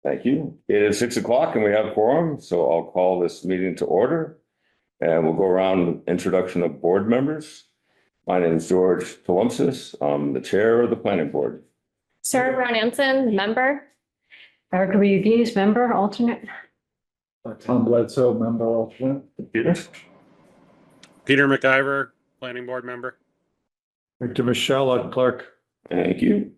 Thank you. It is 6 o'clock and we have quorum, so I'll call this meeting to order. And we'll go around with introduction of board members. My name is George Tolumpsis. I'm the chair of the planning board. Sarah Brown Anson, member. Erica Reeves, member, alternate. Tom Bledsoe, member alternate. Peter? Peter McIver, planning board member. Victor Michelle, clerk. Thank you.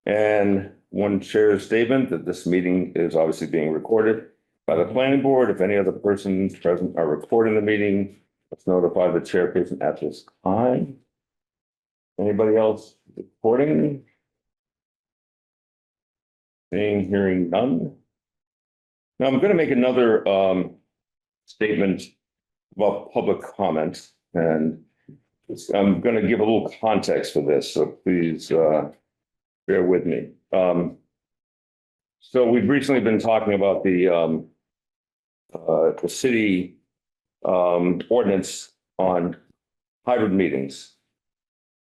And one chair's statement that this meeting is obviously being recorded by the planning board. If any other persons present are recording the meeting, let's notify the chairperson at this time. Anybody else recording? Seeing, hearing none. Now I'm going to make another statement about public comment, and I'm going to give a little context for this, so please bear with me. So we've recently been talking about the city ordinance on hybrid meetings.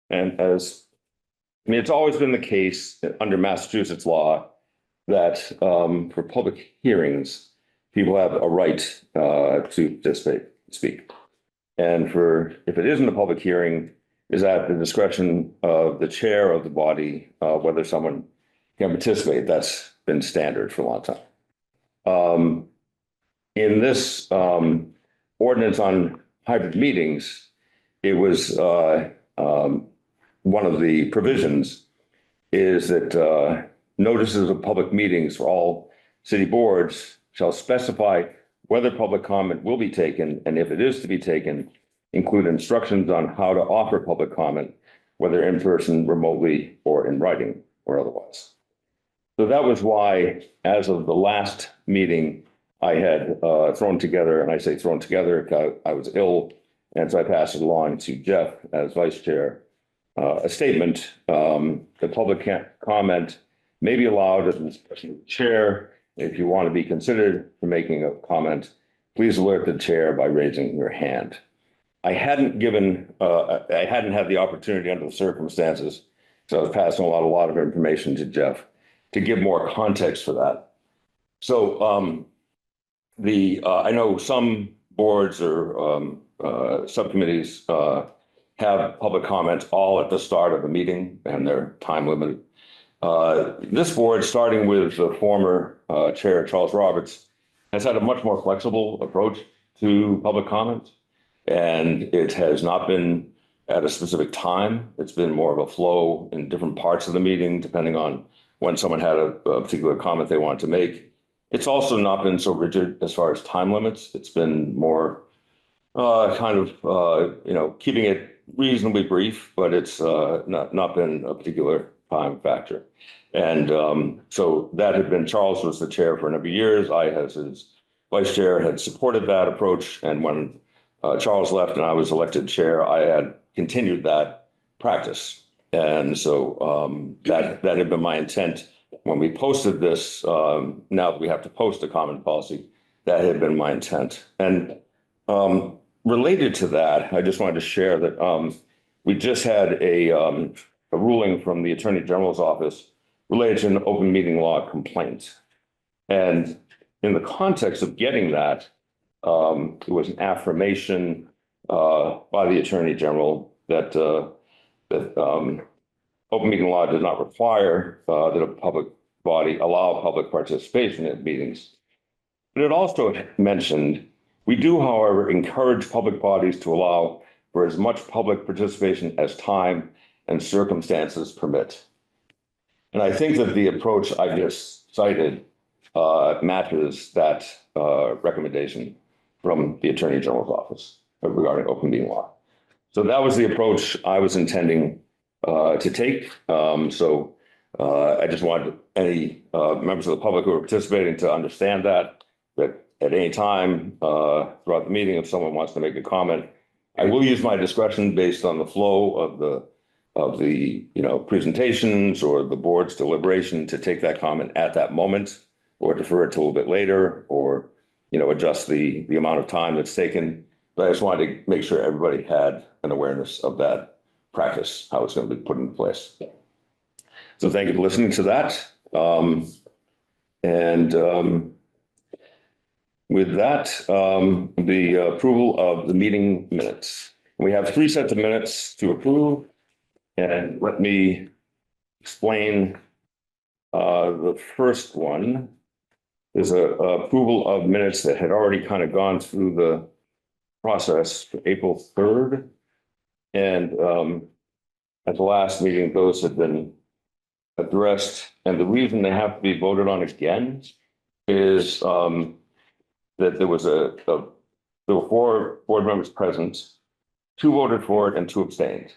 And it's always been the case under Massachusetts law that for public hearings, people have a right to participate, speak. And if it isn't a public hearing, is at the discretion of the chair of the body, whether someone can participate. That's been standard for a long time. In this ordinance on hybrid meetings, it was one of the provisions is that notices of public meetings for all city boards shall specify whether public comment will be taken, and if it is to be taken, include instructions on how to offer public comment, whether in person, remotely, or in writing, or otherwise. So that was why, as of the last meeting, I had thrown together, and I say thrown together, I was ill, and so I passed it along to Jeff as vice chair, a statement that public comment may be allowed at the discretion of the chair. If you want to be considered for making a comment, please alert the chair by raising your hand. I hadn't had the opportunity under the circumstances, so I was passing a lot of information to Jeff to give more context for that. So I know some boards or subcommittees have public comments all at the start of a meeting, and they're time limited. This board, starting with the former chair, Charles Roberts, has had a much more flexible approach to public comment. And it has not been at a specific time. It's been more of a flow in different parts of the meeting, depending on when someone had a particular comment they wanted to make. It's also not been so rigid as far as time limits. It's been more keeping it reasonably brief, but it's not been a particular time factor. And so that had been, Charles was the chair for a number of years. I, as his vice chair, had supported that approach. And when Charles left and I was elected chair, I had continued that practice. And so that had been my intent when we posted this. Now that we have to post a comment policy, that had been my intent. And related to that, I just wanted to share that we just had a ruling from the Attorney General's office related to an open meeting law complaint. And in the context of getting that, it was an affirmation by the Attorney General that open meeting law does not require that a public body allow public participation in meetings. But it also mentioned, we do, however, encourage public bodies to allow for as much public participation as time and circumstances permit. And I think that the approach I just cited matches that recommendation from the Attorney General's office regarding open meeting law. So that was the approach I was intending to take. I just wanted any members of the public who are participating to understand that at any time throughout the meeting, if someone wants to make a comment, I will use my discretion based on the flow of the presentations or the board's deliberation to take that comment at that moment, or defer it to a little bit later, or adjust the amount of time that's taken. But I just wanted to make sure everybody had an awareness of that practice, how it's going to be put into place. So thank you for listening to that. And with that, the approval of the meeting minutes. We have three sets of minutes to approve. And let me explain the first one. Is a approval of minutes that had already kind of gone through the process for April 3rd. And at the last meeting, those had been addressed. And the reason they have to be voted on again is that there were 4 board members present, 2 voted for it and 2 abstained.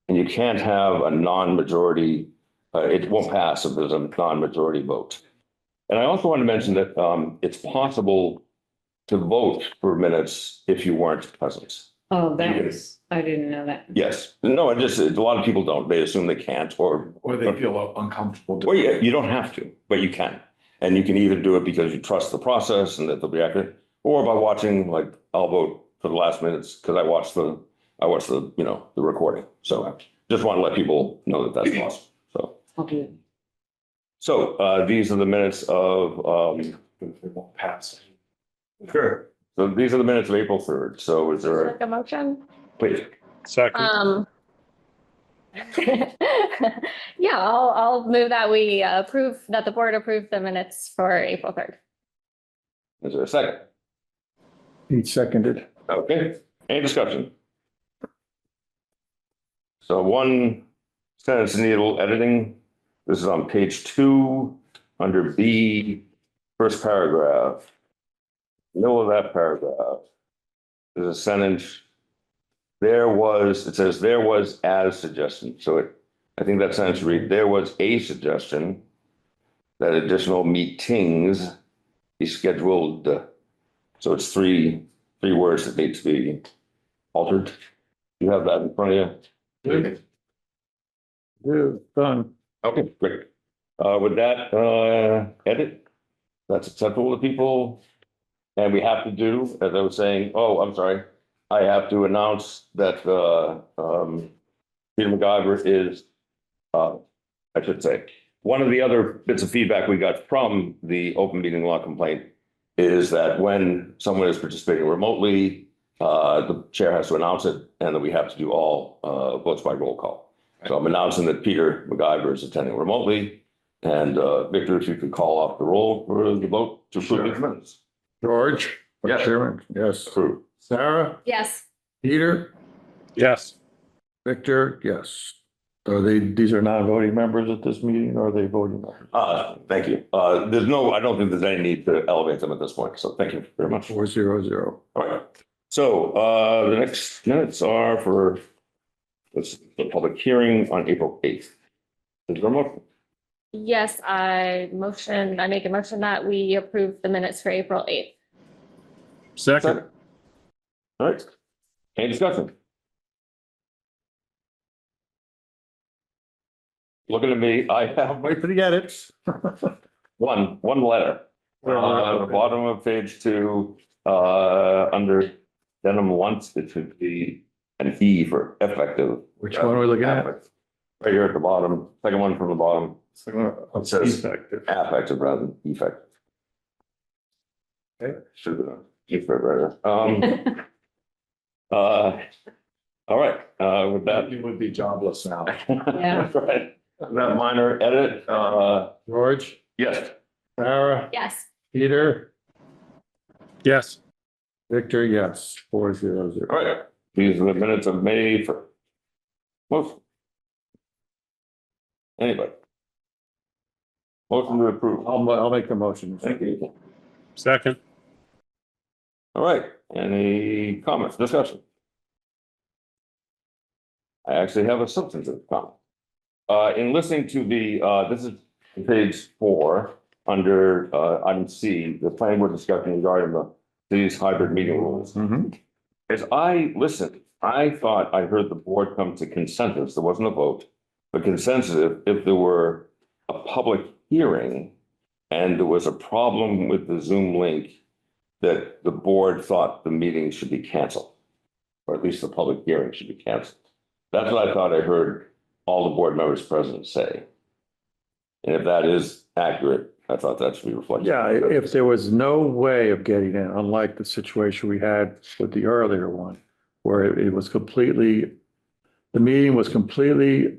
And you can't have a non-majority, it won't pass if there's a non-majority vote. And I also want to mention that it's possible to vote for minutes if you weren't present. Oh, that was, I didn't know that. Yes, no, it just, a lot of people don't, they assume they can't, or Or they feel uncomfortable. well, yeah, you don't have to, but you can. And you can either do it because you trust the process and that they'll be accurate, or by watching, like, I'll vote for the last minutes because I watched the, the recording. So just want to let people know that that's possible. So, Okay. so these are the minutes of, Pass. sure. So these are the minutes of April 3rd. So is there, Like a motion? please, Second. Yeah, I'll move that we approve, that the board approve the minutes for April 3rd. is there a second? He seconded. Okay, any discussion? So one sentence needle editing. This is on page 2, under B, first paragraph. Middle of that paragraph. There's a sentence. It says there was as suggestion. So I think that sentence should read, there was a suggestion that additional meetings be scheduled. So it's three words that need to be altered. You have that in front of you? Yeah, done. Okay, great. With that, edit, that's acceptable to people. And we have to do, as I was saying, I'm sorry, I have to announce that, Peter MacGyver is, I should say, one of the other bits of feedback we got from the open meeting law complaint is that when someone is participating remotely, the chair has to announce it and that we have to do all, votes by roll call. So I'm announcing that Peter MacGyver is attending remotely. And Victor, if you could call off the roll for the vote to approve these minutes. George? Yes. Chairman, yes. Approve. Sarah? Yes. Peter? Yes. Victor? Yes. Are these are non-voting members at this meeting, or are they voting members? Thank you. I don't think there's any need to elevate them at this point. So thank you very much. 400. All right. So the next minutes are for the public hearing on April 8th. Is there a motion? Yes, I make a motion that we approve the minutes for April 8th. Second. All right. Any discussion? Looking at me, I have Wait for the edits. one letter. At the bottom of page 2, under Denham once, it should be an E for effective. Which one are we looking at? Right here at the bottom, second one from the bottom, It says- effective. affective rather than effective. Okay. Should have been effective, all right, with that. You would be jobless now. Yeah. Right. That minor edit, George? yes, Sarah? Yes. Peter? Yes. Victor, yes. 400. all right, these are the minutes of May for. Motion. Anybody? Motion to approve. I'll make the motion. Thank you. Second. All right, any comments, discussion? I actually have a substantive comment. In listening to this is page 4, under item C, the planning board discussion regarding these hybrid meeting rules. Mhm. As I listened, I thought I heard the board come to consensus, there wasn't a vote, but consensus if there were a public hearing and there was a problem with the Zoom link, that the board thought the meeting should be canceled, or at least the public hearing should be canceled. That's what I thought I heard all the board members present say. And if that is accurate, I thought that should be reflected. Yeah, if there was no way of getting in, unlike the situation we had with the earlier one, where it was completely, the meeting was completely,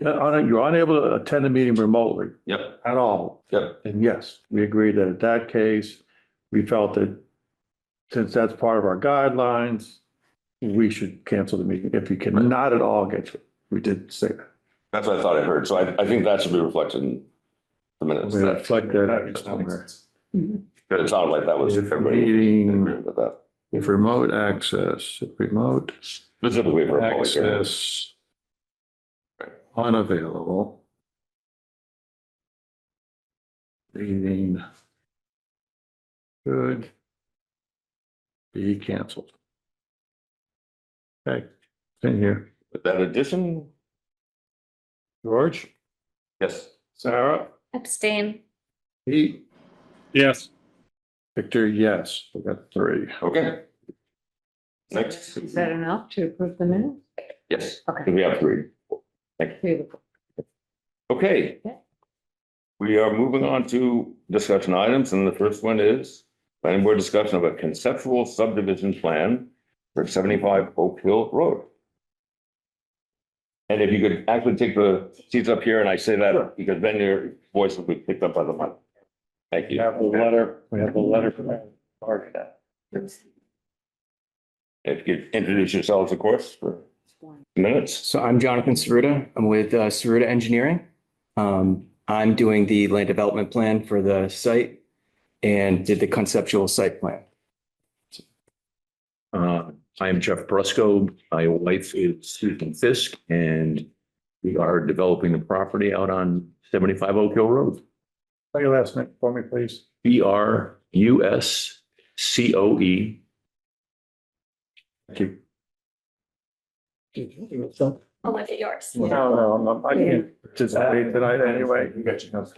you're unable to attend the meeting remotely Yep, at all. yep. And yes, we agreed that in that case, we felt that since that's part of our guidelines, we should cancel the meeting if you cannot at all get to it. We did say that. That's what I thought I heard. So I think that should be reflected in the minutes. We reflect that somewhere. But it sounded like that was If everybody meeting- agreed with that. If remote access, if remote Specifically for a public hearing. access unavailable. Meeting could be canceled. Okay, in here. With that addition, George, yes. Sarah, Abstain. Pete, Yes. Victor, yes, we got three. Okay. Next. Is that enough to approve the minutes? Yes, Okay. we have three. Beautiful. Okay. Yeah. We are moving on to discussion items, and the first one is planning board discussion of a conceptual subdivision plan for 75 Oak Hill Road. And if you could actually take the seats up here, and I say Sure. that because then your voice will be picked up by the mic. Thank We you. have the letter from Marty. If you could introduce yourselves, of course, for minutes. So I'm Jonathan Saruta. I'm with Saruta Engineering. I'm doing the land development plan for the site and did the conceptual site plan. I am Jeff Brusco. My wife is Susan Fisk, and we are developing the property out on 75 Oak Hill Road. Say your last name for me, please. BRUSCOE. Thank you. I'll look at yours. No, I can't participate tonight anyway. You got your notes.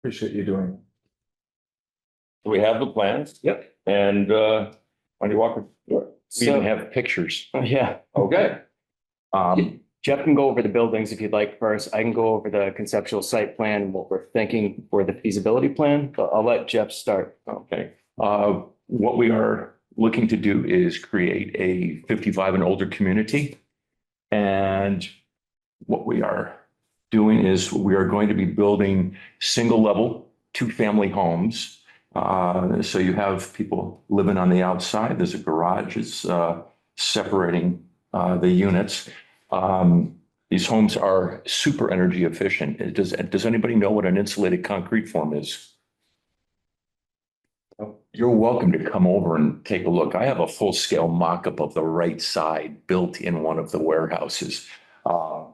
Appreciate you doing it. We have the plans. Yep. And why don't you walk? We even So, have pictures. yeah, Okay. Jeff can go over the buildings if you'd like first. I can go over the conceptual site plan, and what we're thinking for the feasibility plan, but I'll let Jeff start. Okay. What we are looking to do is create a 55 and older community. And what we are doing is we are going to be building single level, 2-family homes. So you have people living on the outside. There's a garage, it's separating the units. These homes are super energy efficient. Does anybody know what an insulated concrete form is? You're welcome to come over and take a look. I have a full scale mock-up of the right side built in one of the warehouses. I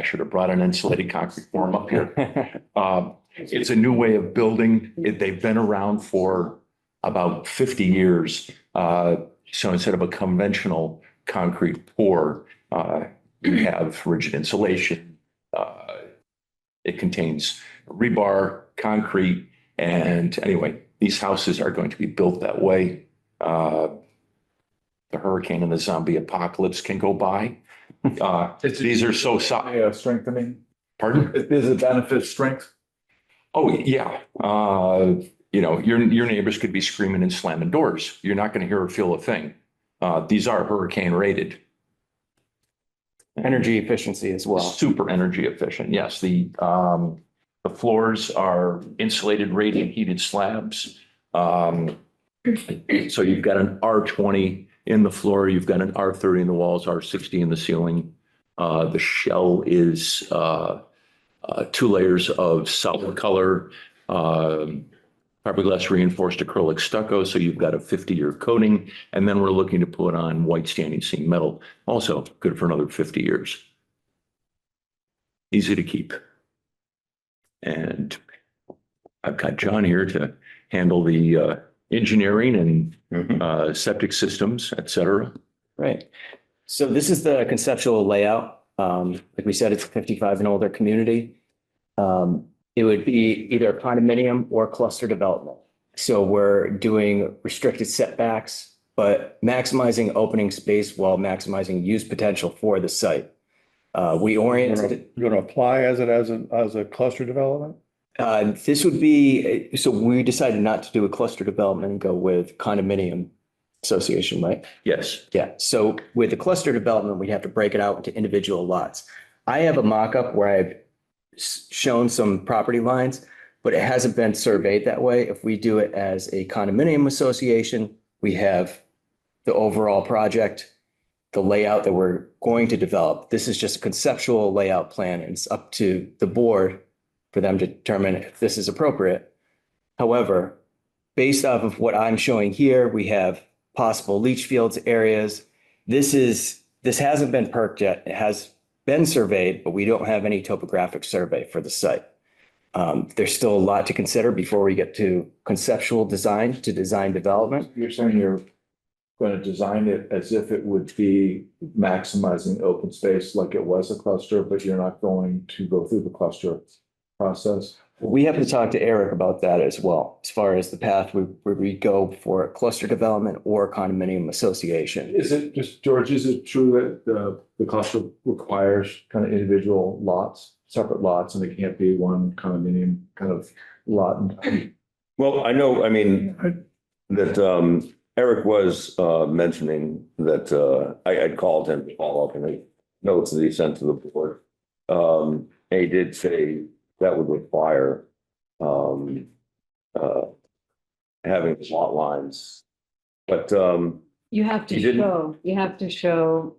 should have brought an insulated concrete form up here. It's a new way of building. They've been around for about 50 years. So instead of a conventional concrete pour, you have rigid insulation. It contains rebar, concrete, and anyway, these houses are going to be built that way. The hurricane and the zombie apocalypse can go by. These are so solid. Strengthening. Pardon? There's a benefit of strength. Oh, yeah. Your neighbors could be screaming and slamming doors. You're not going to hear or feel a thing. These are hurricane rated. Energy efficiency as well. Super energy efficient. Yes, the floors are insulated, radiant heated slabs. So you've got an R20 in the floor, you've got an R30 in the walls, R60 in the ceiling. The shell is 2 layers of solid color, fiberglass reinforced acrylic stucco. So you've got a 50-year coating, and then we're looking to put on white standing seam metal, also good for another 50 years. Easy to keep. And I've got John here to handle the engineering and septic systems, et cetera. Right. So this is the conceptual layout. Like we said, it's a 55 and older community. It would be either a condominium or cluster development. So we're doing restricted setbacks, but maximizing opening space while maximizing use potential for the site. We oriented it. You're gonna apply as a cluster development? This would be, so we decided not to do a cluster development and go with condominium association, right? Yes. Yeah, so with the cluster development, we'd have to break it out into individual lots. I have a mock-up where I've shown some property lines, but it hasn't been surveyed that way. If we do it as a condominium association, we have the overall project, the layout that we're going to develop. This is just a conceptual layout plan, and it's up to the board for them to determine if this is appropriate. However, based off of what I'm showing here, we have possible leach fields areas. This hasn't been perked yet. It has been surveyed, but we don't have any topographic survey for the site. There's still a lot to consider before we get to conceptual design to design development. You're saying you're going to design it as if it would be maximizing open space like it was a cluster, but you're not going to go through the cluster process? We have to talk to Eric about that as well, as far as the path where we go for cluster development or condominium association. Is it just, George, is it true that the cluster requires kind of individual lots, separate lots, and it can't be one condominium kind of lot? Well, I know, I mean, that Eric was mentioning that I'd called him to follow up and he notes that he sent to the board. And he did say that would require having lot lines. But You have to You didn't- show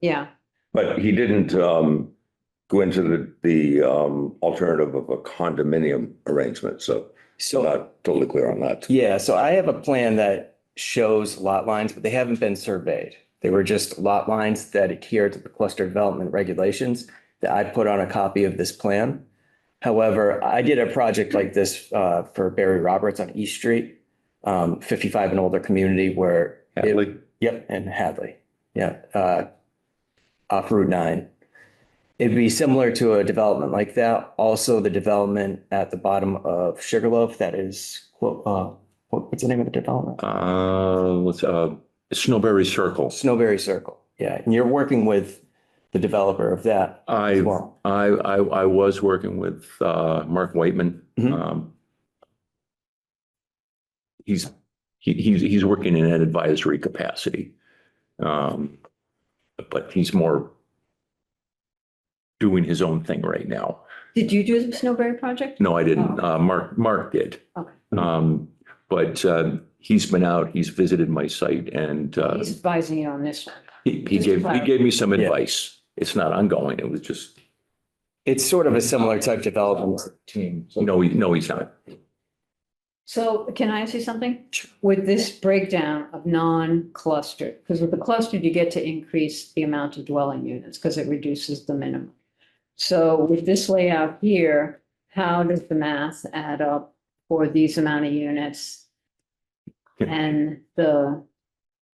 yeah. but he didn't go into the alternative of a condominium arrangement, so So, not totally clear on that. yeah, so I have a plan that shows lot lines, but they haven't been surveyed. They were just lot lines that adhere to the cluster development regulations that I put on a copy of this plan. However, I did a project like this for Barry Roberts on East Street, 55 and older community where. Hadley? Yep, and Hadley, yeah, off Route 9. It'd be similar to a development like that. Also, the development at the bottom of Sugarloaf, that is, what's the name of the development? Snowberry Circle. Snowberry Circle, yeah, and you're working with the developer of that as well. I was working with Mark Whiteman. Mhm. He's working in an advisory capacity. But he's more doing his own thing right now. Did you do the Snowberry project? No, I didn't. Mark did. Okay. But he's been out, he's visited my site and He's advising you on this one. he gave me some advice. It's not ongoing. It was just, It's sort of a similar type development. Team. no, he's not. So can I ask you something? With this breakdown of non-clustered, because with the clustered, you get to increase the amount of dwelling units because it reduces the minimum. So with this layout here, how does the math add up for these amount of units? And the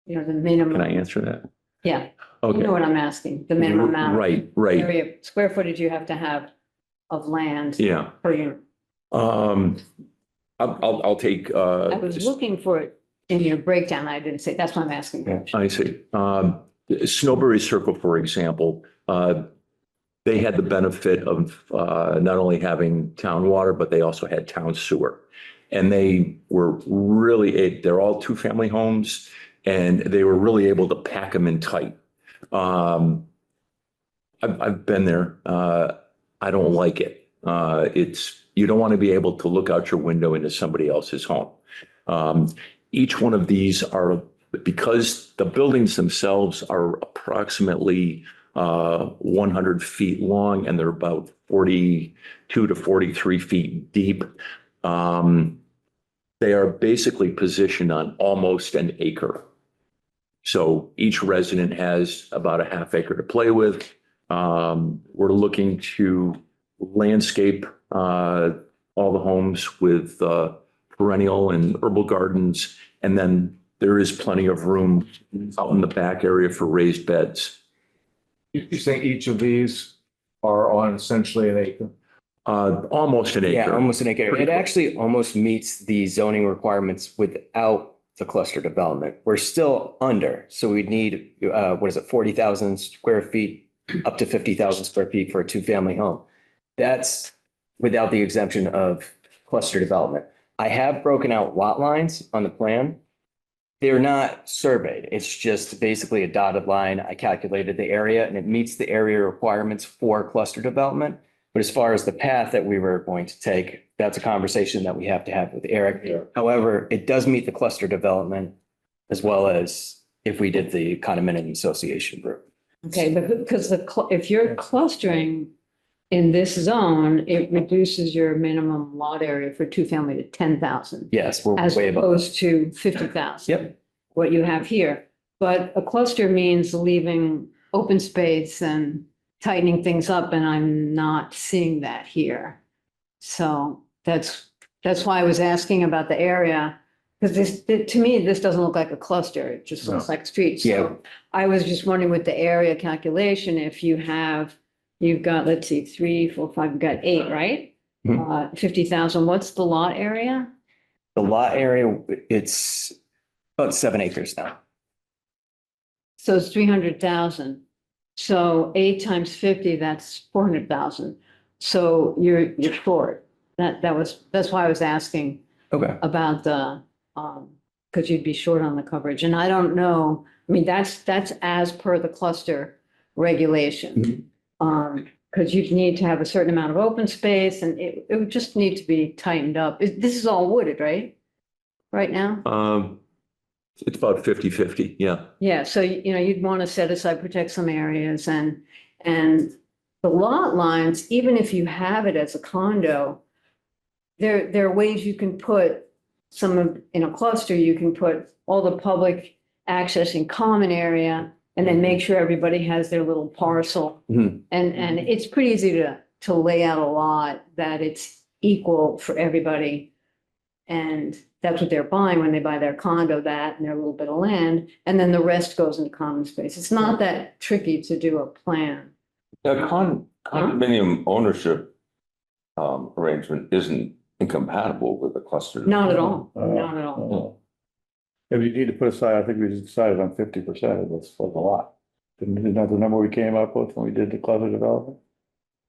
minimum. Can I answer that? Yeah, you Okay. know what I'm asking, the minimum amount. Right. Area, square footage you have to have of land Yeah. per unit. I'll take, I was looking for it in your breakdown. I didn't say, that's why I'm asking. I see. Snowberry Circle, for example, they had the benefit of not only having town water, but they also had town sewer. And they were really, they're all two-family homes, and they were really able to pack them in tight. I've been there. I don't like it. You don't want to be able to look out your window into somebody else's home. Each one of these are, because the buildings themselves are approximately 100 feet long and they're about 42 to 43 feet deep. They are basically positioned on almost an acre. So each resident has about a half acre to play with. We're looking to landscape all the homes with perennial and herbal gardens. And then there is plenty of room out in the back area for raised beds. You're saying each of these are on essentially an acre? Almost an Yeah, acre. almost an acre. Pretty It actually almost meets the zoning requirements without the cluster development. We're still under, so we'd need, 40,000 square feet up to 50,000 square feet for a two-family home. That's without the exemption of cluster development. I have broken out lot lines on the plan. They're not surveyed. It's just basically a dotted line. I calculated the area and it meets the area requirements for cluster development. But as far as the path that we were going to take, that's a conversation that we have to have with Eric. However, it does meet the cluster development as well as if we did the condominium association group. Okay, but because if you're clustering in this zone, it reduces your minimum lot area for two-family to 10,000 Yes, we're as way above. opposed to 50,000. Yep. What you have here. But a cluster means leaving open space and tightening things up, and I'm not seeing that here. So that's why I was asking about the area, because to me, this doesn't look like a cluster. It just looks like streets. So Yeah. I was just wondering with the area calculation, if you've got, let's see, 3, 4, 5, you've got 8, right? Mhm. 50,000, what's the lot area? The lot area, it's about 7 acres now. So it's 300,000. So 8 times 50, that's 400,000. So you're short. That's why I was asking Okay. about the, because you'd be short on the coverage. And I don't know, I mean, that's as per the cluster regulation. Because you'd need to have a certain amount of open space and it would just need to be tightened up. This is all wooded, right? Right now? It's about 50-50, yeah. Yeah, so you'd want to set aside, protect some areas and the lot lines, even if you have it as a condo, there are ways you can put in a cluster, you can put all the public access in common area and then make sure everybody has their little parcel. Mhm. And it's pretty easy to lay out a lot that it's equal for everybody. And that's what they're buying when they buy their condo, that and their little bit of land, and then the rest goes into common space. It's not that tricky to do a plan. The condominium ownership arrangement isn't incompatible with the cluster. Not at all, not at all. If you need to put aside, I think we just decided on 50% of this, of the lot. Isn't that the number we came up with when we did the cluster development?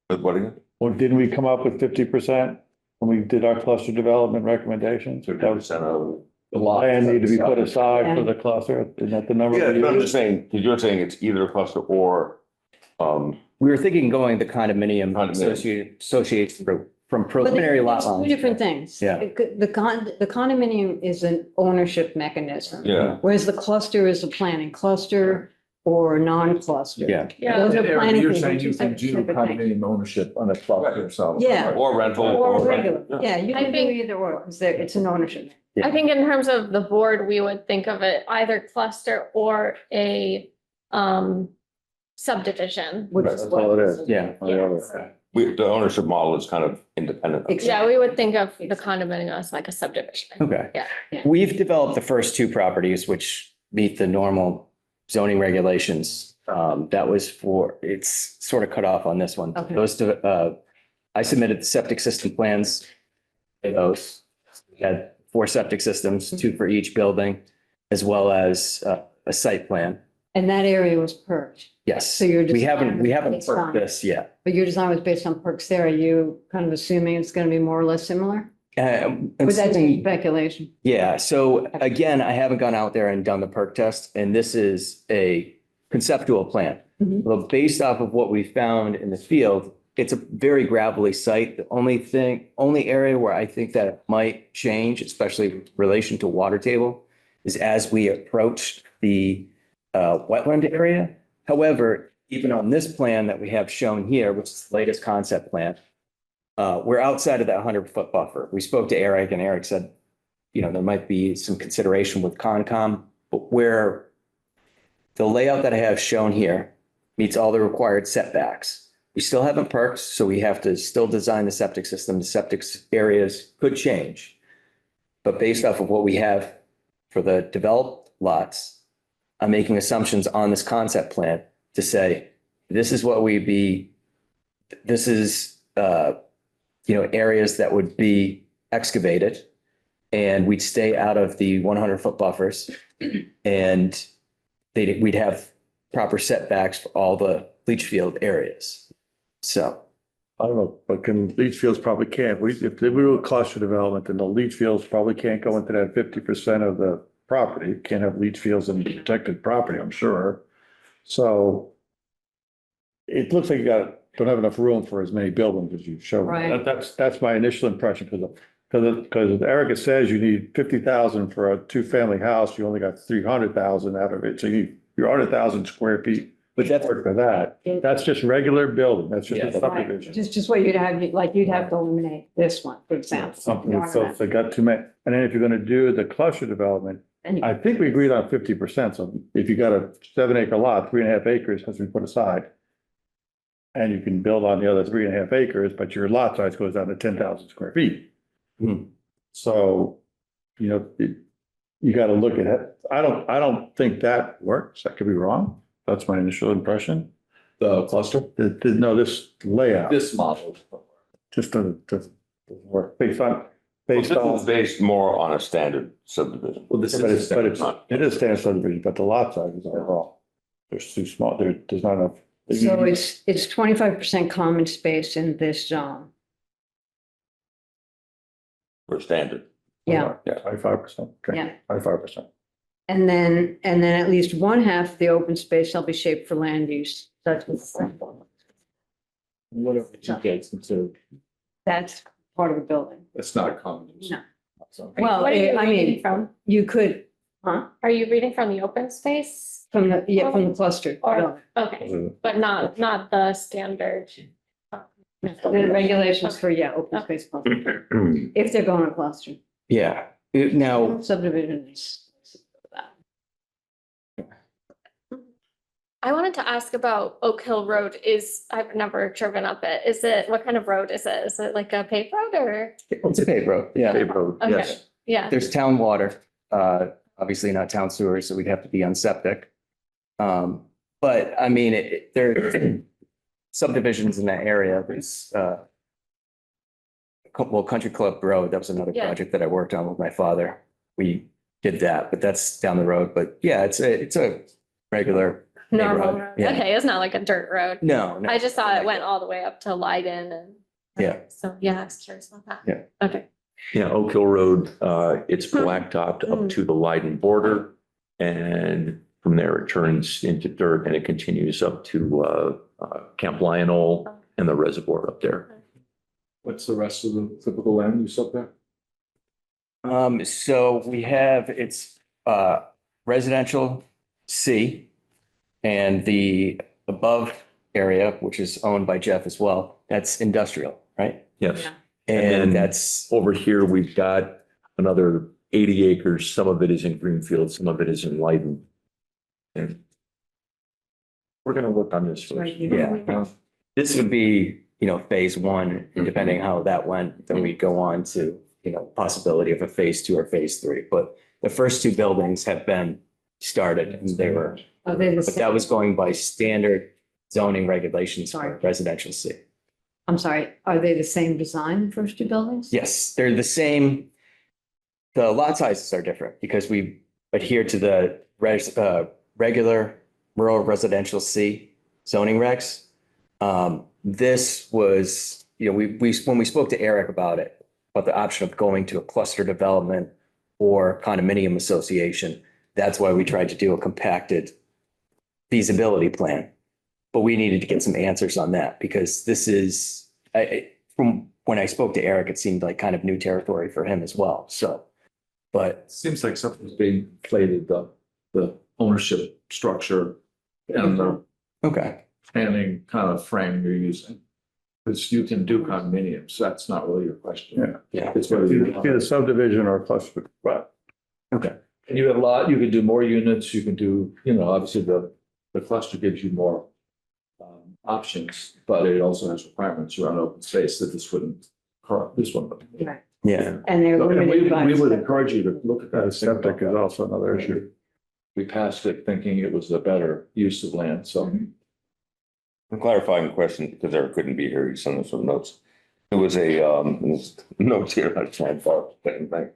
But what again? Well, didn't we come up with 50% when we did our cluster development recommendations? That was 50% of. the land need to be put aside for the cluster, isn't that the number? Yeah, we but I'm used? just saying, because you're saying it's either a cluster or, We were thinking going the condominium Condominium. association route from But preliminary lot it's two lines. different things. Yeah. The condominium is an ownership mechanism. yeah. Whereas the cluster is a planning cluster or non-cluster. Yeah. Yeah. Those are Eric, planning you're things, saying two you can do separate things. condominium ownership on a cluster, so. Yeah. Or rental. Or rental, regular, yeah, you I can do think- either or, because it's an ownership. I think in terms of the board, we would think of it either cluster or a subdivision. Which That's is what. all it is. Yeah. The ownership model is kind of independent. of- Exactly. Yeah, we would think of the condominium as like a subdivision. Okay. Yeah. We've developed the first 2 properties, which meet the normal zoning regulations. That was it's sort of cut off on this one. Okay. I submitted the septic system plans. Those we had 4 septic systems, 2 for each building, as well as a site plan. And that area was perked, Yes, So your we haven't design is worked fine. this yet. but your design was based on perks there. Are you kind of assuming it's going to be more or less similar? I'm But that's assuming- speculation. Yeah, so again, I haven't gone out there and done the perk test, and this is a conceptual plan. Mhm. Well, based off of what we found in the field, it's a very gravelly site. The only area where I think that it might change, especially in relation to water table, is as we approach the wetland area. However, even on this plan that we have shown here, which is the latest concept plan, we're outside of that 100-foot buffer. We spoke to Eric and Eric said, there might be some consideration with Concom, but where the layout that I have shown here meets all the required setbacks. We still haven't perked, so we have to still design the septic system. The septic areas could change. But based off of what we have for the developed lots, I'm making assumptions on this concept plan to say, this is areas that would be excavated and we'd stay out of the 100-foot buffers and we'd have proper setbacks for all the leach field areas. So, I don't know, but leach fields probably can't. If we do a cluster development, then the leach fields probably can't go into that 50% of the property. Can't have leach fields in protected property, I'm sure. So it looks like don't have enough room for as many buildings as you've shown. Right. That's my initial impression, because Erica says you need 50,000 for a two-family house, you only got 300,000 out of it, so you're 100,000 square feet. but that's, For that, that's just regular building, that's just Yeah. a subdivision. Just what you'd have, like you'd have to eliminate this one, for example. Something, so if they got too many, and then if you're gonna do the cluster development, And I think we agreed on 50%, so if you got a 7 acre lot, 3.5 acres has to be put aside. And you can build on the other 3.5 acres, but your lot size goes down to 10,000 square feet. Hmm. So, you gotta look at it. I don't think that works. I could be wrong. That's my initial impression. The cluster, No, this layout, this model. just doesn't work based This is on, based more on a standard subdivision. Well, this but is. it is standard subdivision, but the lot sizes are wrong. They're too small. There's not enough. So it's 25% common space in this zone. For standard. Yeah. Yeah, 25%. Okay. Yeah. 25%. And then at least one half of the open space shall be shaped for land use. That's Whatever you get considered, that's part of the building. it's not a common use. No. So, Well, What are you I reading mean, from? you could, huh? Are you reading from the open space? From the cluster. Or, okay, but not the standard. The regulations for, open space cluster, if they're going to cluster. yeah. Now, Subdivision is. I wanted to ask about Oak Hill Road I've never driven up it. What kind of road is it? Is it like a paved road or? it's a paved road, yeah. Paved road, Okay. yes. Yeah, There's town water, obviously not town sewer, so we'd have to be on septic. But I mean, there subdivisions in that area, there's, Country Club Road, that was another Yeah. project that I worked on with my father. We did that, but that's down the road. But yeah, it's a regular normal neighborhood. road. Yeah. Okay, it's not like a dirt road. No, no. I just thought it went all the way up to Leiden and. Yeah. So, yeah, I was curious about that. Yeah. Okay. Yeah, Oak Hill Road, it's blacktopped up to the Leiden border. And from there it turns into dirt and it continues up to Camp Lionel and the reservoir up there. what's the rest of the typical land use up there? So we have, it's residential C. And the above area, which is owned by Jeff as well, that's industrial, right? Yes. Yeah. And And that's, over here, we've got another 80 acres. Some of it is in Greenfield, some of it is in Leiden. And we're gonna work on this first. yeah. This would be, phase one, and depending how that went, then we'd go on to, possibility of a phase two or phase three. But the first two buildings have been started and they were, Are they the but that same? was going by standard zoning regulations for Sorry. residential C. I'm sorry, are they the same design, the first two buildings? Yes, they're the same. The lot sizes are different because we adhere to the regular rural residential C zoning regs. This was, when we spoke to Eric about it, about the option of going to a cluster development or condominium association, that's why we tried to do a compacted feasibility plan. But we needed to get some answers on that because this is, from when I spoke to Eric, it seemed like kind of new territory for him as well. So, but Seems like something's being inflated, the ownership structure and the okay. planning kind of frame you're using. Because you can do condominiums, that's not really your question. Yeah. It's whether you. Either subdivision or cluster, but Okay. And you have a lot, you can do more units, you can do, obviously the cluster gives you more options, but it also has requirements around open space that this wouldn't, this one. Right. Yeah. And they're And limited by. we would encourage you to look at that. septic is also another issue. We passed it thinking it was a better use of land, so. A clarifying question, because Eric couldn't be here, he sent us some notes. There was a, this notes here, I can't follow, that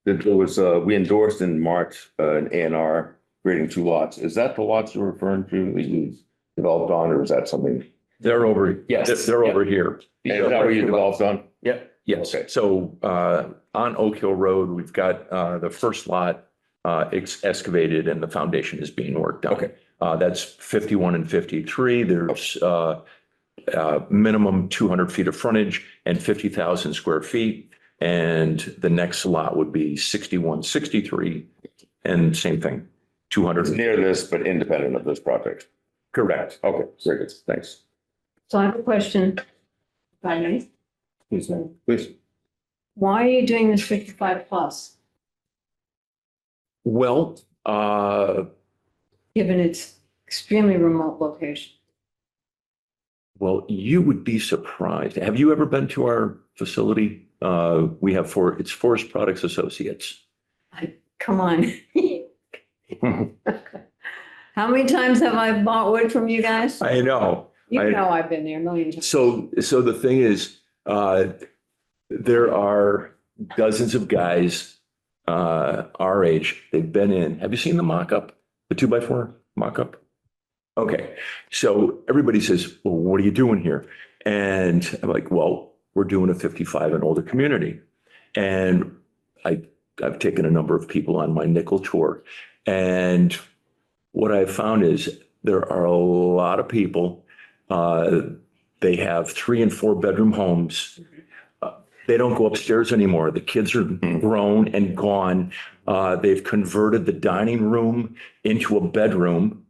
there was, we endorsed in March, an A&R creating two lots. Is that the lots you're referring to? developed on, or is that something? They're over, Yes. they're Yep. over here. Is that what you developed on? Yep, yes. Okay. So on Oak Hill Road, we've got the first lot excavated and the foundation is being worked on. Okay. That's 51 and 53. There's minimum 200 feet of frontage and 50,000 square feet. And the next lot would be 61, 63, and same thing, 200. It's near this, but independent of this project. Correct. Okay, very good. Thanks. So I have a question. If I may. Please. Why are you doing this 55 plus, Well, given its extremely remote location? well, you would be surprised. Have you ever been to our facility? We have it's Forest Products Associates. Come on. How many times have I bought wood from you guys? I know. You know I've been there a million times. So the thing is, there are dozens of guys our age. They've been in. Have you seen the mock-up, the 2x4 mock-up? Okay, so everybody says, "Well, what are you doing here?" And I'm like, "Well, we're doing a 55 and older community," and I've taken a number of people on my nickel tour, and what I've found is there are a lot of people. They have 3 and 4 bedroom homes. They don't go upstairs anymore. The kids are grown and gone. They've converted the dining room into a bedroom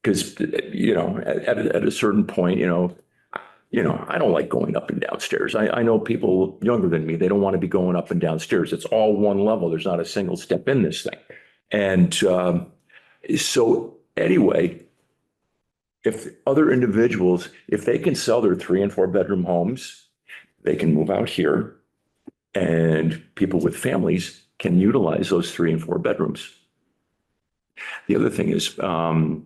because, at a certain point, I don't like going up and downstairs. I know people younger than me, they don't want to be going up and downstairs. It's all one level. There's not a single step in this thing. And so anyway, if other individuals, if they can sell their 3 and 4 bedroom homes, they can move out here and people with families can utilize those 3 and 4 bedrooms. The other thing is, part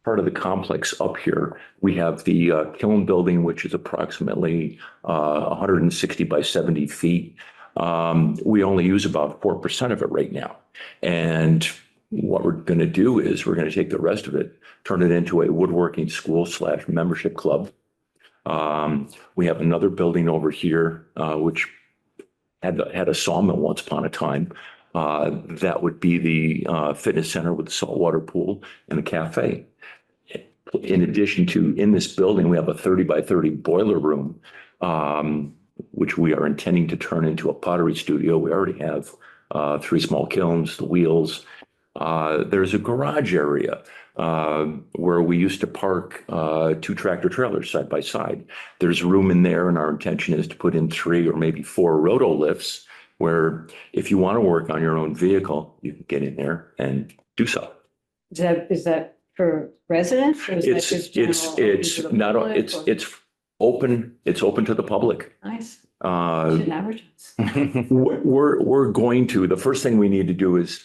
of the complex up here, we have the kiln building, which is approximately 160 by 70 feet. We only use about 4% of it right now. And what we're going to do is we're going to take the rest of it, turn it into a woodworking school / membership club. We have another building over here, which had a sawmill once upon a time. That would be the fitness center with the saltwater pool and a cafe. In addition to, in this building, we have a 30 by 30 boiler room, which we are intending to turn into a pottery studio. We already have 3 small kilns, the wheels. There's a garage area where we used to park 2 tractor trailers side by side. There's room in there, and our intention is to put in 3 or maybe 4 roto lifts where if you want to work on your own vehicle, you can get in there and do so. Is that for residents? Or is that just general, open to the not, public, it's, or- it's open to the public. Nice. Uh, Should advertise. we're going to, the first thing we need to do is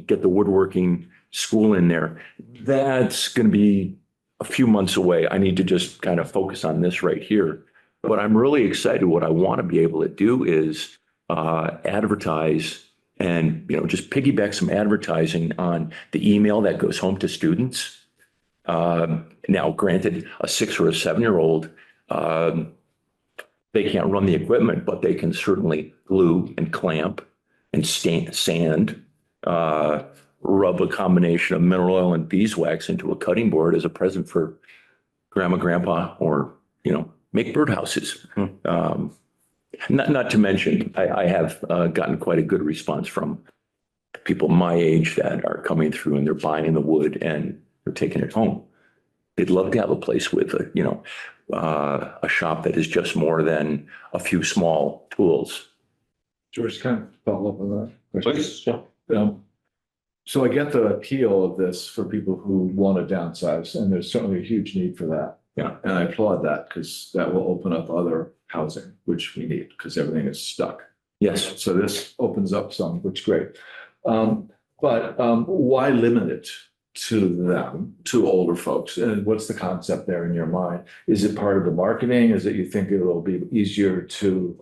get the woodworking school in there. That's going to be a few months away. I need to just kind of focus on this right here. But I'm really excited. What I want to be able to do is advertise and, just piggyback some advertising on the email that goes home to students. Now, granted, a 6 or a 7-year-old, they can't run the equipment, but they can certainly glue and clamp and sand, rub a combination of mineral oil and beeswax into a cutting board as a present for grandma, grandpa, or, make birdhouses. Not to mention, I have gotten quite a good response from people my age that are coming through and they're buying the wood and they're taking it home. They'd love to have a place with a shop that is just more than a few small tools. George, kind of follow up on that. Please, yeah. So I get the appeal of this for people who want to downsize, and there's certainly a huge need for that. Yeah. And I applaud that because that will open up other housing, which we need because everything is stuck. Yes. So this opens up some, which is great. But why limit it to them, to older folks? And what's the concept there in your mind? Is it part of the marketing? Is it you think it'll be easier to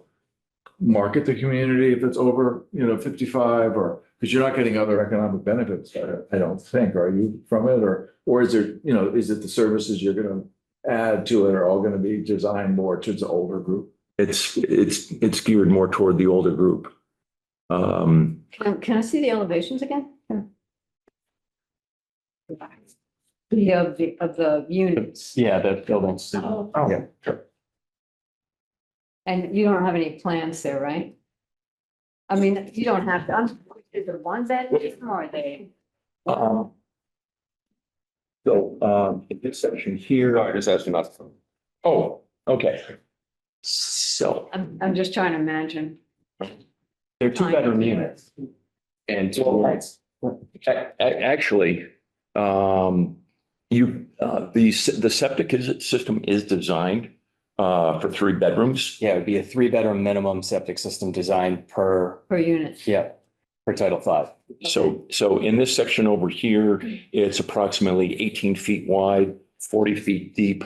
market the community if it's over, 55? Or Because you're not getting other economic benefits, I don't think, are you, from it, or is there, you know, is it the services you're gonna add to it are all gonna be designed more towards the older group? It's geared more toward the older group. Can I see the elevations again? Of the units. Yeah, the buildings. Oh. Yeah, sure. And you don't have any plans there, right? I mean, you don't have to, is it one bedroom or are they? In this section here. No, I just asked you not to. Oh, okay. So I'm just trying to imagine. They're two-bedroom units. and actually, the septic system is designed for 3 bedrooms. Yeah, it'd be a 3-bedroom minimum septic system designed per, Per unit. yeah, per Title V. So in this section over here, it's approximately 18 feet wide, 40 feet deep.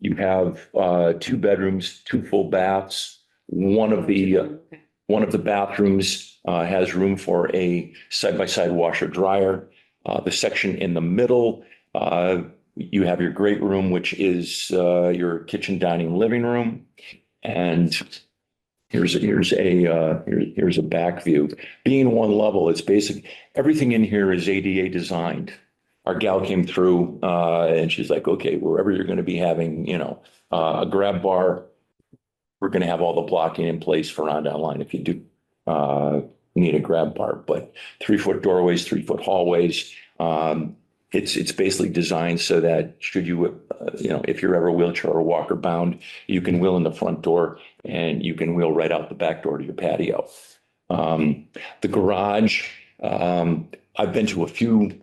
You have 2 bedrooms, 2 full baths. One of the bathrooms has room for a side-by-side washer dryer. The section in the middle, you have your great room, which is your kitchen, dining, living room. And here's a back view. Being one level, it's basic. Everything in here is ADA designed. Our gal came through and she's like, okay, wherever you're going to be having, a grab bar, we're going to have all the blocking in place for on down line if you do need a grab bar, but 3-foot doorways, 3-foot hallways. It's basically designed so that should you, if you're ever wheelchair or walker bound, you can wheel in the front door and you can wheel right out the back door to your patio. The garage, I've been to a few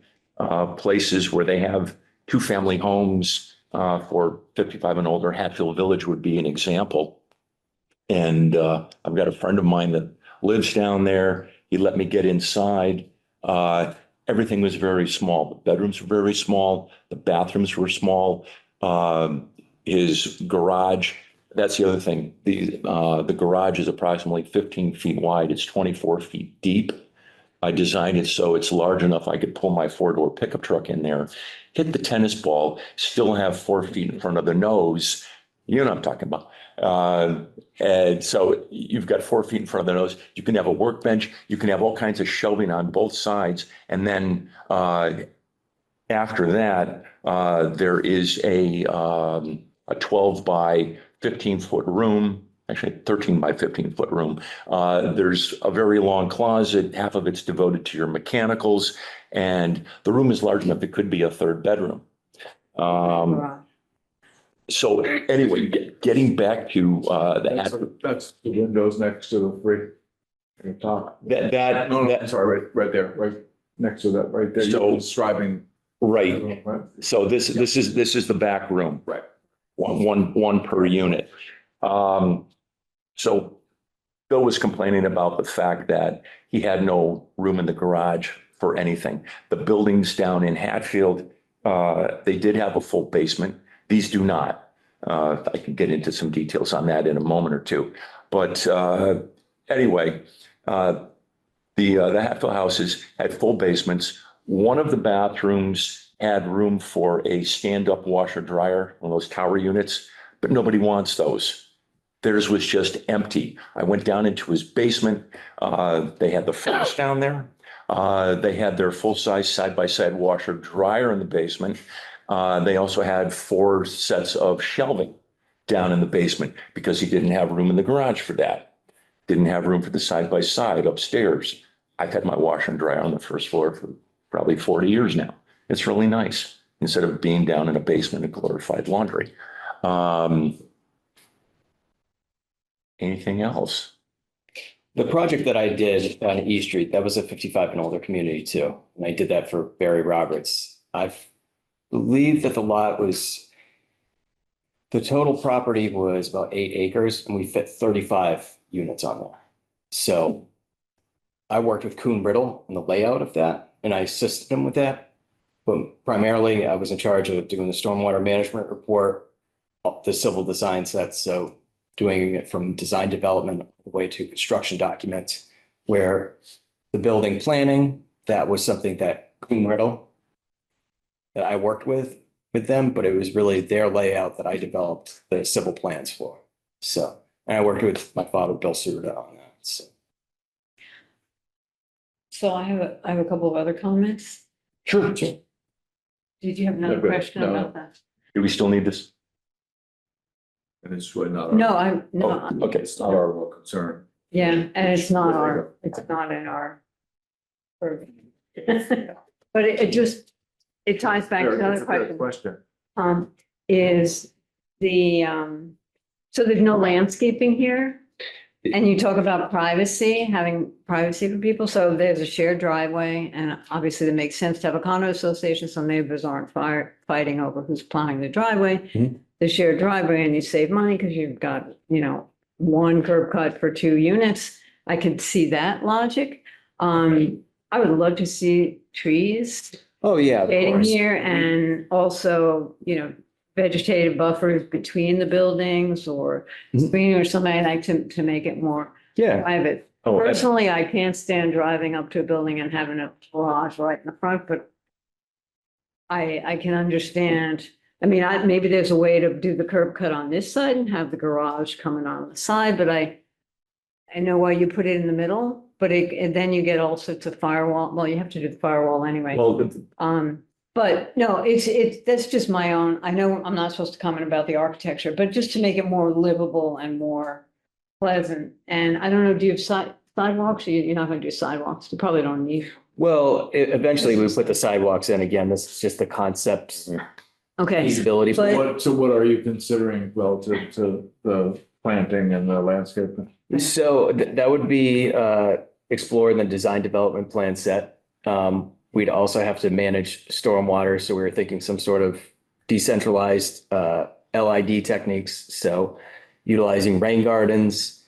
places where they have 2-family homes for 55 and older. Hatfield Village would be an example. And I've got a friend of mine that lives down there. He let me get inside. Everything was very small. The bedrooms were very small. The bathrooms were small. His garage, that's the other thing. The garage is approximately 15 feet wide. It's 24 feet deep. I designed it so it's large enough I could pull my 4-door pickup truck in there, hit the tennis ball, still have 4 feet in front of the nose. You know what I'm talking about. And so you've got 4 feet in front of the nose. You can have a workbench. You can have all kinds of shelving on both sides. And then after that, there is a 12 by 15 foot room, actually 13 by 15 foot room. There's a very long closet. Half of it's devoted to your mechanicals. And the room is large enough. It could be a 3rd bedroom. So anyway, getting back to That's the windows next to the free. In the top. No, I'm sorry, right there, right next to that, right there. So- You're describing. right. So this is the back room. Right. One per unit. So Bill was complaining about the fact that he had no room in the garage for anything. The buildings down in Hatfield, they did have a full basement. These do not. I can get into some details on that in a moment or two. But anyway, the Hatfield houses had full basements. One of the bathrooms had room for a stand-up washer dryer, one of those tower units, but nobody wants those. Theirs was just empty. I went down into his basement. They had the furnace down there. They had their full-size side-by-side washer dryer in the basement. They also had 4 sets of shelving down in the basement because he didn't have room in the garage for that. Didn't have room for the side-by-side upstairs. I've had my washer and dryer on the first floor for probably 40 years now. It's really nice instead of being down in a basement and glorified laundry. Anything else? The project that I did on E Street, that was a 55 and older community too. And I did that for Barry Roberts. I believe that the total property was about 8 acres and we fit 35 units on there. So I worked with Kuhn Riddle on the layout of that and I assisted him with that. But primarily I was in charge of doing the stormwater management report, the civil design sets. So doing it from design development all the way to construction documents where the building planning, that was something that Queen Riddle that I worked with them, but it was really their layout that I developed the civil plans for. So, and I worked with my father, Bill Suda, on that, so. So I have a couple of other comments. Sure. Did you have No, another go ahead. question No, about that? Do we still need this? And it's really not. No, no, Oh, okay, it's not our real concern. yeah, and it's not There you our, go. it's not in our. purview. But it just, it ties back to Very- it's another a good question. question. Is the, so there's no landscaping here? And you talk about privacy, having privacy for people, so there's a shared driveway, and obviously it makes sense to have a condo association, so neighbors aren't fighting over who's plowing the driveway. Mhm. The shared driveway, and you save money because you've got, one curb cut for 2 units. I could see that logic. I would love to see trees Oh, yeah, of shading course. here, and also, vegetative buffers between the buildings or Mhm. screening or something like to make it more Yeah. private. Oh, Personally, I can't stand driving up to a building and having a garage right in the front, but I can understand. I mean, maybe there's a way to do the curb cut on this side and have the garage coming on the side, but I know why you put it in the middle, but and then you get all sorts of firewall. Well, you have to do the firewall anyway. Well, But no, that's just my own, I know I'm not supposed to comment about the architecture, but just to make it more livable and more pleasant. And I don't know, do you have sidewalks? You're not gonna do sidewalks. You probably don't need. Well, eventually we put the sidewalks in again. This is just the concept Okay, feasibility. But- So what are you considering relative to the planting and the landscaping? So that would be explored in the design development plan set. We'd also have to manage stormwater, so we were thinking some sort of decentralized LID techniques. So utilizing rain gardens,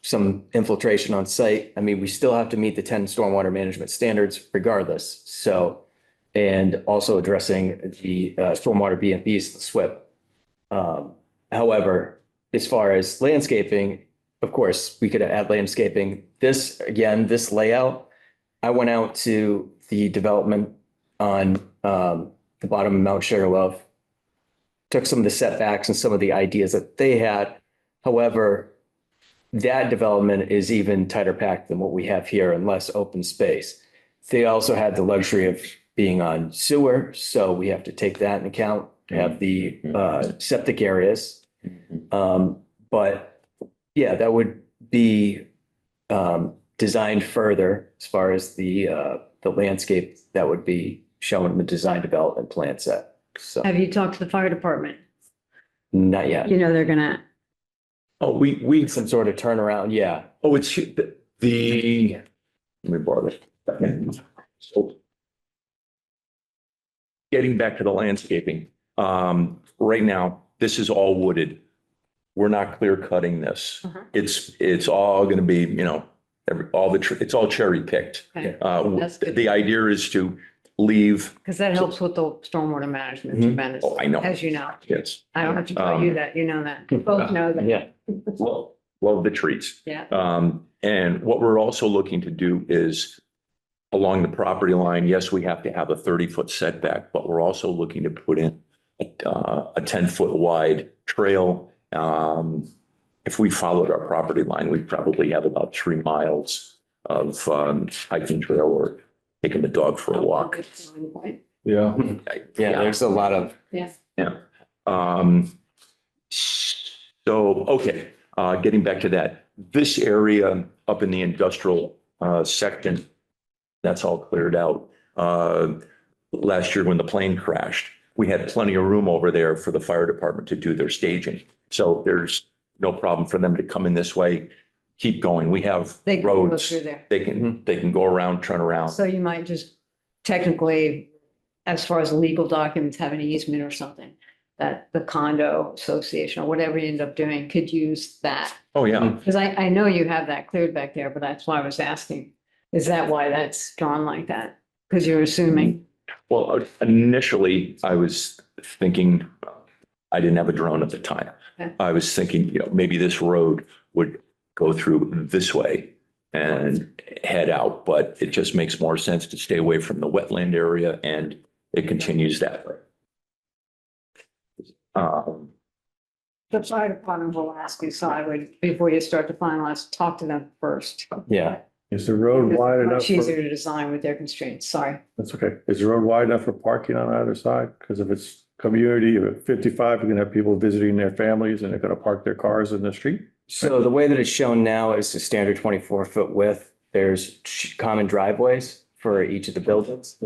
some infiltration on site. I mean, we still have to meet the 10 stormwater management standards regardless. So, and also addressing the stormwater BMPs, the SWIP. However, as far as landscaping, of course, we could add landscaping. This, again, this layout, I went out to the development on the bottom of Mount Sugarloaf, took some of the setbacks and some of the ideas that they had. However, that development is even tighter packed than what we have here and less open space. They also had the luxury of being on sewer, so we have to take that into account to have the septic areas. But yeah, that would be designed further as far as the landscape that would be shown in the design development plan set. So have you talked to the fire department? not yet. They're gonna, oh, we, Some sort of turnaround, yeah. oh, it's the, let me borrow this. So getting back to the landscaping, right now, this is all wooded. We're not clear cutting this. Uh-huh. It's all gonna be, it's all cherry picked. Okay. That's good. The idea is to leave, because that helps with the stormwater management Mhm. tremendously. Oh, I know. As you know, yes, I don't have to tell you that, you know that, We both know that. Yeah. love the trees. Yeah. And what we're also looking to do is along the property line, yes, we have to have a 30-foot setback, but we're also looking to put in a 10-foot wide trail. If we followed our property line, we'd probably have about 3 miles of hiking trail or taking the dog for a walk. Yeah. Yeah, there's a lot of, Yeah. Yeah. So, okay, getting back to that, this area up in the industrial section, that's all cleared out. Last year when the plane crashed, we had plenty of room over there for the fire department to do their staging. So there's no problem for them to come in this way, keep going. We have They can go roads. through there. They can go around, turn around. So you might just technically, as far as legal documents, have an easement or something that the condo association or whatever you end up doing could use that. Oh, yeah. Because I know you have that cleared back there, but that's why I was asking. Is that why that's drawn like that? Because you're assuming, Well, initially I was thinking, I didn't have a drone at the time. Okay. I was thinking, maybe this road would go through this way and head out, but it just makes more sense to stay away from the wetland area and it continues that way. The fire department will ask you, so I would, before you start to finalize, talk to them first. Yeah. Is the road wide enough? Much easier to design with their constraints, sorry. That's okay. Is the road wide enough for parking on either side? Because if it's community, if it's 55, you're gonna have people visiting their families and they're gonna park their cars in the street. So the way that it's shown now is a standard 24-foot width. There's common driveways for each of the buildings.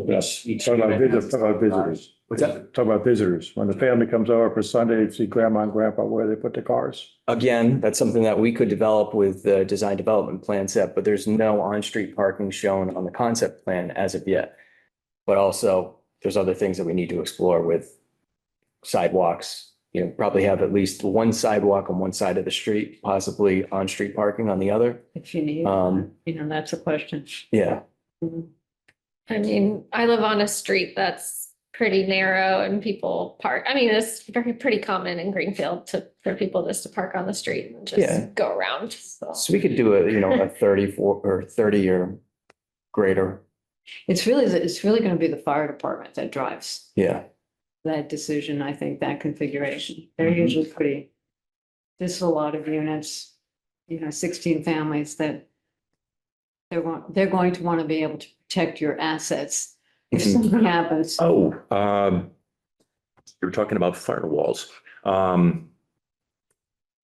Each Talk about unit has- visitors, talk about visitors. What's that? Talk about visitors. When the family comes over for Sunday, you see grandma and grandpa where they put their cars. Again, that's something that we could develop with the design development plan set, but there's no on-street parking shown on the concept plan as of yet. But also, there's other things that we need to explore with sidewalks. You know, probably have at least one sidewalk on one side of the street, possibly on-street parking on the other. If you need, that's a question. Yeah. I mean, I live on a street that's pretty narrow and people park. I mean, it's pretty common in Greenfield for people just to park on the street and Yeah. just go around. So. So we could do a 34 or 30 or greater. It's really gonna be the fire department that drives Yeah. that decision, I think, that configuration. They're Mhm. usually pretty, there's a lot of units, 16 families that they're going to want to be able to protect your assets if Mhm. something happens. Oh, you were talking about firewalls.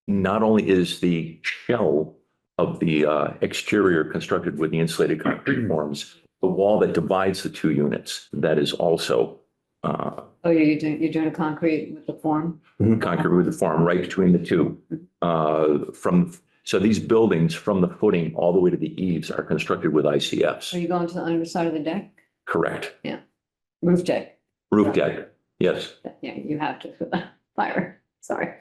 Not only is the shell of the exterior constructed with the insulated concrete forms, the wall that divides the two units, that is also Oh, you're doing a concrete with the form? concrete with the form right between the two. So these buildings from the footing all the way to the eaves are constructed with Are ICFs. you going to the underside of the deck? Correct. Roof deck? Roof deck, yes. Yeah, you have to for the fire, sorry.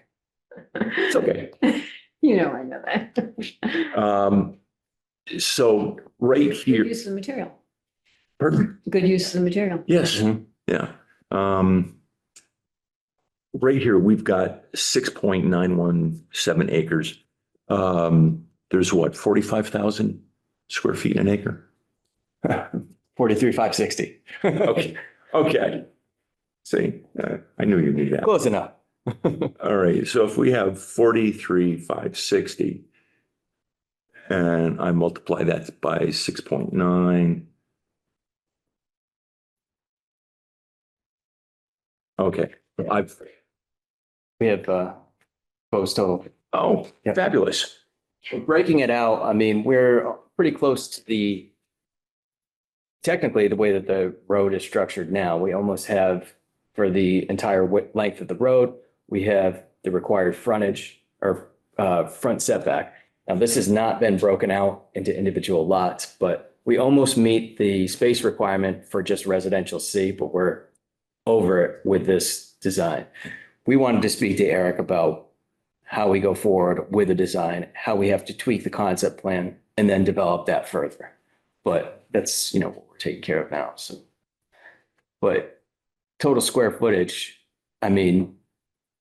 It's okay. I know that. So right Good here, use of the material, pardon? good use of the material. Yes, Mhm. yeah. Right here, we've got 6.917 acres. There's what, 45,000 square feet an acre? 43,560. Okay, okay. See, I knew you knew that. Close enough. All right, so if we have 43,560 and I multiply that by 6.9. Okay, We have proposed total. oh, Yeah. fabulous. Breaking it out, I mean, we're pretty close to technically, the way that the road is structured now, we almost have for the entire length of the road, we have the required frontage or front setback. Now, this has not been broken out into individual lots, but we almost meet the space requirement for just residential C, but we're over it with this design. We wanted to speak to Eric about how we go forward with the design, how we have to tweak the concept plan and then develop that further. But that's, what we're taking care of now, so. But total square footage, I mean,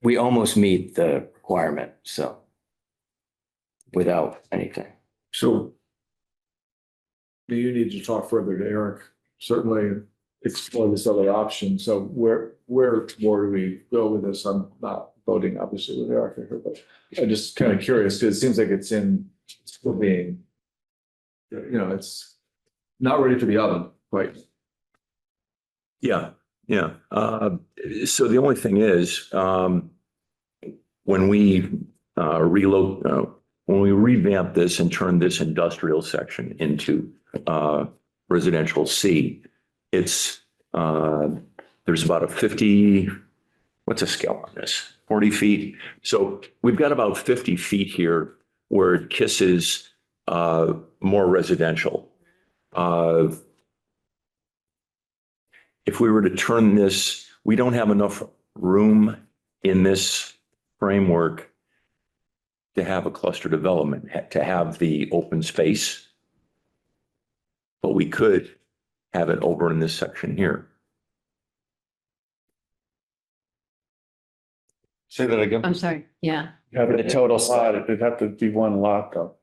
we almost meet the requirement, so. Without anything. So do you need to talk further to Eric? Certainly explore this other option. So where more do we go with this? I'm not voting obviously with Eric here, but I'm just kind of curious because it seems like it's still being, it's not ready for the oven, right? Yeah, yeah. So the only thing is, when we when we revamp this and turn this industrial section into residential C, it's there's about a 50, what's a scale on this? 40 feet. So we've got about 50 feet here where it kisses more residential. If we were to turn this, we don't have enough room in this framework to have a cluster development, to have the open space. But we could have it over in this section here. Say that again. I'm sorry, yeah. Have For the total lot, it'd have to be one lot though.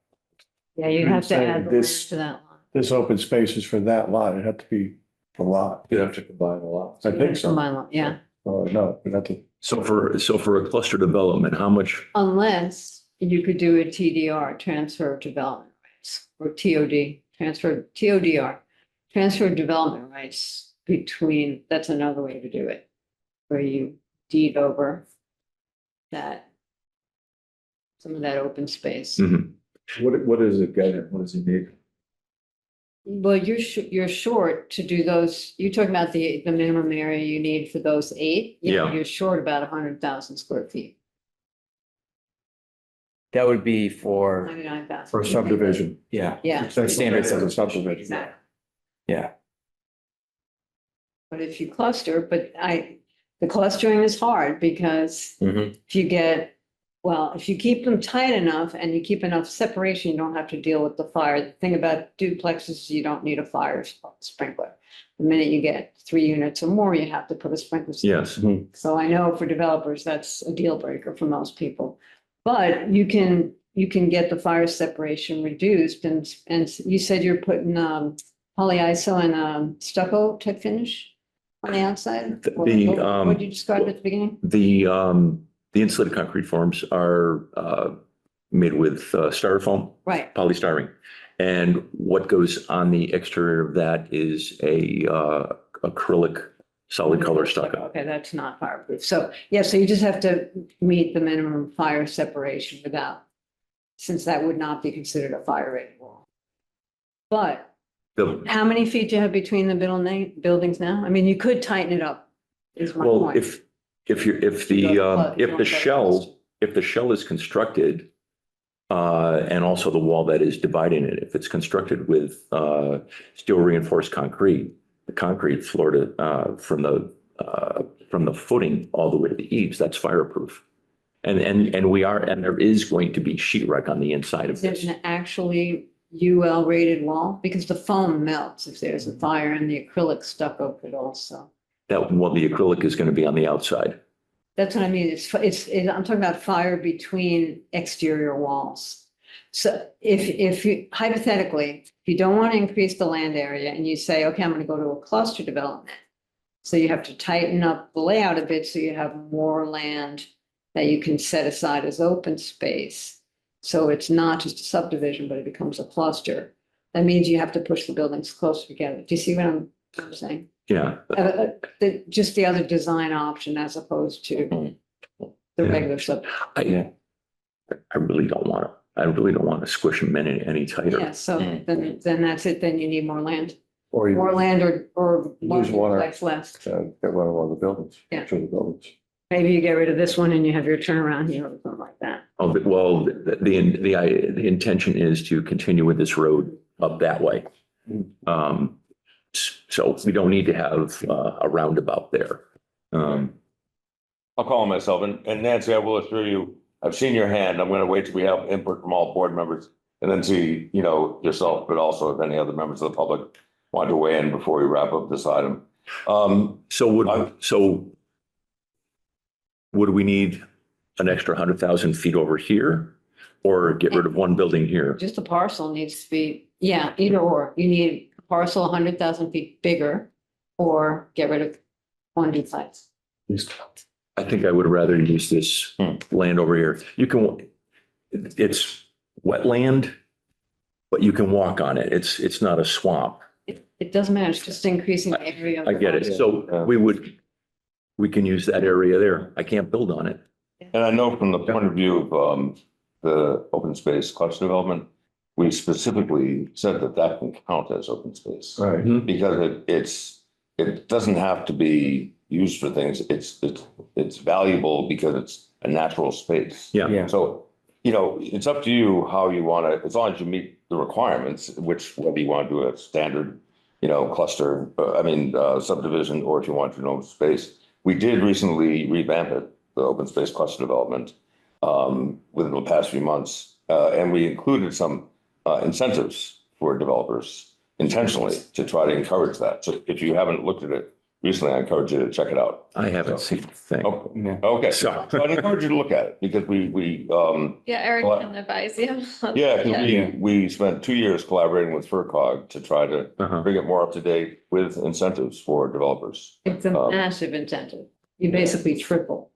Yeah, you have to Saying add the land this- to that lot. This open space is for that lot. It'd have to be the lot. You'd have to combine a lot. I think so. My lot, yeah, Oh, no, it'd have to. So for a cluster development, how much, unless you could do a TDR, transfer of development rights, or TOD, TODR, transfer of development rights between, that's another way to do it. Where you deed over that, some of that open space. Mhm. What is it getting? What does he need? Well, you're short to do those, you're talking about the minimum area you need for those 8. You know, Yeah. You're short about 100,000 square feet, That would be for, 99,000. For subdivision. yeah, Yeah. standards As a of, subdivision. Exactly. yeah. But if you cluster, the clustering is hard because Mhm. if you get, well, if you keep them tight enough and you keep enough separation, you don't have to deal with the fire. The thing about duplexes, you don't need a fire sprinkler. The minute you get 3 units or more, you have to put a sprinkler system. yes, So I know for developers, that's a deal breaker for most people. But you can get the fire separation reduced and you said you're putting polyiso and stucco type finish on the outside? The, What did you describe at the beginning? the insulated concrete forms are made with styrofoam, Right, polystyrene. And what goes on the exterior of that is a acrylic solid color stucco. okay, that's not fireproof. So, yeah, so you just have to meet the minimum fire separation without, since that would not be considered a fire rated wall. But The, how many feet do you have between the buildings now? I mean, you could tighten it up, is my well, point. if the shell is constructed, and also the wall that is dividing it, if it's constructed with steel reinforced concrete, the concrete floor to from the footing all the way to the eaves, that's fireproof. And there is going to be sheetrock on the inside of Is it this. an actually UL rated wall? Because the foam melts if there's a fire and the acrylic stucco could also. That, well, the acrylic is going to be on the outside. That's what I mean. I'm talking about fire between exterior walls. So if you hypothetically, if you don't want to increase the land area and you say, okay, I'm going to go to a cluster development. So you have to tighten up the layout a bit so you have more land that you can set aside as open space. So it's not just a subdivision, but it becomes a cluster. That means you have to push the buildings closer together. Do you see what I'm saying? Yeah. Just the other design option as opposed to the Yeah. regular sub. I really don't want to squish them any tighter. Yeah, so then that's it. Then you need more land, Or more you land or Lose one one or- duplex less. get rid of one of the buildings. Yeah. Two of the buildings. Maybe you get rid of this one and you have your turnaround here or something like that. Oh, well, the intention is to continue with this road up that way. So we don't need to have a roundabout there. I'll call on myself, and Nancy, I will assure you, I've seen your hand. I'm gonna wait till we have input from all board members. And then see, yourself, but also if any other members of the public want to weigh in before we wrap up this item. So would we need an extra 100,000 feet over here? Or get rid of one building here? Just the parcel needs to be, yeah, either or. You need a parcel 100,000 feet bigger or get rid of one duplex. I think I would rather use this land over here. It's wetland, but you can walk on it. It's not a swamp. It doesn't matter. It's just increasing the area. of I the get it. parcel. So we can use that area there. I can't build on it. And I know from the point of view of the open space cluster development, we specifically said that can count as open space. Right. Because it doesn't have to be used for things. It's valuable because it's a natural space. Yeah. Yeah. So, it's up to you how you want to, as long as you meet the requirements, whether you want to do a standard, cluster, subdivision, or if you want your own space. We did recently revamp it, the open space cluster development, within the past few months. And we included some incentives for developers intentionally to try to encourage that. So if you haven't looked at it, recently, I encourage you to check it out. I haven't seen a thing. Oh, Yeah. okay. So- So I'd encourage you to look at it because Yeah, Eric Well, can advise you. yeah, 'cause we spent 2 years collaborating with FERCog to try to Uh-huh. bring it more up to date with incentives for developers. It's a massive incentive. You basically triple.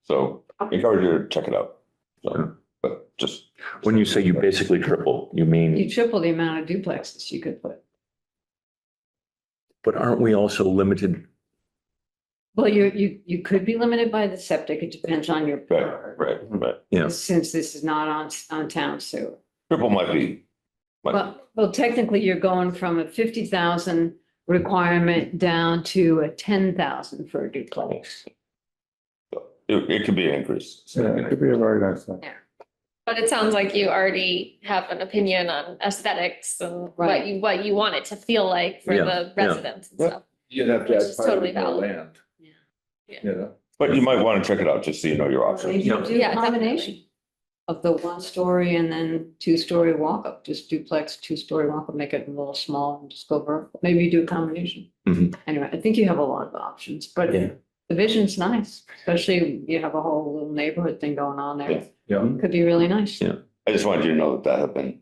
So encourage you to check it out. So, but just, When you say you basically triple, you mean, You triple the amount of duplexes you could put. but aren't we also limited? Well, you could be limited by the septic. It depends on your. right. Yeah. Since this is not on town sewer. Triple might be. Well, technically, you're going from a 50,000 requirement down to a 10,000 for a duplex. It could be an increase. Yeah, it could be a very nice thing. But it sounds like you already have an opinion on aesthetics and Right. what you want it to feel like for Yeah, the yeah. residents and Yeah. stuff. You'd have to Which add is quite a totally bit more valid. land. Yeah. You know? But you might want to check it out just so you know your options. You do Yeah, a combination of the 1-story and then 2-story walk-up, just duplex, 2-story walk-up, make it a little small and just go vertical. Maybe you do a combination. Mhm. Anyway, I think you have a lot of options, but Yeah. the vision's nice, especially you have a whole little neighborhood thing going on there. Yeah. Could be really nice. Yeah. I just wanted you to know that had been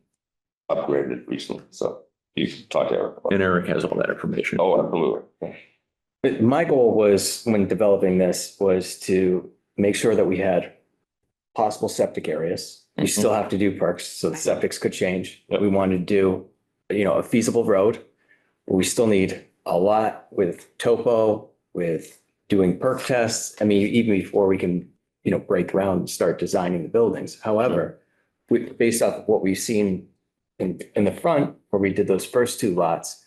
upgraded recently, so you can talk to Eric. about it. And Eric has all that information. Oh, absolutely. But my goal was, when developing this, was to make sure that we had possible septic areas. We still have to do perks, so the septics could change. Yep. We wanted to do, a feasible road. We still need a lot with topo, with doing perk tests. I mean, even before we can, break ground and start designing the buildings. However, based off of what we've seen in the front, where we did those first 2 lots,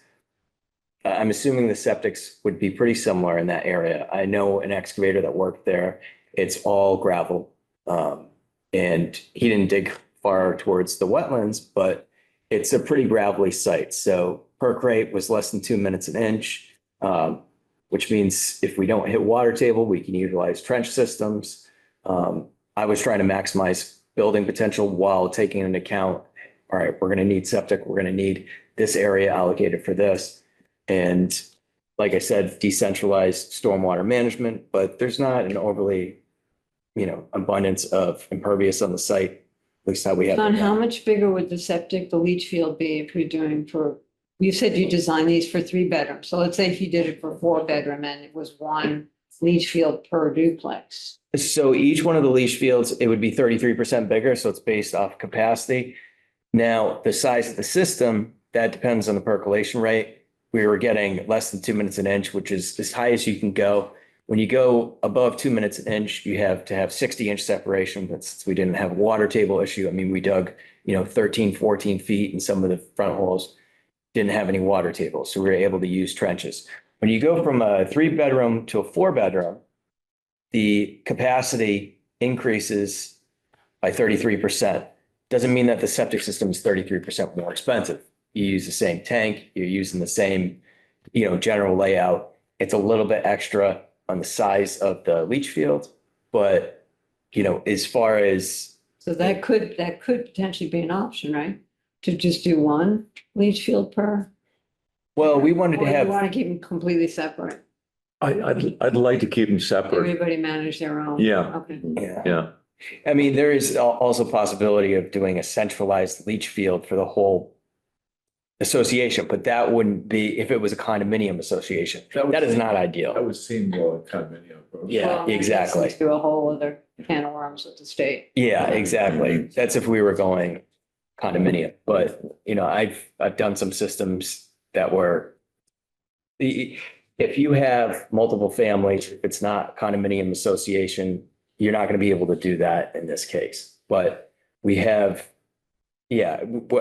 I'm assuming the septics would be pretty similar in that area. I know an excavator that worked there. It's all gravel. And he didn't dig far towards the wetlands, but it's a pretty gravelly site. So perk rate was less than 2 minutes an inch, which means if we don't hit water table, we can utilize trench systems. I was trying to maximize building potential while taking into account, all right, we're going to need septic, we're going to need this area allocated for this. And like I said, decentralized stormwater management, but there's not an overly, abundance of impervious on the site, at least how we have. John, it how now. much bigger would the septic, the leach field be if you're doing you said you designed these for 3 bedrooms. So let's say if you did it for 4 bedroom and it was 1 leach field per duplex. So each one of the leach fields, it would be 33% bigger, so it's based off capacity. Now, the size of the system, that depends on the percolation rate. We were getting less than 2 minutes an inch, which is as high as you can go. When you go above 2 minutes an inch, you have to have 60-inch separation, but since we didn't have a water table issue, I mean, we dug, 13, 14 feet in some of the front holes, didn't have any water tables, so we were able to use trenches. When you go from a 3-bedroom to a 4-bedroom, the capacity increases by 33%. Doesn't mean that the septic system is 33% more expensive. You use the same tank, you're using the same, general layout. It's a little bit extra on the size of the leach field, but, as far as, So that could potentially be an option, right? To just do 1 leach field per? well, we wanted to Or you have, want to keep them completely separate? I'd like to keep them separate. Everybody manage their own? Yeah. Okay. yeah. Yeah. I mean, there is also possibility of doing a centralized leach field for the whole association, but that wouldn't be, if it was a condominium association, that is not I ideal. would seem more condominium. Yeah, Well, maybe exactly. let's Do a whole other can of worms with the state. Yeah, exactly. That's if we were going condominium, but I've done some systems that were. If you have multiple families, if it's not condominium association, you're not going to be able to do that in this case. But we have,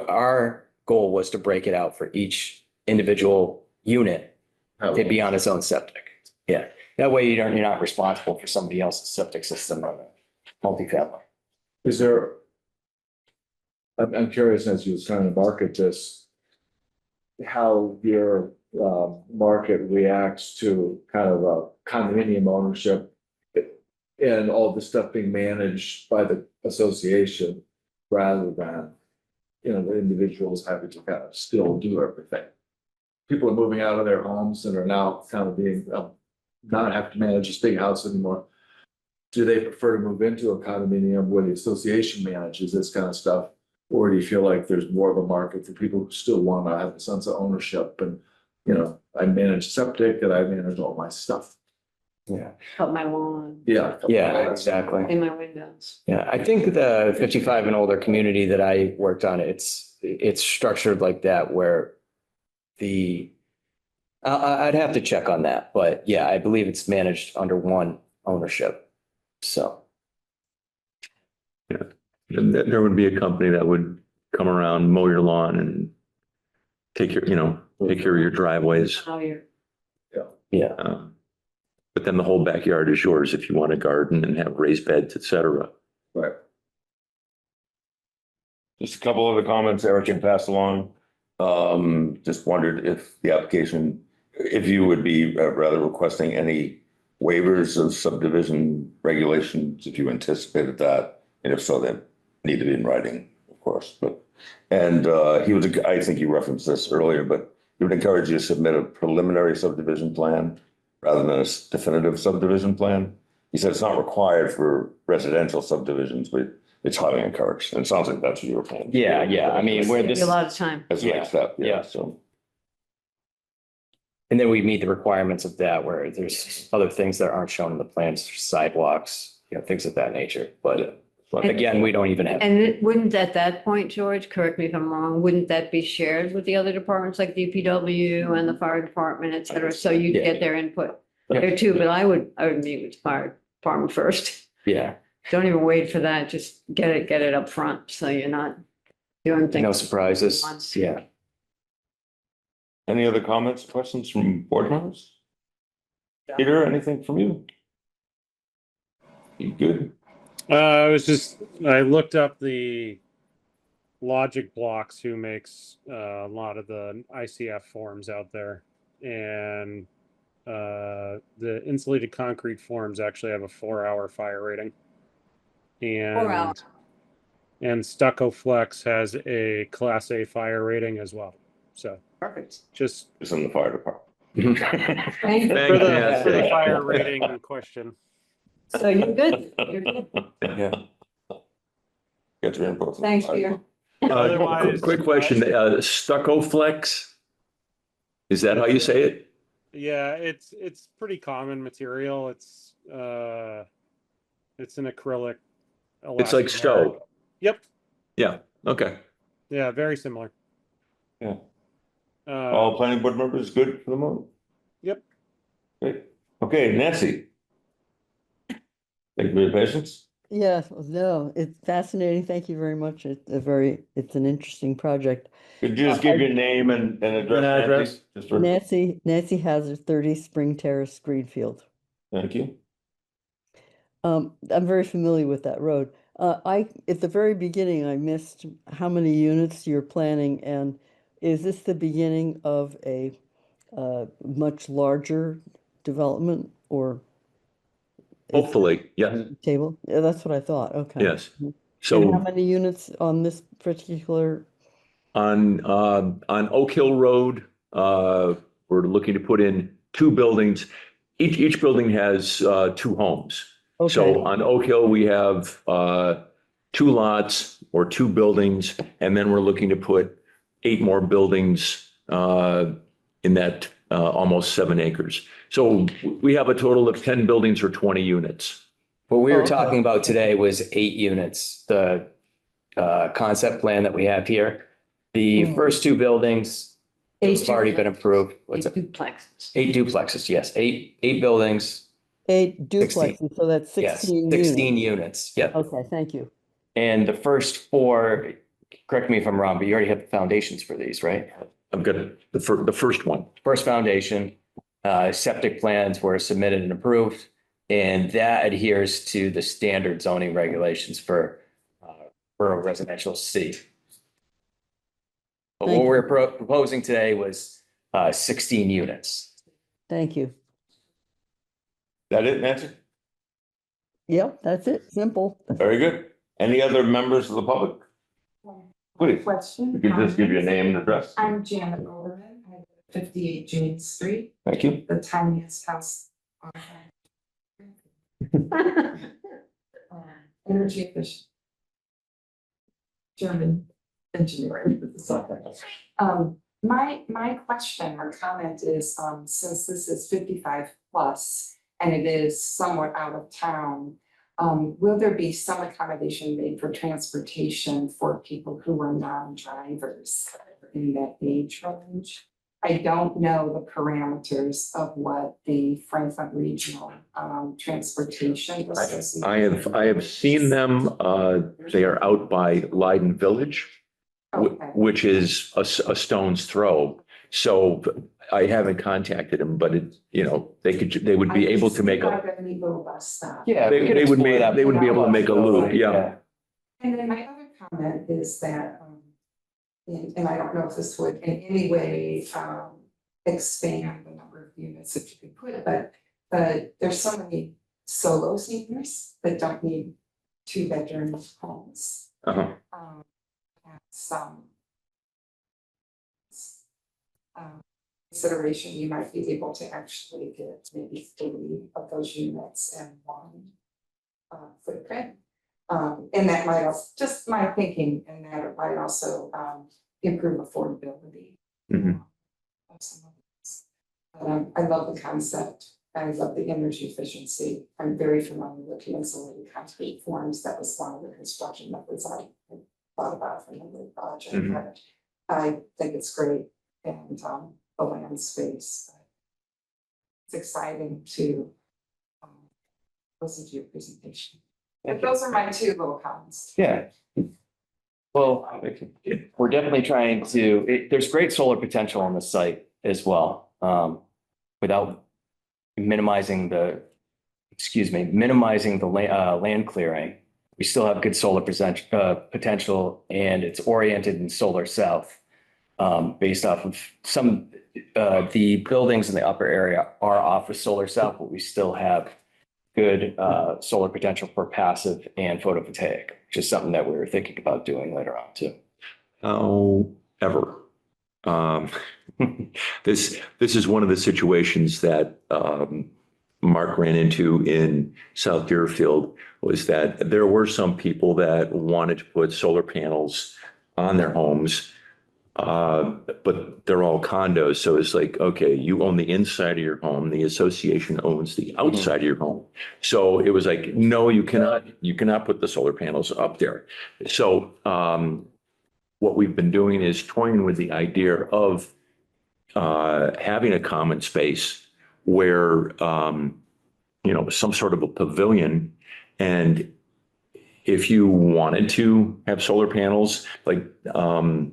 our goal was to break it out for each individual unit to be on its own septic. Yeah, that way you're not responsible for somebody else's septic system on a multifamily. Is there? I'm curious, as you kind of market this, how your market reacts to kind of a condominium ownership and all the stuff being managed by the association rather than, the individuals having to kind of still do everything. people are moving out of their homes and are now kind of being, not have to manage this big house anymore. Do they prefer to move into a condominium where the association manages this kind of stuff? Or do you feel like there's more of a market for people who still want to have a sense of ownership and, you know, I manage septic and I manage all my stuff? Yeah. Cut my lawn, Yeah. Yeah, exactly. clean my windows. Yeah, I think the 55 and older community that I worked on, it's structured like that where I'd have to check on that, but yeah, I believe it's managed under one ownership. So, And there would be a company that would come around, mow your lawn and take care of your driveways. How you're, yeah, But then the whole backyard is yours if you want a garden and have raised beds, et cetera. Right. Just a couple other comments Eric can pass along. Just wondered if the application, if you would be rather requesting any waivers of subdivision regulations, if you anticipated that, and if so, then need to be in writing, of course, but. And he was, I think you referenced this earlier, but he would encourage you to submit a preliminary subdivision plan rather than a definitive subdivision plan. He said it's not required for residential subdivisions, but it's highly encouraged. And it sounds like that's what you were planning. yeah. I mean, where give this, you a lot of time. As a next step, Yeah. yeah, so. and then we meet the requirements of that where there's other things that aren't shown in the plans, sidewalks, things of that nature. But again, we don't even have. And wouldn't at that point, George, correct me if I'm wrong, wouldn't that be shared with the other departments like DPW and the fire department, et cetera? So you'd Yeah. get their input there too, but I would meet with the fire department first. Yeah, Don't even wait for that, just get it up front, so you're not doing things. no surprises. Yeah. Any other comments, questions from board members? Peter, anything from you? You good? I looked up the Logic Blocks, who makes a lot of the ICF forms out there. And the insulated concrete forms actually have a 4-hour fire rating. 4 hours. And Stucco Flex has a Class A fire rating as well. So Perfect. just It's in the fire department. Thank you. for the Fantastic. fire rating question. So you're good, you're good. Yeah. Get your input. Thanks, Peter. Otherwise- Quick question, Stucco Flex? Is that how you say it? Yeah, it's pretty common material. It's an acrylic. It's like elastomeric. Stowe. Yep. Yeah, okay. Yeah, very similar. Yeah. All planning board members good for the moment? Yep. Great. Okay, Nancy. Thank you for your patience. Yeah, no, it's fascinating. Thank you very much. It's an interesting project. Could you just give your name and address? address? Nancy? Just for- Nancy Hazard, 30 Spring Terrace, Greenfield. Thank you. I'm very familiar with that road. At the very beginning, I missed how many units you're planning, and is this the beginning of a much larger development or Hopefully, yes, table? Yeah, that's what I thought. Okay. yes. And how So many units on this particular? on Oak Hill Road, we're looking to put in 2 buildings. Each building has 2 homes. Okay. So on Oak Hill, we have 2 lots or 2 buildings, and then we're looking to put 8 more buildings in that almost 7 acres. So we have a total of 10 buildings or 20 units. What we were Okay. talking about today was 8 units, the concept plan that we have here. The first 2 buildings, it's already been approved. What's it? Duplexes. 8 duplexes, yes, eight buildings, 8 16. duplexes, so that's yes, 16 16 units. units, yeah. Okay, thank you. And the first 4, correct me if I'm wrong, but you already have the foundations for these, right? I've got the first one. First foundation, septic plans were submitted and approved, and that adheres to the standard zoning regulations for a residential C. But Thank what you. we're proposing today was 16 units. Thank you. That it, Nancy? Yep, that's it. Simple. Very good. Any other members of the public? Please, Question. you can just give your name and address. I'm Janet Olderman. I live 58 Jane Street, Thank you. the tiniest house on energy efficient. German engineering. My question or comment is, since this is 55 plus and it is somewhat out of town, will there be some accommodation made for transportation for people who are non-drivers in that age range? I don't know the parameters of what the Franklin Regional Transportation Association. I have seen them, they are out by Leiden Village, Okay. which is a stone's throw. So I haven't contacted them, but it, you know, they would be able to make Like a little bus stop. Yeah. they we could would explore make, that. they would be able to make a loop, yeah. And then my other comment is that, and I don't know if this would in any way, expand the number of units that you could put, but there's so many solo seniors that don't need 2-bedroom homes. Uh-huh. And some consideration, you might be able to actually get maybe 30 of those units in one footprint. And that might also, just my thinking, and that it might also improve affordability. Mhm. Of some of this. I love the concept. I love the energy efficiency. I'm very familiar with the insulated concrete forms. That was one of the construction methods I had thought about for the project. Mhm. But I think it's great and the land space. It's exciting to listen to your presentation. But those are my 2 little comments. Yeah. Well, we're definitely trying to, there's great solar potential on the site as well. Without minimizing the land clearing. We still have good solar potential, and it's oriented in solar south. Based off of some, the buildings in the upper area are off of solar south, but we still have good solar potential for passive and photovoltaic, which is something that we were thinking about doing later on too. However, this is one of the situations that Mark ran into in South Deerfield, was that there were some people that wanted to put solar panels on their homes, but they're all condos. So it's like, okay, you own the inside of your home, the association owns the outside of your home. So it was like, no, you cannot put the solar panels up there. So what we've been doing is toying with the idea of having a common space where, some sort of a pavilion. And if you wanted to have solar panels, like the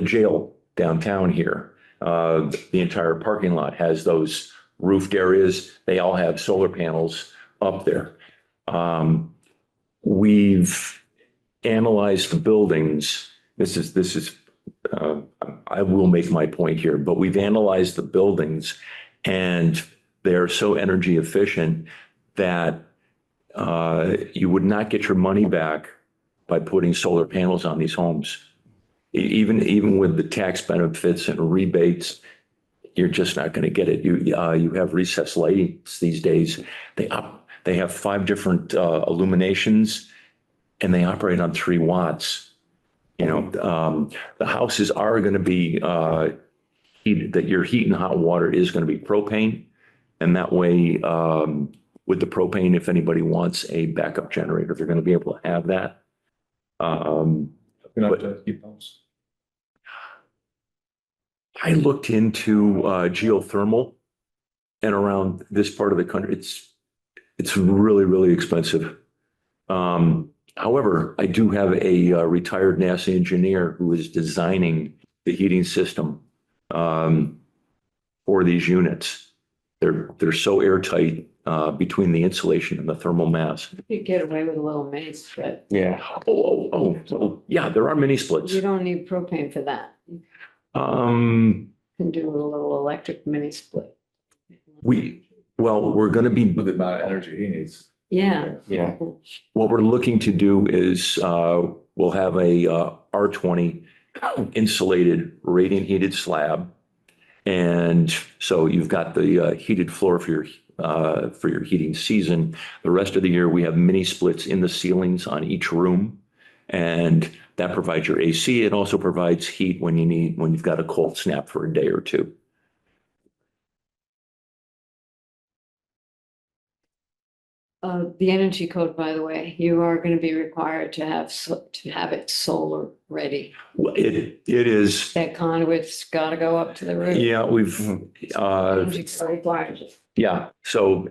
jail downtown here, the entire parking lot has those roofed areas. They all have solar panels up there. We've analyzed the buildings. This is I will make my point here, but we've analyzed the buildings and they're so energy efficient that you would not get your money back by putting solar panels on these homes. Even with the tax benefits and rebates, you're just not going to get it. You have recessed lights these days. They have 5 different illuminations and they operate on 3 watts. The houses are going to be heated, that your heat and hot water is going to be propane. And that way, with the propane, if anybody wants a backup generator, they're going to be able to have that. Heat pumps. I looked into geothermal, and around this part of the country, it's really, really expensive. However, I do have a retired NASA engineer who is designing the heating system for these units. They're so airtight between the insulation and the thermal mass. You get away with a little mini split. Yeah. Oh, yeah, there are mini splits. You don't need propane for that. You Um, can do a little electric mini split. we're going to be, With the amount of energy he needs. Yeah. Yeah. what we're looking to do is we'll have a R20 insulated, radiant heated slab. And so you've got the heated floor for your heating season. The rest of the year, we have mini splits in the ceilings on each room. And that provides your AC. It also provides heat when you've got a cold snap for a day or two. The energy code, by the way, you are going to be required to have it solar ready. Well, it is, That conduit's got to go up to the roof. yeah, we've, Energy code requires it. yeah, so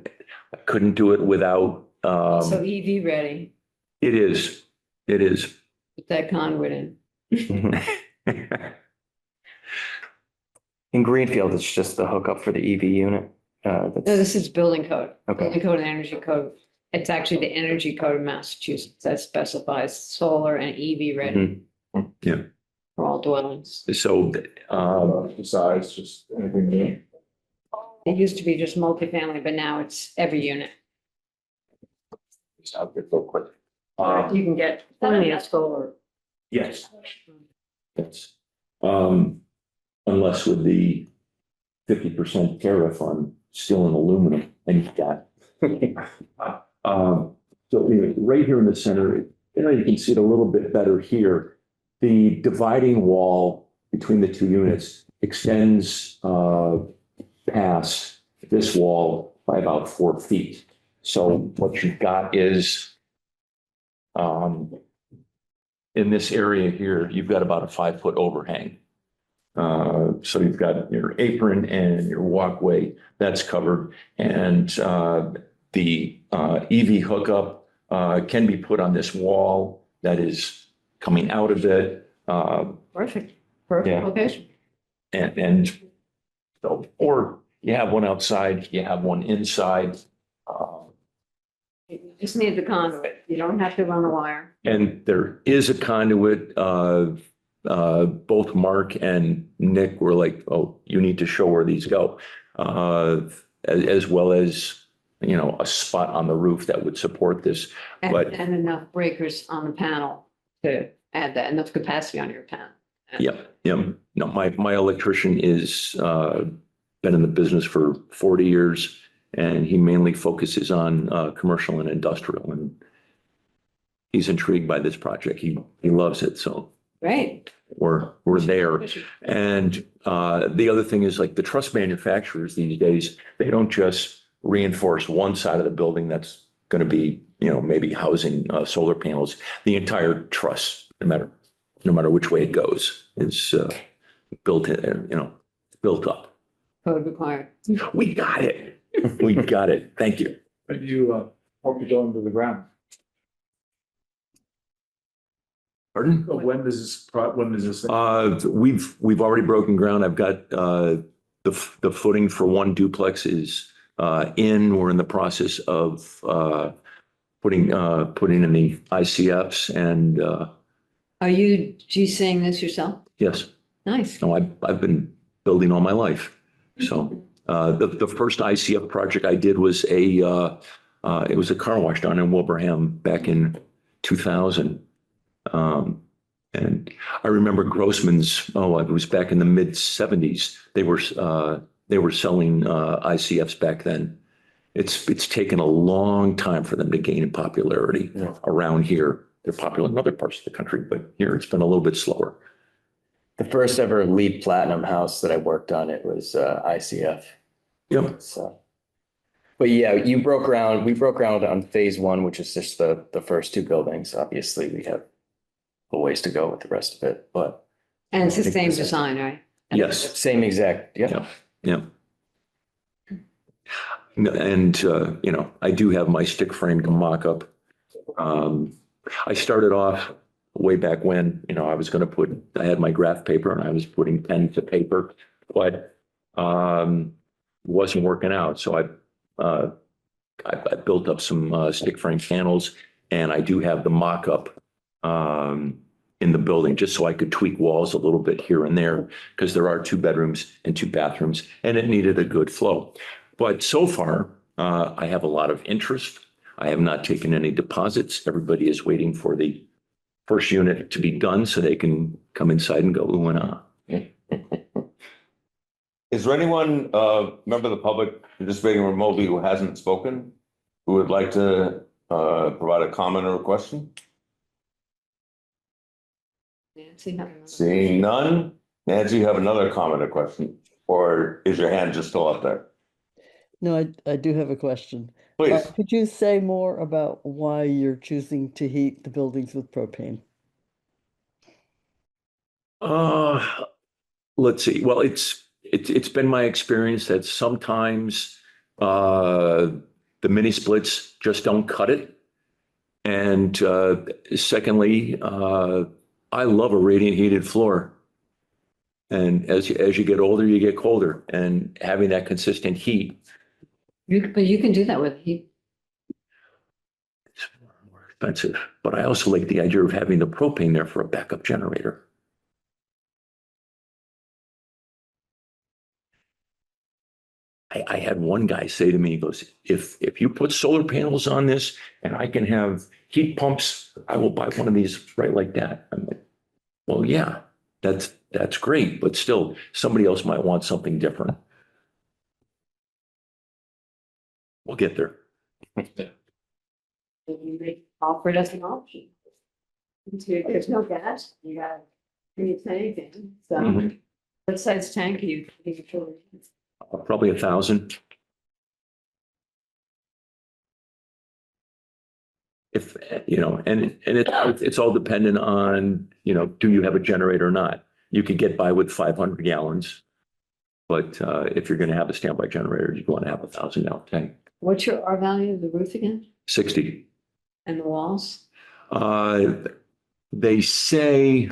I couldn't do it without, So EV ready, it is. put that conduit in. In Greenfield, it's just the hookup for the EV unit. No, this is building code. Okay. Building code and energy code. It's actually the energy code of Massachusetts that specifies solar and EV ready. Yeah. For all dwellings. So, Besides, just anything new. It used to be just multifamily, but now it's every unit. just out there real quick. You can get plenty of solar. Yes. That's, unless with the 50% tariff on steel and aluminum, and you've got. So anyway, right here in the center, you can see it a little bit better here. The dividing wall between the two units extends past this wall by about 4 feet. So what you've got is in this area here, you've got about a 5-foot overhang. So you've got your apron and your walkway that's covered, and the EV hookup can be put on this wall that is coming out of it. Perfect. Yeah. Perfect location. And so, or you have one outside, you have one inside. You just need the conduit. You don't have to run a wire. And there is a conduit, both Mark and Nick were like, oh, you need to show where these go. As well as, you know, a spot on the roof that would support this. But- And enough breakers on the panel to add that, enough capacity on your panel. Yep. No, my electrician is, been in the business for 40 years, and he mainly focuses on, commercial and industrial, and he's intrigued by this project. He loves it. So Great. we're there. And the other thing is, like, the truss manufacturers these days, they don't just reinforce one side of the building that's going to be, you know, maybe housing solar panels. The entire truss, no matter which way it goes, is built in, you know, built up. Code required. We got it. We got it. Thank you. When you, hope you go into the ground. Pardon? When does this? We've already broken ground. I've got the footing for one duplex is in. We're in the process of putting in the ICFs, and Are you GCing this yourself? yes, Nice. no, I've been building all my life. So the first ICF project I did was it was a car wash down in Wilbraham back in 2000. And I remember Grossman's, it was back in the mid 70s. They were selling ICFs back then. It's taken a long time for them to gain in popularity around here. They're popular in other parts of the country, but here it's been a little bit slower. The first ever LEED Platinum house that I worked on, it was ICF. Yep. So, but yeah, we broke ground on phase 1, which is just the first 2 buildings. Obviously, we have a ways to go with the rest of it, but And it's the same design, right? Yes. same exact, yeah. Yeah. And, you know, I do have my stick framed mock-up. I started off way back when, you know, I had my graph paper and I was putting pen to paper, but wasn't working out. So I built up some stick frame panels, and I do have the mock-up in the building, just so I could tweak walls a little bit here and there, because there are 2 bedrooms and 2 bathrooms, and it needed a good flow. But so far, I have a lot of interest. I have not taken any deposits. Everybody is waiting for first unit to be done so they can come inside and go ooh and ah. Is there anyone, member of the public participating remotely who hasn't spoken, who would like to, provide a comment or a question? Nancy, have another- Seeing none, Nancy, you have another comment or question, or is your hand just still up there? No, I do have a question. Please. Could you say more about why you're choosing to heat the buildings with propane? Let's see. Well, it's been my experience that sometimes the mini splits just don't cut it. And secondly, I love a radiant heated floor. And as you get older, you get colder, and having that consistent heat, But you can do that with heat. it's more expensive. But I also like the idea of having the propane there for a backup generator. I had one guy say to me, he goes, if you put solar panels on this and I can have heat pumps, I will buy one of these right like that. I'm like, well, yeah, that's great, but still, somebody else might want something different. We'll get there. They offer it as an option. There's no gas, you got, it's anything, so Mhm. what size tank are you? Probably 1,000. If, and it's all dependent on, do you have a generator or not? You could get by with 500 gallons. But if you're going to have a standby generator, you want to have 1,000-gallon tank. What's your R value of the roof again 60. and the walls? They say,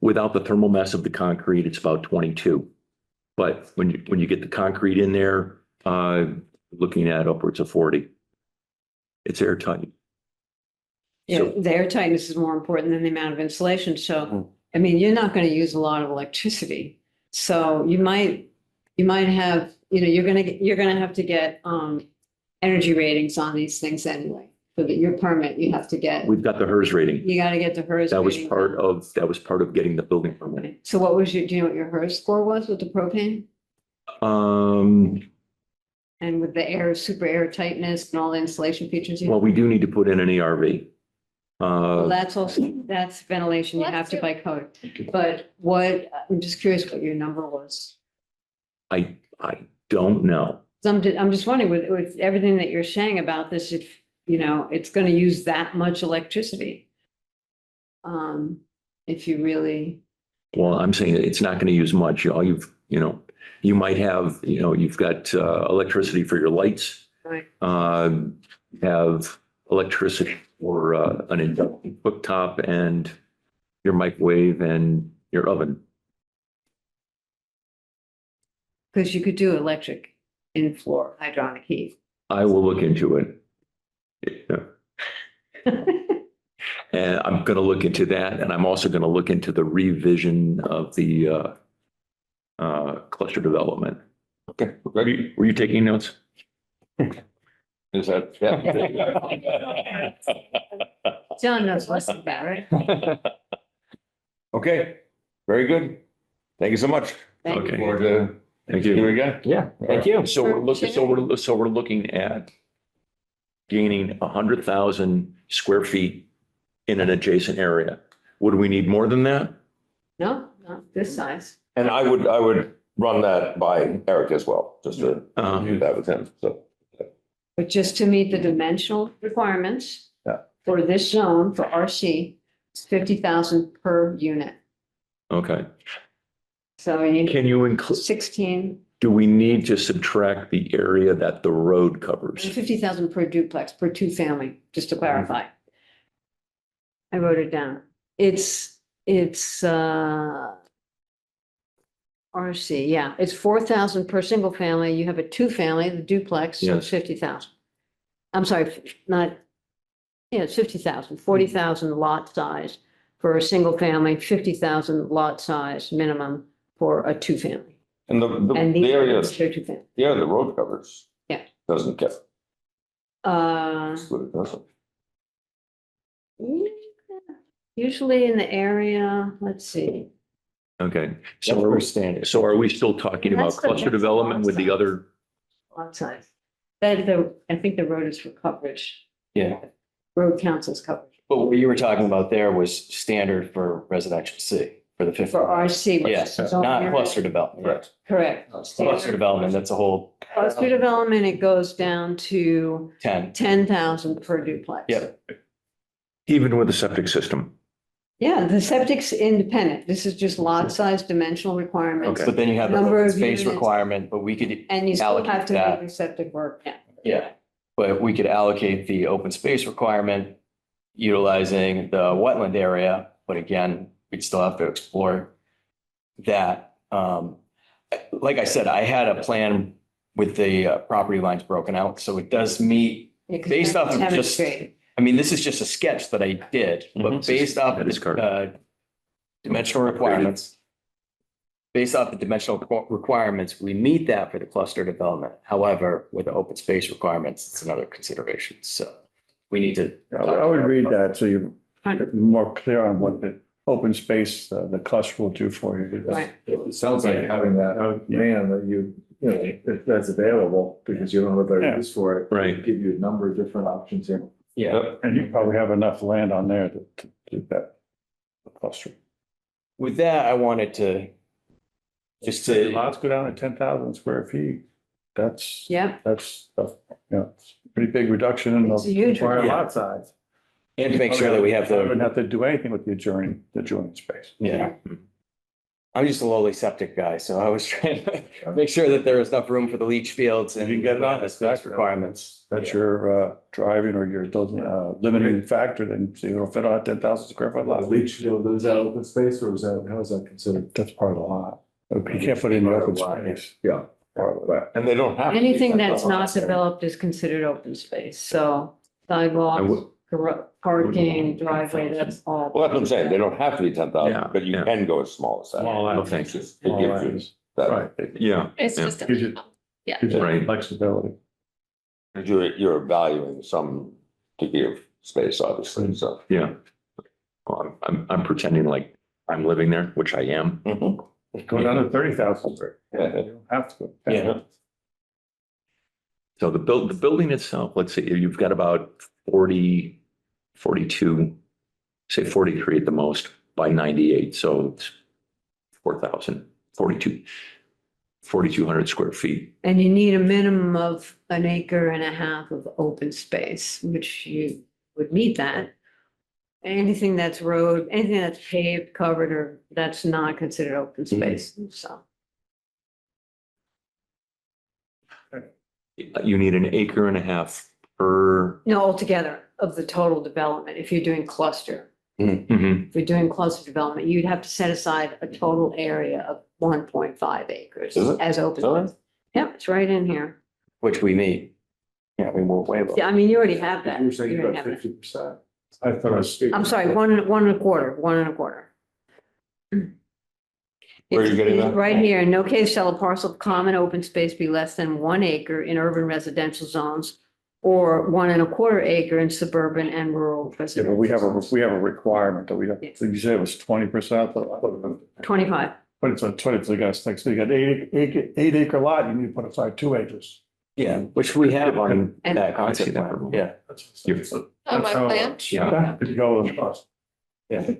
without the thermal mass of the concrete, it's about 22. But when you get the concrete in there, looking at upwards of 40. It's airtight. Yeah, So- the air tightness is more important than the amount of insulation, so, I mean, you're not gonna use a lot of electricity. So you might have, you're gonna have to get, energy ratings on these things anyway. For your permit, you have to get, We've got the HERS rating. you gotta get the HERS. That was rating. part of getting the building permit. Okay. So what was do you know what your HERS score was with the propane? And with the super air tightness and all the insulation features? Well, we do need to put in an ERV. Well, that's ventilation, you Let's have to do- by code. But I'm just curious what your number was. I don't know. So I'm just wondering with everything that you're saying about this, if, it's gonna use that much electricity. If you really, Well, I'm saying it's not going to use much. You might have, you've got electricity for your lights. Right. Have electricity for an induction cooktop and your microwave and your oven. because you could do electric in floor hydronic heat. I will look into it. Yeah. And I'm going to look into that, and I'm also going to look into the revision of the cluster development. Okay, Were you taking notes? Is that? Yeah. John knows less about it. Okay, very good. Thank you so much. Thank Okay. Look forward to Thank seeing you you. again. Yeah, thank you. So we're looking at gaining 100,000 square feet in an adjacent area. Would we need more than that? No, not this size. And I would run that by Eric as well, just to do that with him, so. But just to meet the dimensional requirements. Yeah. For this zone, for RC, it's 50,000 per unit. Okay. So you Can you include, 16, do we need to subtract the area that the road covers? 50,000 per duplex, per two family, just to clarify. I wrote it down. It's RC, yeah, it's 4,000 per single family. You have a two family, the duplex, so it's Yes. 50,000. I'm sorry, it's 50,000, 40,000 lot size for a single family, 50,000 lot size minimum for a two family. And And the area, they're two family. the area the road covers. Yeah. Doesn't get Uh, excluded, does it? Usually in the area, let's see. Okay, That's so for are, standard. so are we still talking about That's the cluster next development with the lot other? Lot size. I think the road is for coverage. Yeah, Road counts as coverage. but what you were talking about there was standard for residential C, for the 50. For RC. which Yes, is zone not area. cluster development. Correct. Cluster development, that's a whole Cluster development, it goes down to 10. 10,000 per duplex. Yep. Even with the septic system? Yeah, the septic's independent. This is just lot size, dimensional requirements. Okay. But then you have the Number open of space units. requirement, but we could, And you still allocate have to that. do the septic work. Yeah. yeah. But we could allocate the open space requirement utilizing the wetland area, but again, we'd still have to explore that. Like I said, I had a plan with the property lines broken out, so it does meet. Yeah, 'cause Based that's off of just- demonstrated. I mean, this is just a sketch that I did, but Mhm. based off That is correct. dimensional requirements. Based off the dimensional requirements, we meet that for the cluster development. However, with the open space requirements, it's another consideration. So we need to. I would read that so you're more clear on what the open space, the cluster will do for you. Right. It sounds like having that man that you know, if that's available, because you don't have a Yeah. use for it. Right. Give you a number of different options here. Yeah, And you probably have enough land on there to do that. Cluster. with that, I wanted to just The to, lots go down to 10,000 square feet. That's, Yeah, that's, you know, it's a pretty big reduction in It's a huge the required reduction. lot size. and to make sure that we have I wouldn't the, have to do anything with the adjoining space. yeah. I'm just a lowly septic guy, so I was trying to make sure that there was enough room for the leach fields and. You can get it on, the space requirements. That's your driving or your limiting factor, then so you don't fit on a 10,000 square foot lot. Leach field, is that open space or is that, how is that considered? That's part of the lot. You can't put it in the open space. Yeah. Part of that. And they don't have. to be anything that's 10,000 not square. developed is considered open space. So sidewalks, parking, driveway, that's all. Well, that's what I'm saying. They don't have to be 10,000, Yeah, but you yeah. can go as small as that. Small Oh, as- thank you. It Small gives you as- that. Right. Yeah. It's yeah. just, Gives you- yeah. Gives you Right. Flexibility. You're valuing some degree of space, obviously, so. Yeah. Well, I'm pretending like I'm living there, which I am. Go down to 30,000 square. Yeah. You don't have to. Yeah. So the building itself, let's say you've got about 40, 42, say 43 at the most by 98. So it's 4,000, 4,200 square feet. And you need a minimum of 1.5 acres of open space, which you would meet that. Anything that's road, anything that's paved, covered, or that's not considered open space, so. You need 1.5 acres per. No, altogether of the total development, if you're doing cluster. Mhm. If you're doing cluster development, you'd have to set aside a total area of 1.5 acres Is it? as open. Really? space. Yep, it's right in here. Which we meet. Yeah, we were way above. Yeah, I mean, you already have that. You were saying You already about have that. 50%. I thought it was. I'm sorry, 1.25. Where are you getting that? Right here, in no case shall a parcel of common open space be less than 1 acre in urban residential zones or 1.25 acre in suburban and rural Yeah, but residential. we have a requirement that we have, so you said it was 20%. 25. But it's a 20, so you got, so you got 8 acre lot, you need to put aside 2 acres. Yeah, which we have on And- that I see concept that. plan. Yeah, That's- On my how- plan? yeah, If you go with us. yeah.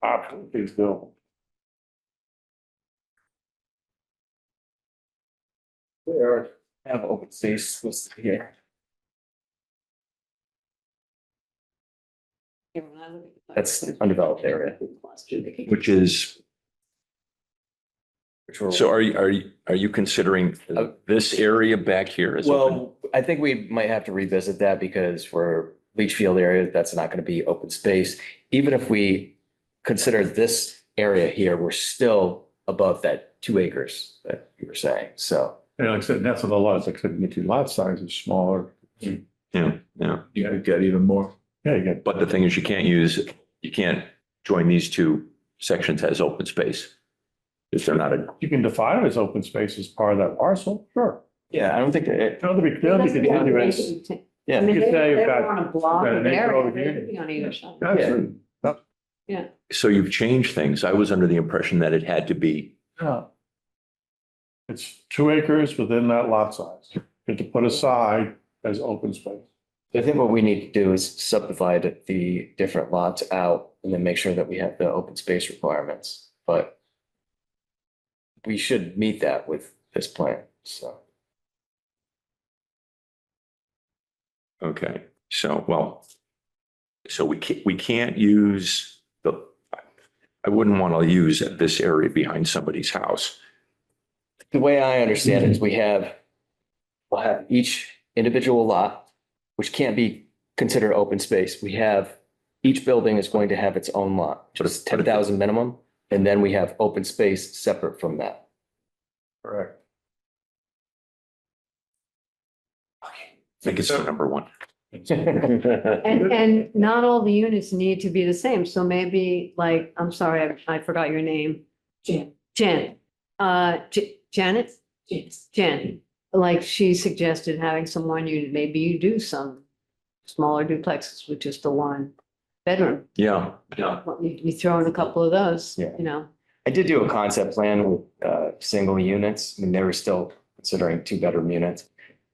Option, please go. We have open space listed here. That's the undeveloped area. Which is, Which we're- so are you considering this area back here as open? Well, I think we might have to revisit that because for leach field area, that's not going to be open space. Even if we consider this area here, we're still above that 2 acres that you were saying. So, And like I said, that's what the lot is, like I said, your lot size is smaller. Yeah, yeah. You could get even more. Yeah, you get, But the thing is, you can't join these two sections as open space. If they're not you can define it as open space as part of that parcel, sure. yeah, I don't think that, They'll be continuous. Yeah. I mean, You could say they you've got- want to block got an an acre area, over they here. could be on either side. Absolutely. So you've changed things. I was under the impression that it had to be, Yeah. It's 2 acres within that lot size. You have to put aside as open space. I think what we need to do is subdivide the different lots out and then make sure that we have the open space requirements, but we should meet that with this plan, so. okay, so, well, so we can't use I wouldn't want to use this area behind somebody's house. The way I understand it is we'll have each individual lot, which can't be considered open space. We have, each building is going to have its own lot, just 10,000 minimum. And then we have open space separate from that. Correct. I think it's number one. And not all the units need to be the same. So maybe like, I'm sorry, I forgot your name. Janet. Janet? Janet. Like she suggested having some one unit, maybe you do some smaller duplexes with just the one bedroom. Yeah. You throw in a couple of those, Yeah. you know. I did do a concept plan with single units. I mean, they were still considering 2-bedroom units.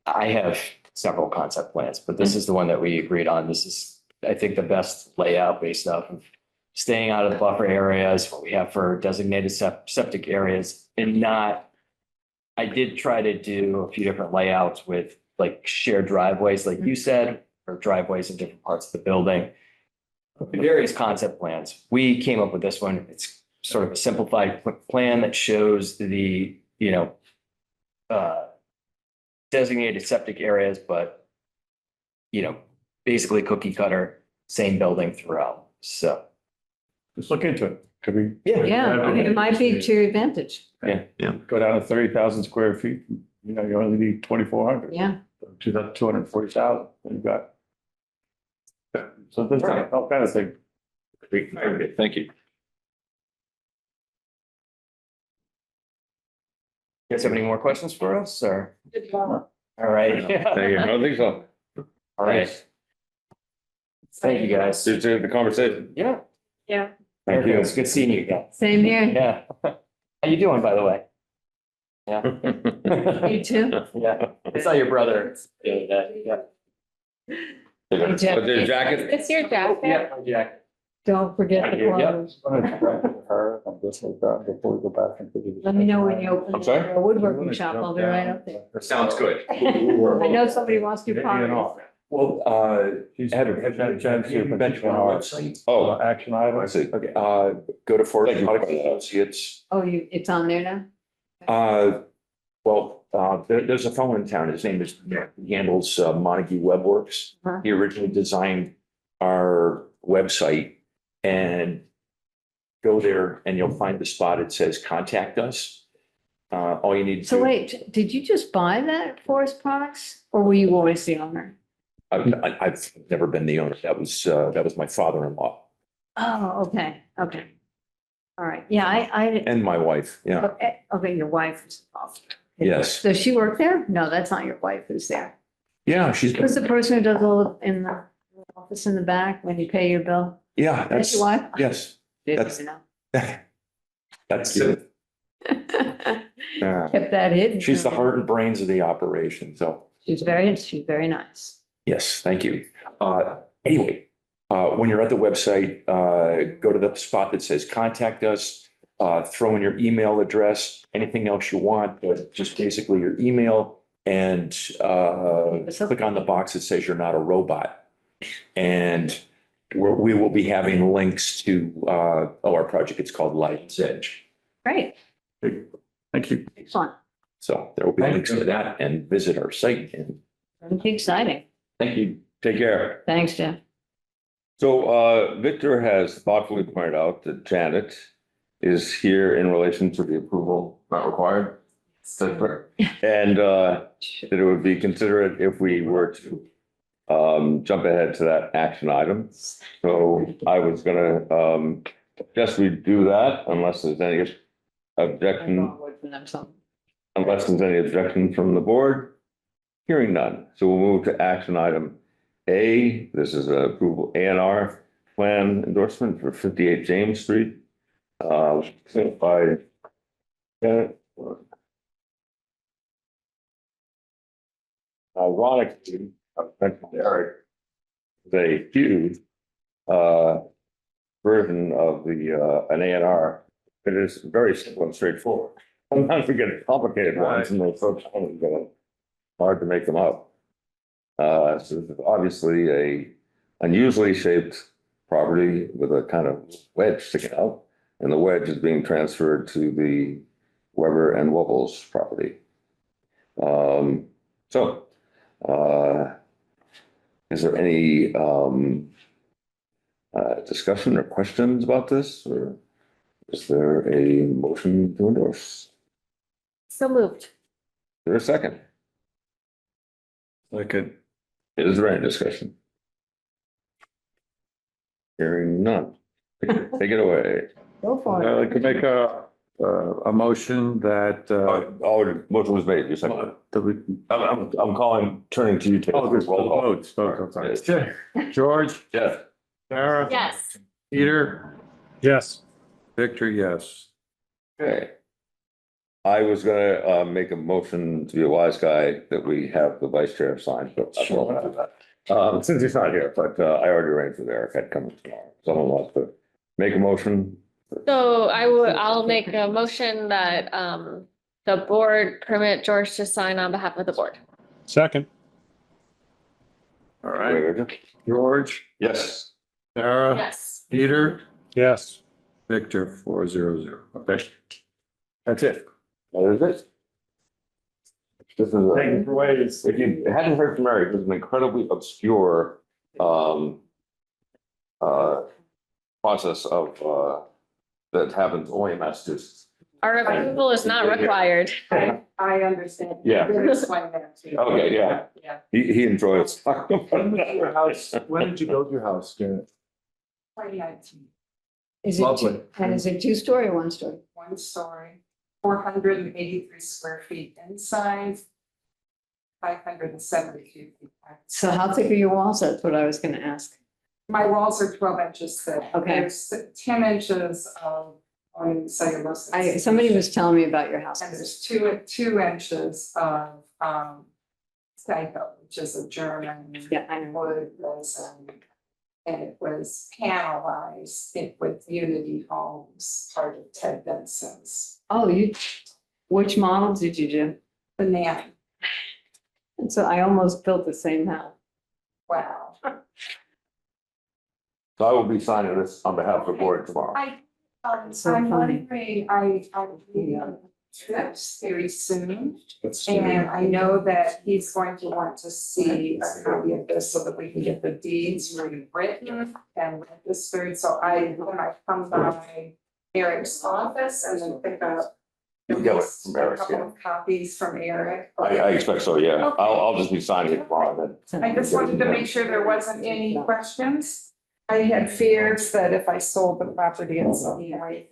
I have several concept plans, but this is the one that we agreed on. This is, I think, the best layout based off of staying out of the buffer areas, what we have for designated septic areas, and not, I did try to do a few different layouts with like shared driveways, like you said, or driveways in different parts of the building. Various concept plans. We came up with this one. It's sort of a simplified plan that shows the, designated septic areas, but, basically cookie cutter, same building throughout. So, Just look into it. Could be. Yeah, I mean, it might be to your advantage. Go down to 30,000 square feet, you only need 2,400. Yeah. 240,000, you've got. So there's all kind of thing. Thank you. you guys have any more questions for us or? All right. Thank you. I don't think so. All right. Thank you, guys. Just the conversation. Yeah. Yeah. Thank you. It's good seeing you again. Same here. Yeah. How you doing, by the way? Yeah. You too. Yeah. I saw your brother. Yeah. Hey, Jeff. Was there a jacket? It's your jacket. Yeah, Jack. Don't forget the Yep. clothes. Her and just like that before we go back into. Let me know when you open I'm sorry? the woodworking shop. I'll be right up there. Sounds good. I know somebody wants to do pottery. Well, have you been to our website? Oh, Action item. I see. Okay. Go to Forest Thank you. Products Associates. Oh, it's on there now? There's a fellow in town, his name is, he handles Montague Webworks. Uh-huh. He originally designed our website, and go there and you'll find the spot, it says contact us. All you need to do. So wait, did you just buy that Forest Products or were you always the owner? I've never been the owner. That was my father-in-law Oh, okay, okay. All right, yeah, I, and my wife. Yeah, okay, your wife is involved. yes. Does she work there? No, that's not your wife who's there. Yeah, she's, Who's the person who does all in the office in the back when you pay your bill? yeah, That's that's, your wife? yes. Didn't that's- even know. That's it. Yeah. Kept that hidden. She's the heart and brains of the operation. So, She's very nice. yes, thank you. Anyway, when you're at the website, go to the spot that says contact us, throw in your email address, anything else you want, but just basically your email and click on the box that says you're not a robot. And we will be having links to our project. It's called Lion's Edge. Great, Thank you. excellent. So there will be links to that and visit our site. And Pretty exciting. thank you. take care. Thanks, Jeff. So Victor has thoughtfully pointed out that Janet is here in relation to the approval not required. That's correct. And that it would be considerate if we were to jump ahead to that action item. So I was gonna suggest we do that unless there's any objection, unless there's any objection from the board. Hearing none. So we'll move to action item A, this is a approval A and R plan endorsement for 58 James Street. Sent by Janet. Ironically, I mentioned Eric, the huge version of the an A and R. It is very simple and straightforward. Sometimes we get complicated ones and those folks hard to make them up. So this is obviously a unusually shaped property with a kind of wedge sticking out, and the wedge is being transferred to the Weber and Wobbles property. So, is there any discussion or questions about this, or is there a motion to endorse? So moved. Is there a second? Second. Is there any discussion? Hearing none. Take it away. Go for I it. could make a motion that, The motion was made, you second. that we, I'm calling, turning to you. to- oh, this Roll call. votes, okay. George, Yes. Sarah? Yes. Peter, Yes. Victor, yes. Okay. I was gonna make a motion to be a wise guy that we have the vice chair sign, but I won't do that. Since he's not here, but I already arranged with Eric, I'd come tomorrow. Someone wants to make a motion. So I'll make a motion that the board permit George to sign on behalf of the board. Second. All right, George, Yes. Sarah? Yes. Peter, Yes. Victor, 400. Okay. That's it. That is it. This is a, for waiting. if you hadn't heard from Eric, this is an incredibly obscure process of that happens only in Massachusetts. Our approval is not required. I understand. Yeah. We'll explain that to you. Okay, yeah. Yeah. He enjoys. When did you build your house, Janet? 2019, Is it, Lovely. and is it two-story or one-story? one story, 483 square feet inside, 572 feet. out. So how thick are your walls? That's what I was gonna ask. My walls are 12 inches thick. Okay. There's 10 inches of cellulose. Somebody was telling me about your house. And there's two inches of Psycho, which is a German Yeah, I know. wood resin. And it was panelized with Unity Homes, part of Ted Benson's Oh, which model did you do? banana. And so I almost built the same house. Wow. So I will be signing this on behalf of the board tomorrow. So I'm funny. wondering, I'll be on trips very soon. And I know that he's going to want to see a copy of this so that we can get the deeds rewritten and registered. So when I come by Eric's office and then pick up You get it from a Eric, couple yeah. of copies from Eric. I expect so, yeah. Okay. I'll just be signing it tomorrow then. I just wanted to make sure there wasn't any questions. I had fears that if I sold the property at some point,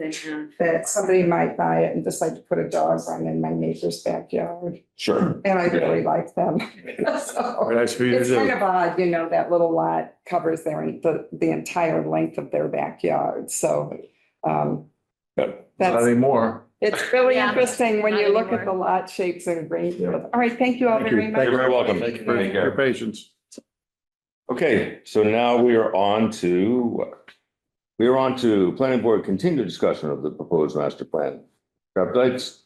that somebody might buy it and decide to put a dog run in my neighbor's backyard. Sure. And I really like them. So Very nice for you to it's kind do. of odd, that little lot covers the entire length of their backyard. So Not that's, anymore. it's really Yeah. interesting when Not you look at anymore. the lot shapes in Greenfield. All right, thank you all Thank you. very much. You're very welcome. Thank you for Take care. your patience. Okay, so now we are on to planning board continued discussion of the proposed master plan. Updates,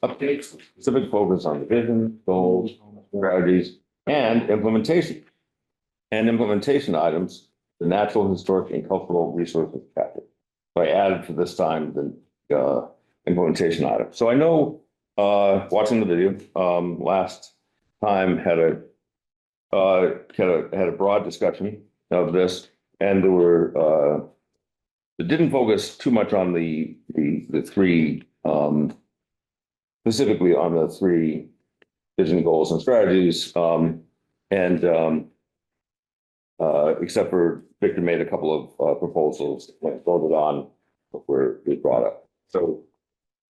specific focus on the vision, goals, strategies, and implementation. And implementation items, the natural, historic, and cultural resources chapter. So I added for this time the implementation item. So I know, watching the video, last time had a broad discussion of this, and there were, it didn't focus too much on the three, specifically on the three vision, goals, and strategies, except for Victor made a couple of proposals that voted on where we brought up. So,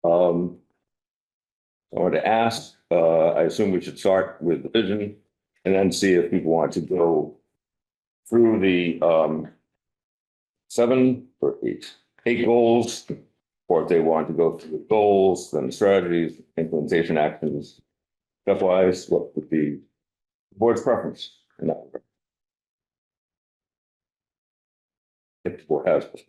I wanted to ask, I assume we should start with the vision and then see if people want to go through the, 8 goals. Or if they want to go through the goals, then strategies, implementation actions. Stepwise, what would be the board's preference in that regard? If the board has preference.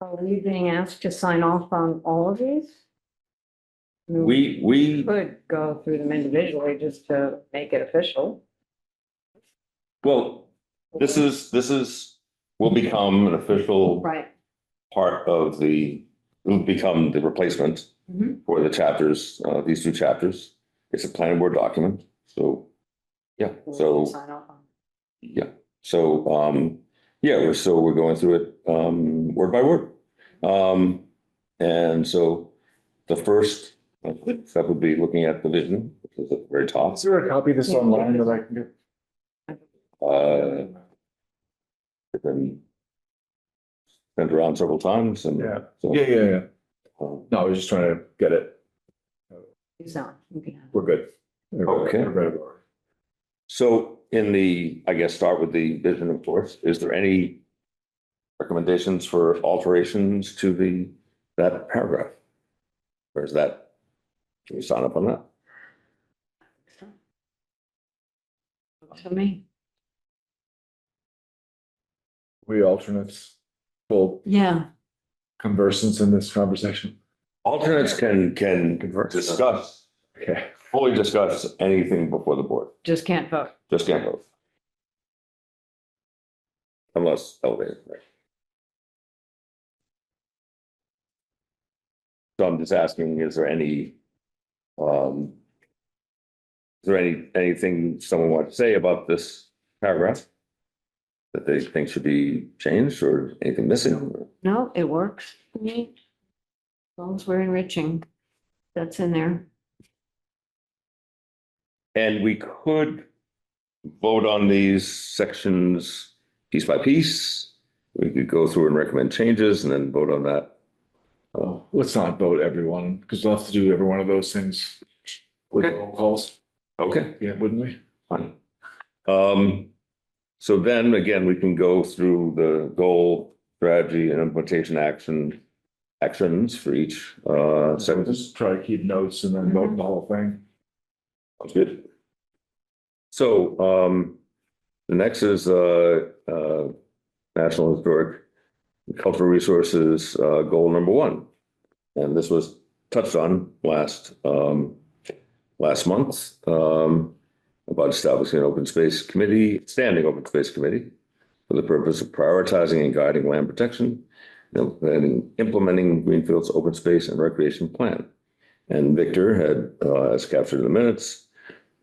Are you being asked to sign off on all of these? I mean, We, Could go through them individually just to make it official. well, this will become an official Right. part of will become the replacement Mhm. for the chapters, these 2 chapters. It's a planning board document, so, yeah, so, Sign off on. yeah, so, yeah, we're going through it, word by word. And so the first step would be looking at the vision, which is at the very top. Is there a copy of this online that I can get? It's been sent around several times and. Yeah. so, Yeah. um, No, I was just trying to get it. He's on. You can have it. We're good. Okay. We're good. So I guess, start with the vision, of course. Is there any recommendations for alterations to that paragraph? Or is that, can we sign up on that? To me. We alternates, full Yeah. conversants in this conversation. Alternates can Convert. discuss, Okay. fully discuss anything before the board, Just can't vote. just can't vote. Unless elevated, right? So I'm just asking, is there anything someone wants to say about this paragraph? That they think should be changed or anything missing? No, it works for me. As long as we're enriching, that's in there. And we could vote on these sections piece by piece. We could go through and recommend changes and then vote on that. Well, let's not vote everyone, because we'll have to do every one of those things with Okay. roll calls. Okay, Yeah, wouldn't we? fine. So then again, we can go through the goal, strategy and implementation actions for each So sentence. just try to keep notes and then vote the whole thing. Sounds good. So, the next is, National Historic and Cultural Resources, goal number 1. And this was touched on last month, about establishing an standing open space committee for the purpose of prioritizing and guiding land protection and implementing Greenfield's open space and recreation plan. And Victor had, as captured in the minutes,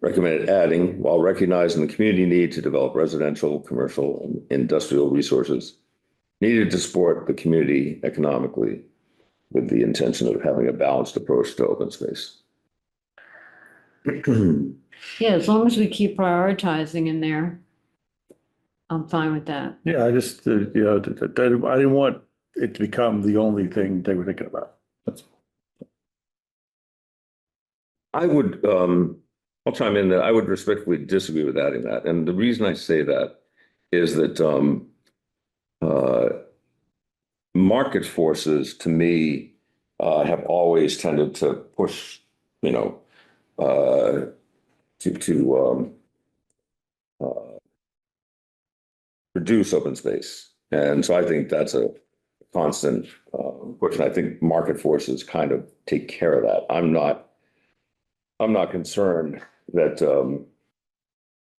recommended adding, while recognizing the community need to develop residential, commercial, and industrial resources needed to support the community economically with the intention of having a balanced approach to open space. Yeah, as long as we keep prioritizing in there, I'm fine with that. Yeah, I just, I didn't want it to become the only thing they were thinking about. That's I would, I'll chime in that I would respectfully disagree with adding that. And the reason I say that is that market forces to me have always tended to push, to reduce open space. And so I think that's a constant push. And I think market forces kind of take care of that. I'm not concerned that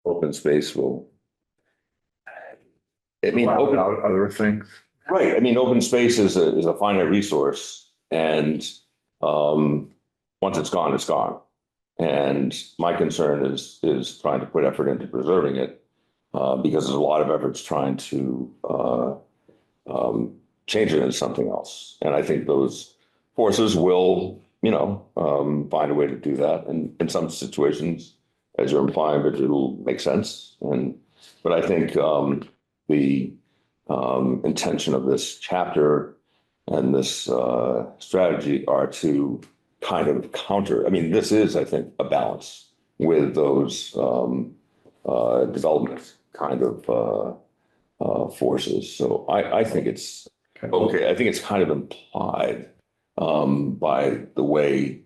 open space will. I mean, Allow out other things. right. I mean, open space is a finite resource, and once it's gone, it's gone. And my concern is trying to put effort into preserving it, because there's a lot of efforts trying to change it into something else. And I think those forces will, find a way to do that. And in some situations, as you're implying, but it'll make sense. But I think the intention of this chapter and this strategy are to kind of counter, I mean, this is, I think, a balance with those development kind of forces. So I think it's okay. I think it's kind of implied by the way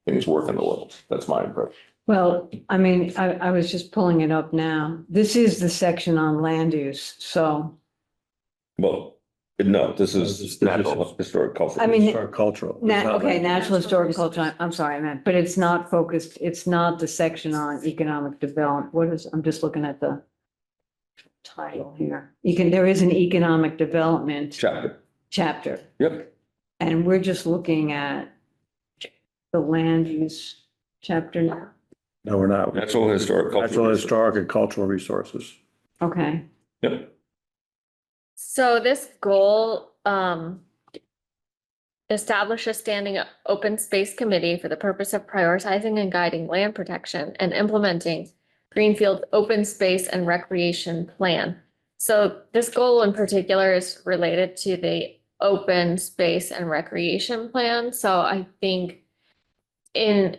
things work in the world. That's my impression. Well, I mean, I was just pulling it up now. This is the section on land use, so, Well, no, this This is is- natural historic culture. I mean, Or cultural. okay, natural historic culture, I'm sorry, I meant, but it's not focused, it's not the section on economic development. What is, I'm just looking at the title here. There is an economic development Chapter. chapter, Yep. and we're just looking at the land use chapter now. No, we're not. Natural historic culture. Natural, historic and cultural resources. Okay, Yep. So this goal, establish a standing open space committee for the purpose of prioritizing and guiding land protection and implementing Greenfield open space and recreation plan. So this goal in particular is related to the open space and recreation plan. So I think in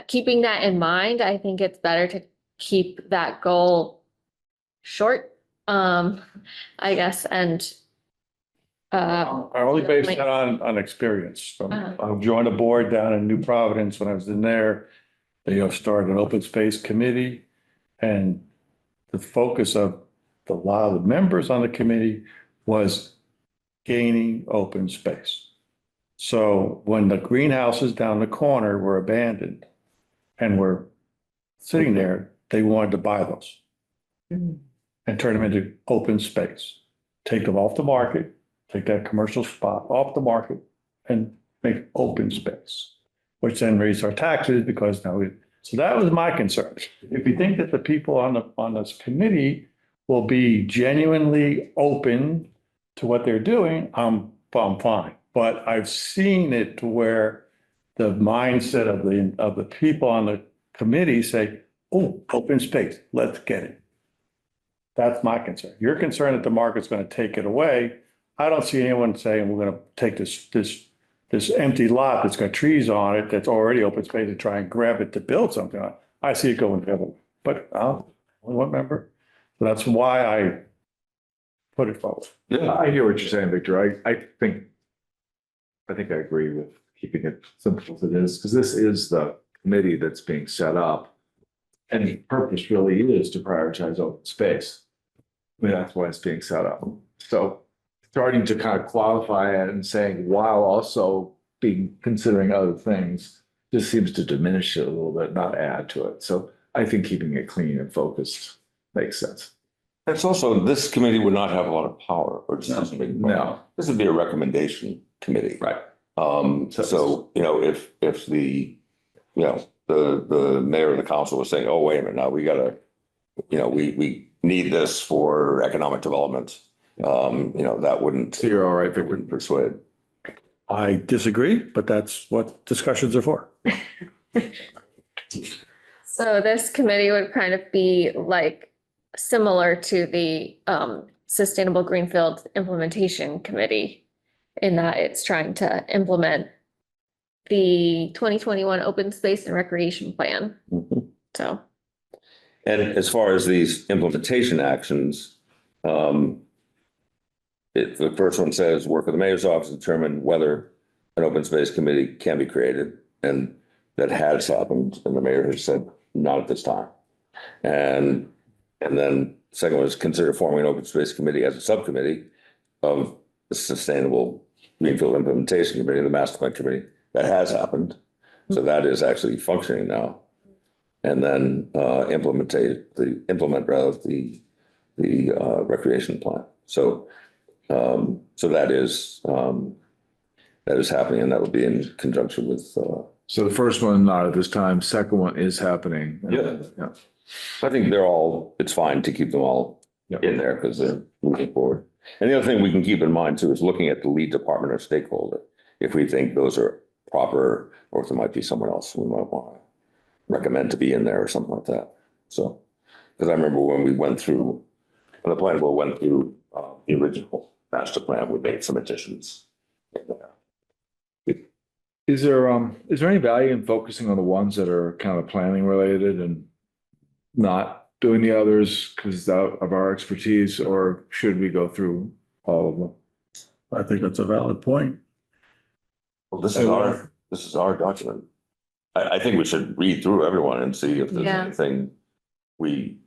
keeping that in mind, I think it's better to keep that goal short, I guess, and I only based that on experience from, I joined a board down in New Providence when I was in there. They started an open space committee, and the focus of a lot of the members on the committee was gaining open space. So when the greenhouses down the corner were abandoned and were sitting there, they wanted to buy those and turn them into open space, take them off the market, take that commercial spot off the market and make open space, which then raised our taxes because now so that was my concern. If you think that the people on this committee will be genuinely open to what they're doing, I'm fine. But I've seen it to where the mindset of the people on the committee say, oh, open space, let's get it. That's my concern. You're concerned that the market's going to take it away. I don't see anyone saying we're going to take this empty lot that's got trees on it, that's already open space, and try and grab it to build something on. I see it going the other way, but only one member. So that's why I put it forward. Yeah. I hear what you're saying, Victor. I think I agree with keeping it simple as it is, because this is the committee that's being set up. And the purpose really is to prioritize open space. I mean, that's why it's being set up. So starting to kind of qualify it and saying, while also considering other things, just seems to diminish it a little bit, not add to it. So I think keeping it clean and focused makes sense. It's also, this committee would not have a lot of power or decision making. No. This would be a recommendation committee. Right. So, if the, the mayor of the council was saying, oh, wait a minute, now we gotta, we need this for economic development. That wouldn't. So you're all right, It Victor? wouldn't persuade. I disagree, but that's what discussions are for. so this committee would kind of be like similar to the Sustainable Greenfield Implementation Committee in that it's trying to implement the 2021 Open Space and Recreation Plan. So, And as far as these implementation actions, the first one says, work with the mayor's office to determine whether an open space committee can be created. And that has happened, and the mayor has said, not at this time. And then second one is consider forming an open space committee as a subcommittee of the Sustainable Greenfield Implementation Committee, the Master Plan Committee. That has happened. So that is actually functioning now. And then implement the recreation plan. So that is happening, and that will be in conjunction with. So the first one, not at this time, second one is happening. Yeah. Yeah. I think it's fine to keep them all in there because they're moving forward. And the other thing we can keep in mind too is looking at the lead department or stakeholder. If we think those are proper, or if there might be someone else we might want to recommend to be in there or something like that. So, because I remember when the planning board went through the original master plan, we made some additions. Is there any value in focusing on the ones that are kind of planning related and not doing the others because of our expertise, or should we go through all of them? I think that's a valid point. Well, this is our document. I think we should read through everyone and see if there's Yeah. anything we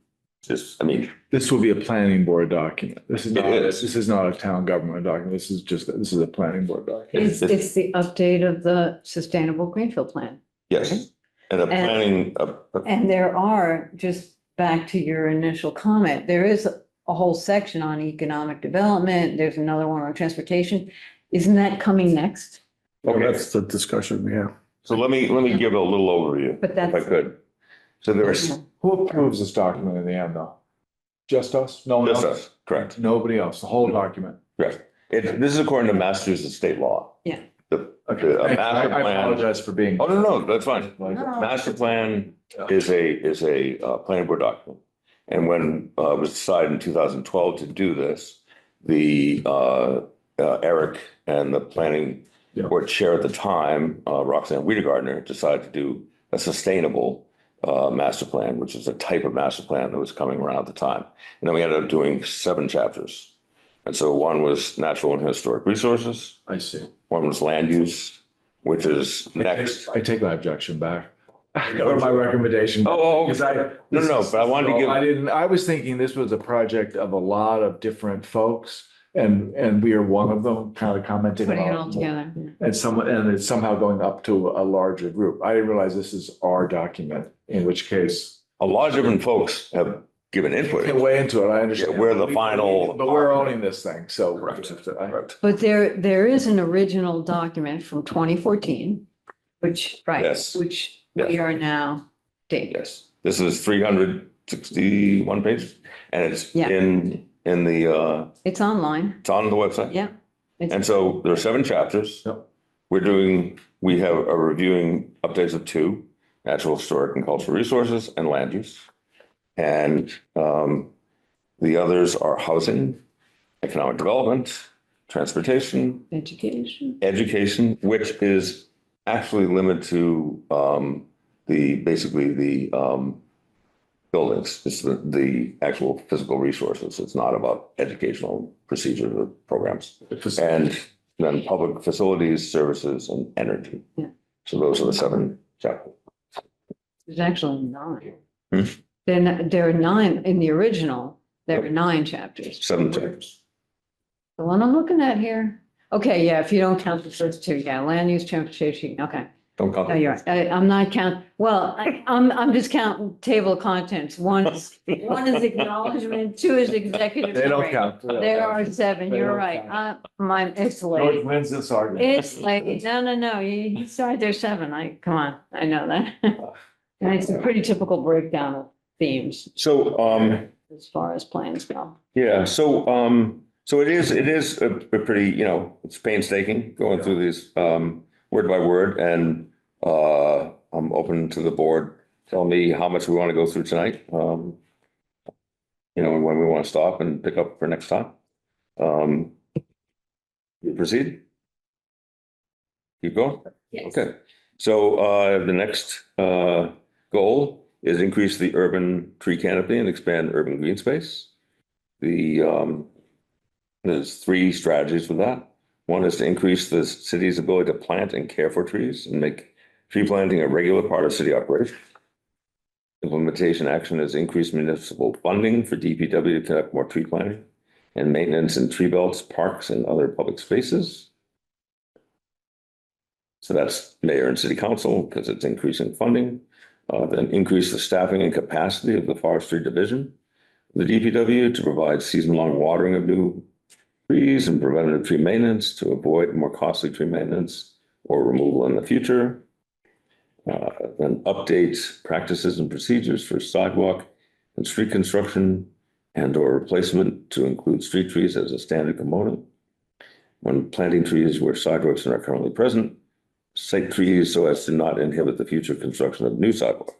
just, I mean, This will be a planning board document. This is It not, is. this is not a town government document. This is a planning board document. It's the update of the Sustainable Greenfield Plan. yes. And a planning, And there are, just back to your initial comment, there is a whole section on economic development. There's another one on transportation. Isn't that coming next? Well, that's the discussion we have. so let me give a little overview, But if I that's. could. So there's, Who approves this document in the end, though? Just us? No one this else? is, correct, Nobody else, the whole document? correct. This is according to Massachusetts state law. Yeah. A master I plan. apologize for being. Oh, no, that's fine. No. Master plan is a planning board document. And when it was decided in 2012 to do this, the Eric and the planning Yeah. board chair at the time, Roxanne Weidergardner, decided to do a sustainable master plan, which is a type of master plan that was coming around at the time. And then we ended up doing 7 chapters. And so one was natural and historic resources, I see. one was land use, which is next. I take my objection back. Or my recommendation. Oh, Because no, but I wanted to give. I was thinking this was a project of a lot of different folks and we are one of them, kind of commenting Putting it all on. together. And it's somehow going up to a larger group. I didn't realize this is our document, in which case. A lot of different folks have given input. Get way into it, I understand. Yeah, we're the final- But we're owning this thing, so. Correct. But there is an original document from 2014, which, right, Yes. which we Yes. are now dating. Yes, this is 361 pages and it's Yeah. in the, It's online, it's on the website. yeah. And so there are 7 chapters. Yep. We have a reviewing updates of 2, natural, historic and cultural resources and land use. And the others are housing, economic development, transportation, Education. education, which is actually limited to basically the buildings. It's the actual physical resources. It's not about educational procedures or programs. And then public facilities, services, and energy. Yeah. So those are the 7 chapters. There's actually 9. Hmm. There are 9 in the original. There are 9 chapters. 7 chapters. The one I'm looking at here. Okay, yeah, if you don't count the first 2, yeah, land use, transportation, okay. Don't count. No, you're right. I'm not I'm just counting table of contents. One is acknowledgement, 2 is executive. They don't summary. count. There are 7, They you're don't right. count. It's George late. wins this argument. It's late. No, you started there 7. Come on, I know that. And it's a pretty typical breakdown of themes So, as far as plans go. yeah, so it is a pretty, it's painstaking going through these, word by word, and, I'm open to the board. Tell me how much we want to go through tonight, and when we want to stop and pick up for next time. You proceed? Keep going? Yes. Okay, so, the next, goal is increase the urban tree canopy and expand urban green space. There's 3 strategies for that. One is to increase the city's ability to plant and care for trees and make tree planting a regular part of city operation. Implementation action is increase municipal funding for DPW to conduct more tree planting and maintenance in tree belts, parks, and other public spaces. So that's mayor and city council because it's increasing funding. Then increase the staffing and capacity of the forestry division, the DPW, to provide season-long watering of new trees and preventative tree maintenance to avoid more costly tree maintenance or removal in the future. Then update practices and procedures for sidewalk and street construction and or replacement to include street trees as a standard component. When planting trees where sidewalks are not currently present, site trees so as to not inhibit the future construction of new sidewalk.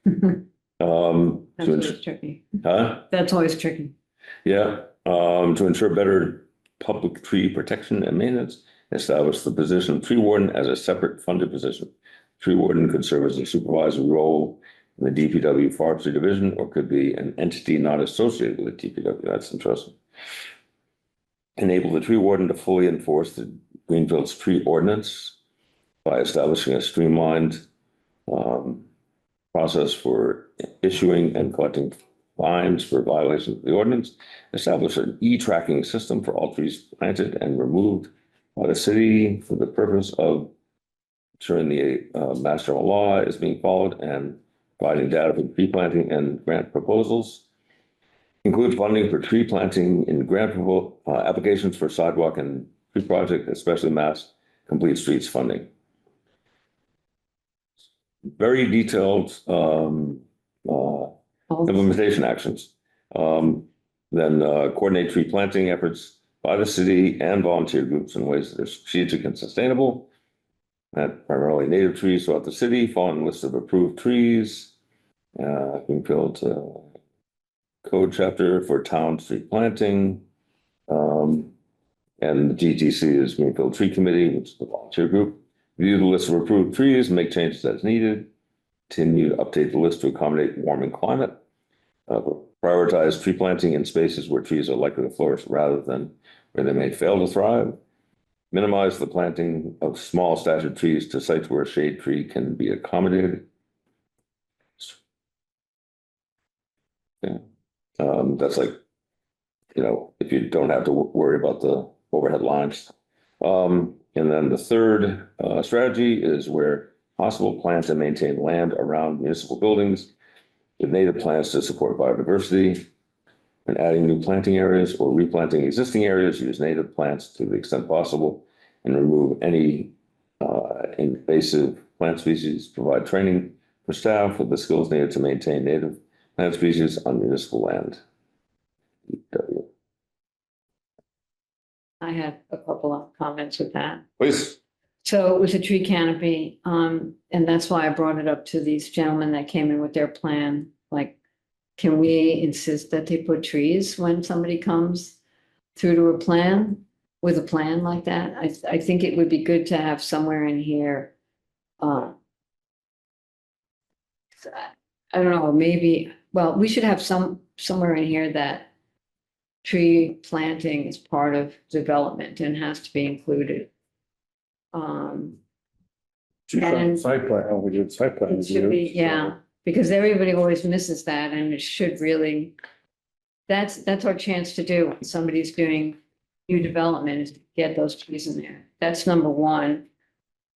That's To always tricky. Huh? That's always tricky. Yeah, to ensure better public tree protection and maintenance, establish the position of tree warden as a separate funded position. Tree warden could serve as a supervisory role in the DPW forestry division, or could be an entity not associated with the DPW. That's interesting. Enable the tree warden to fully enforce the Greenfield's tree ordinance by establishing a streamlined process for issuing and collecting fines for violations of the ordinance. Establish an e-tracking system for all trees planted and removed by the city for the purpose of ensuring the Mass General Law is being followed and providing data for tree planting and grant proposals. Include funding for tree planting in grant applications for sidewalk and tree project, especially Mass Complete Streets funding. Very detailed implementation actions. Then coordinate tree planting efforts by the city and volunteer groups in ways that are strategic and sustainable. Plant primarily native trees throughout the city, following list of approved trees. Greenfield code chapter for town tree planting. And the GTC is Greenfield Tree Committee, which is the volunteer group. View the list of approved trees and make changes as needed. Continue to update the list to accommodate warming climate. Prioritize tree planting in spaces where trees are likely to flourish rather than where they may fail to thrive. Minimize the planting of small statured trees to sites where a shade tree can be accommodated. Yeah. That's like, if you don't have to worry about the overhead lines. And then the third strategy is where possible, plant and maintain land around municipal buildings with native plants to support biodiversity. And adding new planting areas or replanting existing areas, use native plants to the extent possible and remove any invasive plant species. Provide training for staff with the skills needed to maintain native plant species on municipal land. I had a couple of comments with that. Please. So it was a tree canopy, and that's why I brought it up to these gentlemen that came in with their plan. Like, can we insist that they put trees when somebody comes through to a plan with a plan like that? I think it would be good to have somewhere in here. I don't know, maybe, well, we should have somewhere in here that tree planting is part of development and has to be included. And Site plan, we did site plan. it should be, yeah, because everybody always misses that, and it should really, that's our chance to do when somebody's doing new development, is to get those trees in there. That's number one.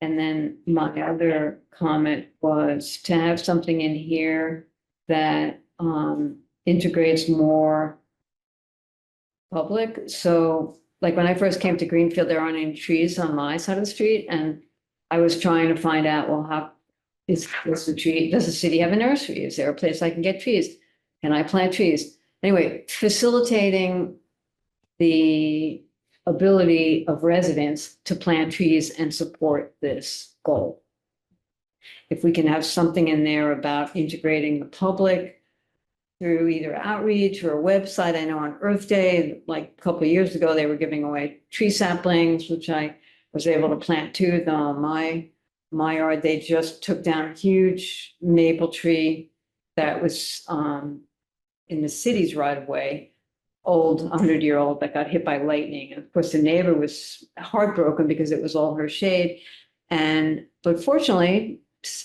And then my other comment was to have something in here that integrates more public. So like when I first came to Greenfield, there aren't any trees on my side of the street, and I was trying to find out, well, how does the city have a nursery? Is there a place I can get trees? Can I plant trees? Anyway, facilitating the ability of residents to plant trees and support this goal. If we can have something in there about integrating the public through either outreach or a website. I know on Earth Day, like a couple of years ago, they were giving away tree saplings, which I was able to plant 2 of them on my yard. They just took down a huge maple tree that was in the city's right of way, old 100-year-old that got hit by lightning. And of course, the neighbor was heartbroken because it was all her shade. But fortunately,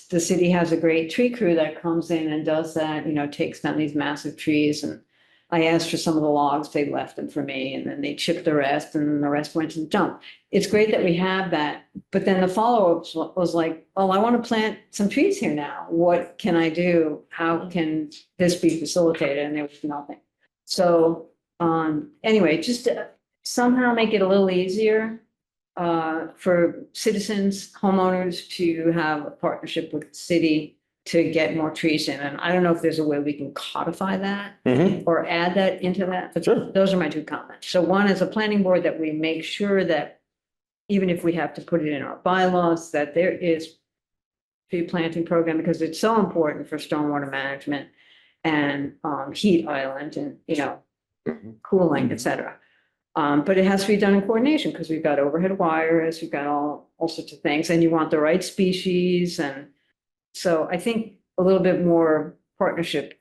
the city has a great tree crew that comes in and does that, takes down these massive trees. And I asked for some of the logs, they left them for me, and then they chipped the rest, and the rest went to the dump. It's great that we have that. But then the follow-up was like, oh, I want to plant some trees here now. What can I do? How can this be facilitated? And there was nothing. So anyway, just to somehow make it a little easier for citizens, homeowners to have a partnership with the city to get more trees in. And I don't know if there's a way we can codify that or add that into that. But Sure. Those are my 2 comments. So one is a planning board that we make sure that even if we have to put it in our bylaws, that there is tree planting program, because it's so important for stormwater management and heat island and, cooling, et cetera. But it has to be done in coordination because we've got overhead wires, we've got all sorts of things, and you want the right species. And so I think a little bit more partnership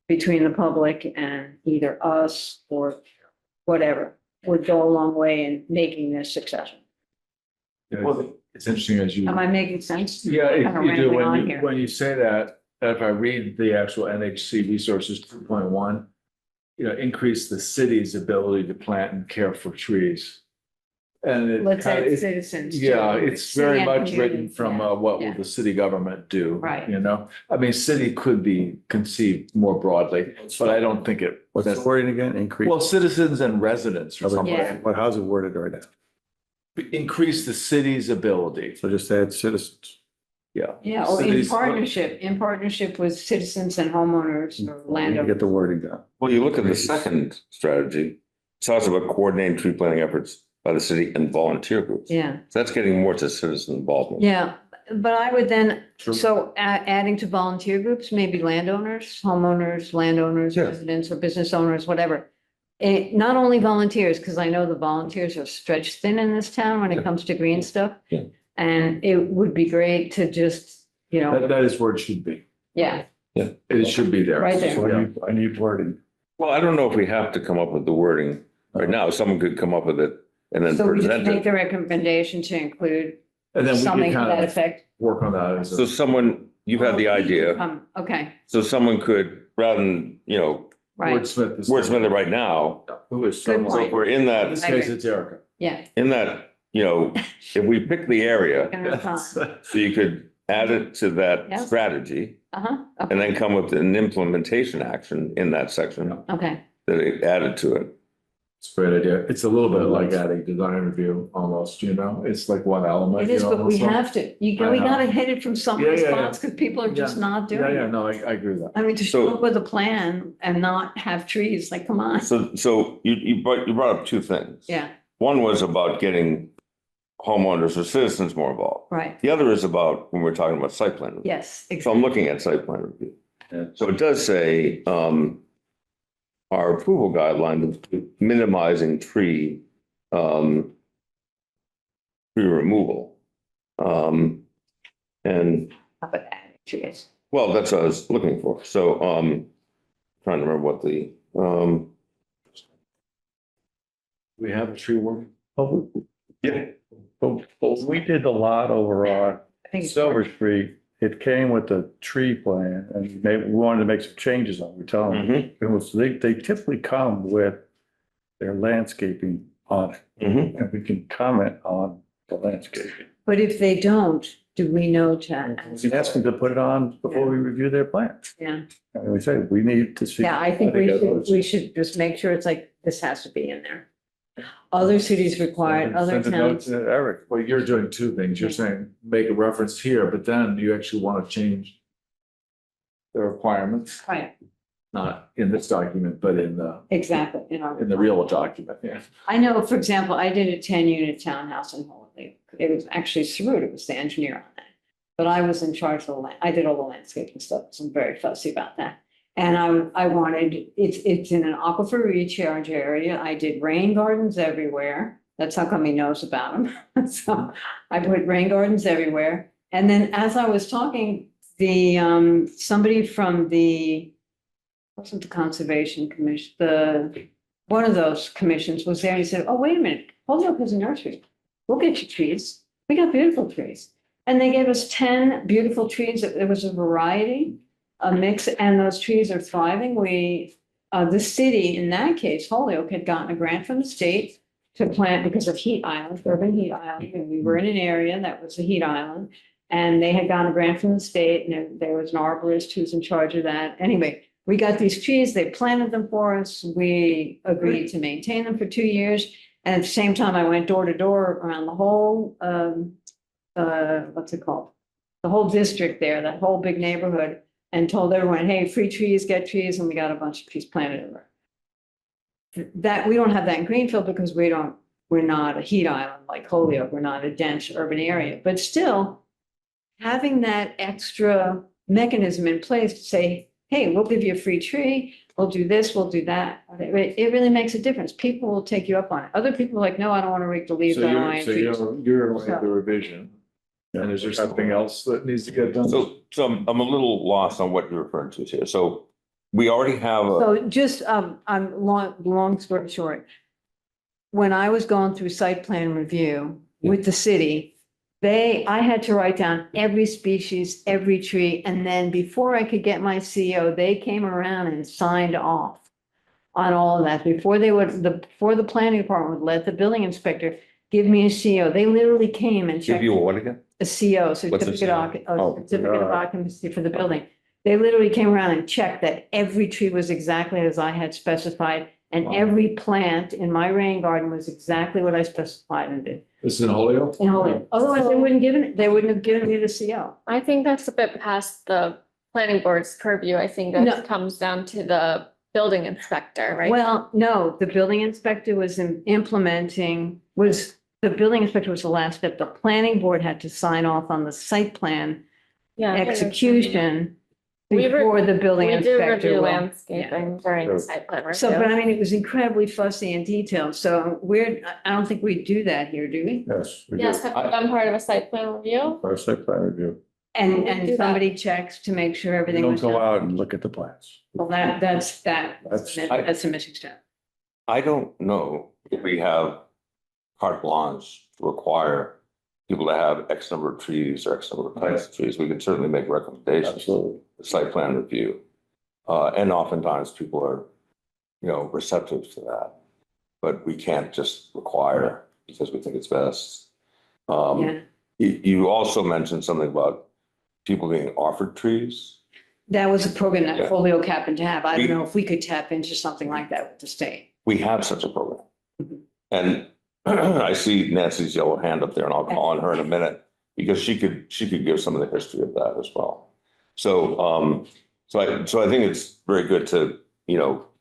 between the public and either us or whatever would go a long way in making this successful. Well, it's interesting as you. Am I making sense? Yeah, Kinda you do, rambling on when you, here. when you say that, if I read the actual NHC resources 2.1, increase the city's ability to plant and care for trees. And it Let's kinda- add it- citizens. too. Yeah, it's City very and much written community, from yeah, what will yeah. the city government do? Right. I mean, city could be conceived more broadly, but I don't think it. What's the wording again? Increase. Well, citizens and residents or something. Yeah. What, how's it worded right now? Increase the city's ability. So just add citizens. Yeah. Yeah, or in Cities- partnership with citizens and homeowners or Get landowners. the wording down. Well, you look at the second strategy, it talks about coordinating tree planting efforts by the city and volunteer groups. Yeah, So that's getting more to citizen involvement. yeah, but I would then, True. so adding to volunteer groups, maybe landowners, homeowners, landowners, Yeah. residents or business owners, whatever. Not only volunteers, because I know the volunteers are stretched thin in this town when Yeah. it comes to green stuff. Yeah. And it would be great to just, That is where it should be. yeah, It should be there. Right there. So Yeah. I need wording. Well, I don't know if we have to come up with the wording right now. Someone could come up with it and then so we just present make it. the recommendation to include And then we something can to that kind of effect. work on that as So a. someone, you've had the idea, Okay, so someone could, rather than, right, Wordsmith. is- wordsmith it right now. Who is Good someone? So if we're in In that, this I case, agree. it's Erica. yeah. if we pick the area, Uh-huh, so you could add it to that Yeah. strategy uh-huh, and then come with an implementation action in that section okay, that it added to it. It's a great idea. It's a little bit like adding design review almost, it's like one element. it is, but we almost like- have to, we I know. gotta hit it from some Yeah, yeah, yeah. spots, because people are just not doing Yeah, it. no, I agree with that. I mean, to show So- up with a plan and not have trees, like, come on, So you brought up two things. yeah, One was about getting homeowners or citizens more involved. right, The other is about when we're talking about site plan review. yes, So exactly, I'm looking at site plan review. Yeah. So it does say, our approval guideline of minimizing tree removal. And, but adding trees. well, that's what I was looking for. So, trying to remember what the, We have a tree warning. Oh, yeah, but we did the lot over on I think it's- Silver Street. It came with the tree plan and we wanted to make some changes on it. We tell them, mhm, it was, they typically come with their landscaping on it. mhm. And we can comment on the landscaping. But if they don't, do we know to? We can ask them to put it on before we review their plan. Yeah, And we say, we need to see. yeah, I think we should just make sure it's like, this has to be in there. Other cities require it, other Send a note towns, to Eric. Well, you're doing two things. You're Yeah. saying make a reference here, but then you actually want to change the requirements, right, not in this document, but in exactly, in the real document, yeah. I know, for example, I did a 10-unit townhouse in Holyleaf. It was actually Sarut, it was the engineer on that. But I was in charge of the land, I did all the landscaping stuff, so I'm very fussy about that. And I wanted, it's in an aquifer recharge area. I did rain gardens everywhere. That's how come he knows about them. So I put rain gardens everywhere. And then as I was talking, somebody from wasn't the Conservation Commission, one of those commissions was there and he said, oh, wait a minute, Holyoke has a nursery. We'll get you trees. We got beautiful trees. And they gave us 10 beautiful trees. There was a variety, a mix, and those trees are thriving. The city, in that case, Holyoke had gotten a grant from the state to plant because of heat island, urban heat island. And we were in an area that was a heat island. And they had gotten a grant from the state and there was an arborist who's in charge of that. Anyway, we got these trees, they planted them for us. We agreed to maintain them for 2 years. And at the same time, I went door to door around the whole, what's it called? The whole district there, that whole big neighborhood, and told everyone, hey, free trees, get trees, and we got a bunch of trees planted everywhere. That, we don't have that in Greenfield because we're not a heat island like Holyoke, we're not a dense urban area, but still having that extra mechanism in place to say, hey, we'll give you a free tree. we'll do this, we'll do that. It really makes a difference. People will take you up on it. Other people are like, no, I don't want to rake the leaves. So I don't want you're, to so you're away the revision. And is there something else that needs to get done? So I'm a little lost on what you're referring to here. So we already have a, So just, I'm long story short. When I was going through site plan review with the city, I had to write down every species, every tree, and then before I could get my CO, they came around and signed off on all of that, before before the planning department would let the building inspector give me a CO. They literally came and give checked you a what again? a CO, What's a certificate CO? of certificate of occupancy for the building. They literally came around and checked that every tree was exactly as I had specified, and every plant in my rain garden was exactly what I specified and did. This is in Holyoke? And otherwise they wouldn't have given me the CO. I think that's a bit past the planning board's purview. I think No. that comes down to the building inspector, right? Well, no, the building inspector was the building inspector was the last step. The planning board had to sign off on the site plan Yeah. execution We re- before the building We do inspector. review will- landscaping during the site plan review. So, but I mean, it was incredibly fussy and detailed, so I don't think we do that here, do we? Yes. we do. Yes, have you been part of a site plan review? Our site plan review. And, We do and that. somebody checks to make sure We everything don't was go done. out and look at the plants. Well, that's That's- a missing step. I don't know if we have carte blanche to require people to have X number of trees or X number of types of trees. We can certainly make recommendations. Absolutely. The site plan review. And oftentimes people are, receptive to that. But we can't just require because we think it's best. Yeah, You also mentioned something about people being offered trees. that was a program that Yeah. Holyoke happened to have. I don't We- know if we could tap into something like that with the state. We have such a program. Mhm. And I see Nancy's yellow hand up there and I'll call on her in a minute because she could give some of the history of that as well. So, so I think it's very good to,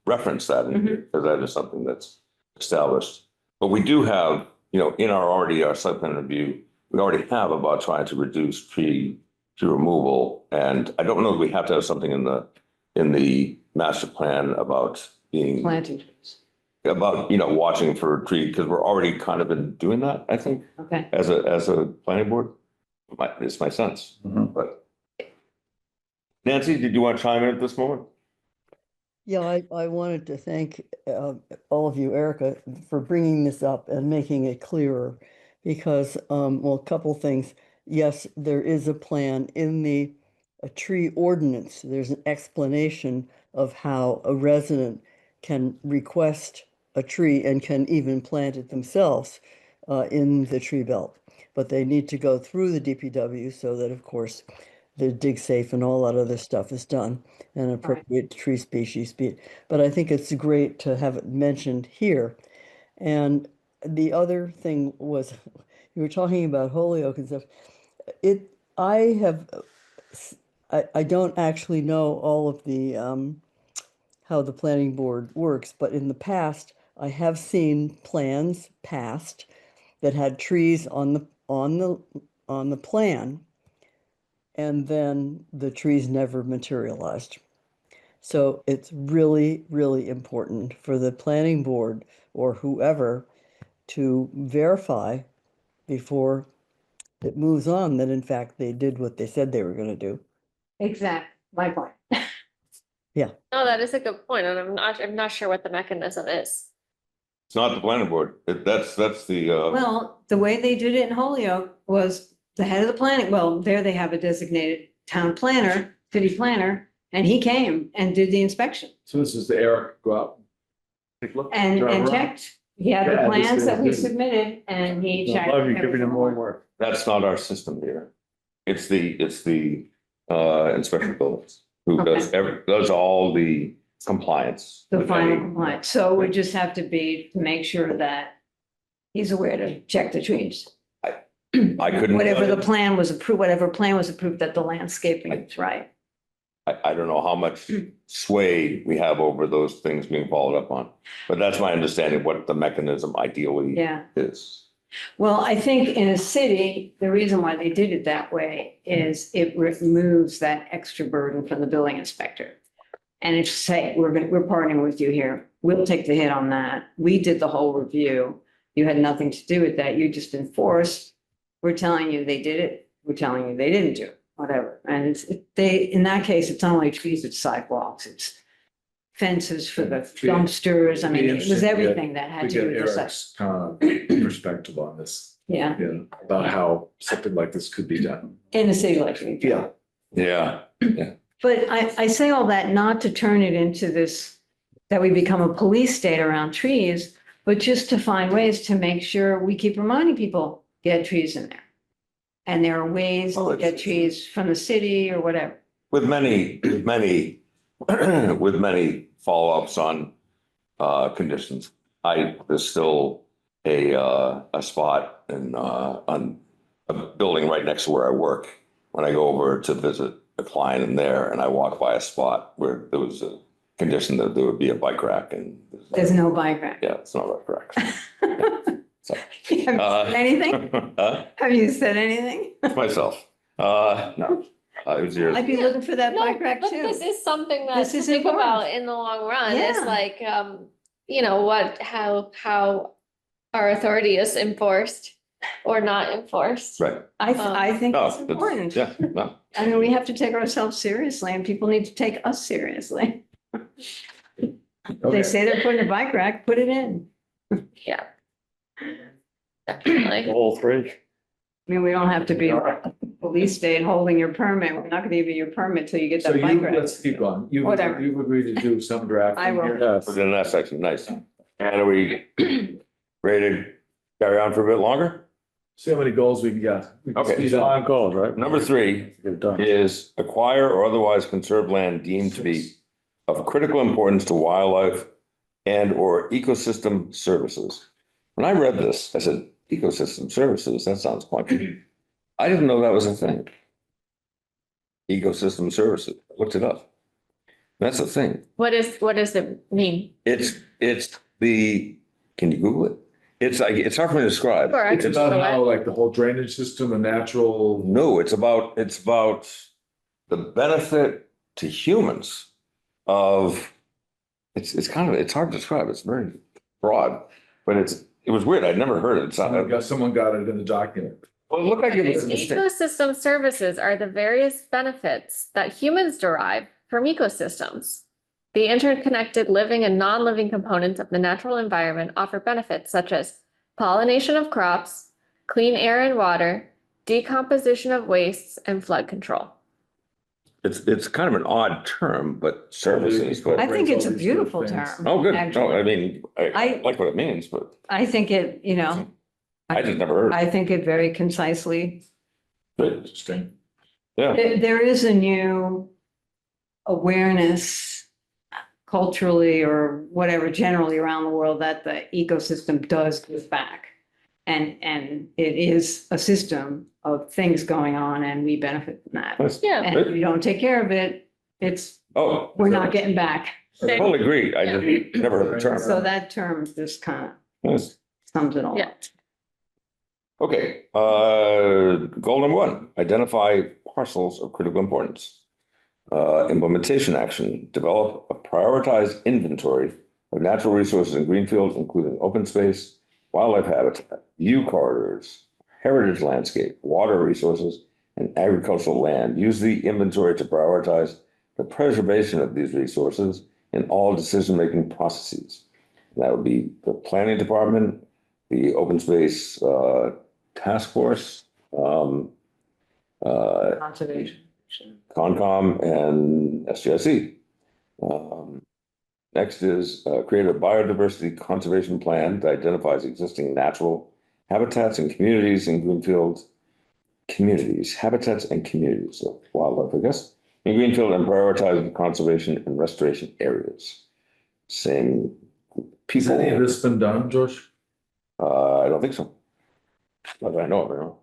reference that in here because that is something that's established. But we do have, in our site plan review, we already have about trying to reduce tree removal. And I don't know if we have to have something in the master plan about being, Planting trees. about, watching for a tree, because we're already kind of been doing that, I think, Okay. as a planning board. It's my sense, Mhm. but. Nancy, did you want to chime in at this moment? Yeah, I wanted to thank all of you, Erica, for bringing this up and making it clearer. Because, well, a couple things. Yes, there is a plan in the tree ordinance. There's an explanation of how a resident can request a tree and can even plant it themselves in the tree belt. But they need to go through the DPW so that, of course, the dig safe and all that other stuff is done and appropriate tree species. But I think it's great to have it mentioned here. And the other thing was, you were talking about Holyoke and stuff. I don't actually know all of the how the planning board works, but in the past, I have seen plans passed that had trees on the plan, and then the trees never materialized. So it's really, really important for the planning board or whoever to verify before it moves on that in fact they did what they said they were going to do. Exactly, my point. No, that is a good point, and I'm not sure what the mechanism is. It's not the planning board. That's the, Well, the way they did it in Holyoke was the head of the planning, well, there they have a designated town planner, city planner, and he came and did the inspection So this is the Eric, go out. Take a look. and drive around. checked. He had the Yeah, plans that we this is- submitted and he I checked. love you giving them everything. more work. that's not our system here. It's the inspection buildings who does all the compliance. The with final any- compliance. So we just have to make sure that he's aware to check the trees. I couldn't. Whatever the plan was approved, that the landscaping is right. I don't know how much sway we have over those things being followed up on, but that's my understanding of what the mechanism ideally Yeah. is. Well, I think in a city, the reason why they did it that way is it removes that extra burden from the building inspector. And if say, we're partnering with you here, we'll take the hit on that. We did the whole review. You had nothing to do with that. You just enforced. We're telling you they did it. We're telling you they didn't do it, whatever. And in that case, it's not only trees, it's sidewalks, it's fences for the dumpsters. I mean, it was everything that had We to get do with the site. Eric's kind of perspective on this, Yeah, you know, about how something like this could be done. in a city like Greenfield. Yeah. Yeah, But I say all that not to turn it into this, that we become a police state around trees, but just to find ways to make sure we keep reminding people, get trees in there. And there are ways Oh, to get trees from the city or whatever. with many, with many follow-ups on conditions. There's still a spot on a building right next to where I work. When I go over to visit a client in there and I walk by a spot where there was a condition that there would be a bike rack and. There's no bike rack. Yeah, it's not a bike rack. So, Have you said anything? Huh? Have you said anything? Myself. No, it was yours. I'd be looking for that No, bike rack but too. this is something that This to is think important. about in the long run. It's Yeah. like, you know, how our authority is enforced or not enforced. Right. I think No, it's important. Yeah, no. I mean, we have to take ourselves seriously and people need to take us seriously. They say they're putting a bike rack, put it in. Yeah. Definitely. All three. I mean, we don't have to be a police state holding your permit. We're not gonna give you your permit till you get So that bike you, rack. let's keep going. Whatever. You've agreed to do some drafting I will. here. Yes. Put it in that section, nice. And are we ready to carry on for a bit longer? See how many goals we can get. We can Okay. speed up. Five goals, right? Number 3 Get it done. is acquire or otherwise conserve land deemed to be of critical importance to wildlife and or ecosystem services. When I read this, I said, ecosystem services, that sounds funky. I didn't know that was a thing. Ecosystem services, I looked it up. That's a thing. What does it mean? It's the, can you Google it? It's like, it's hard for me to describe. Sure, I It's can about Google how it. like the whole drainage system and natural. No, it's about the benefit to humans of, it's hard to describe. It's very broad, but it was weird. I'd never heard it. Someone got it in the document. Well, it looked like it was a mistake. Ecosystem services are the various benefits that humans derive from ecosystems. The interconnected living and non-living components of the natural environment offer benefits such as pollination of crops, clean air and water, decomposition of wastes, and flood control. It's kind of an odd term, but services, I but, think it's a All these good beautiful things. term. oh, good. No, actually. I mean, I like what it means, but I think it, you know, I just never heard. I think it very concisely. But Interesting. yeah, There is a new awareness culturally or whatever, generally around the world that the ecosystem does give back. And it is a system of things going on and we benefit from that. that's- Yeah. And if we don't take care of it, oh. we're not getting back. I totally agree. I just never heard the term. So that term just kind of Yes. sums it all Yeah. up. Okay, goal number 1, identify parcels of critical importance. Implementation action, develop a prioritized inventory of natural resources in Greenfield, including open space, wildlife habitat, view corridors, heritage landscape, water resources, and agricultural land. Use the inventory to prioritize the preservation of these resources in all decision-making processes. That would be the planning department, the open space task force, Conservation. Concom, and SGIC. Next is create a biodiversity conservation plan that identifies existing natural habitats and communities in Greenfield. Habitats and communities of wildlife, I guess, in Greenfield, and prioritize conservation and restoration areas. Same Has people. any of this been done, George? I don't think so. Not that I know of, you know.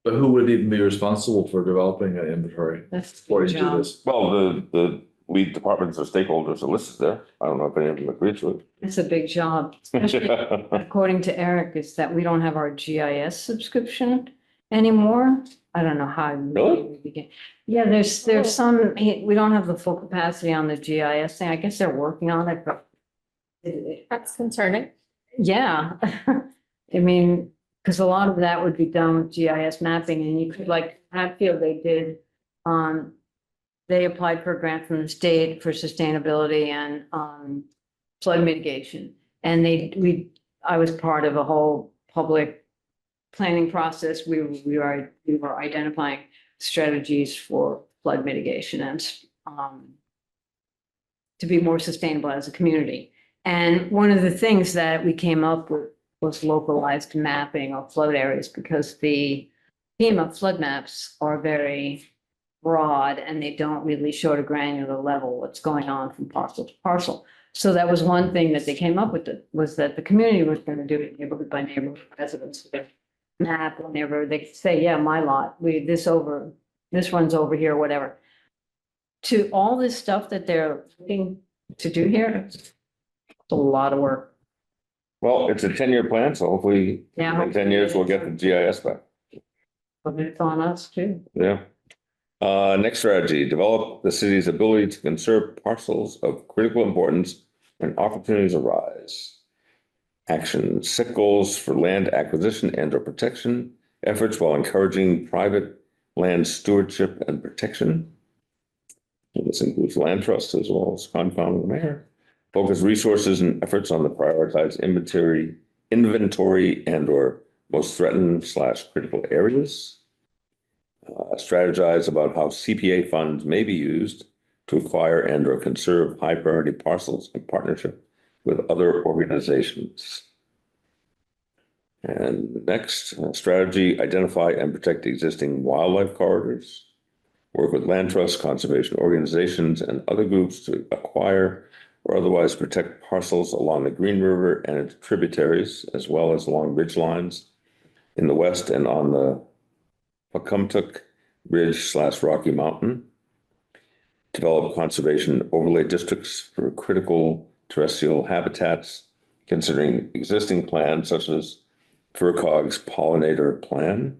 But who would even be responsible for developing an inventory That's before the you do job. this? Well, the lead departments or stakeholders are listed there. I don't know if any of them agree to It's a big job, especially it. according to Eric, is that we don't have our GIS subscription. anymore. I don't know how. Really? we begin. Yeah, there's some, we don't have the full capacity on the GIS thing. I guess they're working on it, but That's concerning. yeah. I mean, because a lot of that would be done with GIS mapping and you could like Hatfield, they did, they applied for a grant from the state for sustainability and, flood mitigation. And I was part of a whole public planning process. We were identifying strategies for flood mitigation and, to be more sustainable as a community. And one of the things that we came up with was localized mapping of flood areas because the FEMA flood maps are very broad and they don't really show at a granular level what's going on from parcel to parcel. So that was one thing that they came up with, was that the community was going to do it neighborhood by neighborhood, residents would map whenever they could say, yeah, my lot, this runs over here, whatever. To all this stuff that they're looking to do here, it's a lot of work. Well, it's a 10-year plan, so hopefully Yeah. in 10 years, we'll get the GIS back. But it's on us too. Yeah. Next strategy, develop the city's ability to conserve parcels of critical importance when opportunities arise. Action, set goals for land acquisition and or protection, efforts while encouraging private land stewardship and protection. And this includes land trusts as well as Concom and the mayor. Focus resources and efforts on the prioritized inventory and or most threatened / critical areas. Strategize about how CPA funds may be used to acquire and or conserve high priority parcels in partnership with other organizations. And next, strategy, identify and protect existing wildlife corridors. Work with land trusts, conservation organizations, and other groups to acquire or otherwise protect parcels along the Green River and its tributaries, as well as along ridge lines in the west and on the Pocumtuck Ridge / Rocky Mountain. Develop conservation overlay districts for critical terrestrial habitats, considering existing plans such as FERCog's pollinator plan.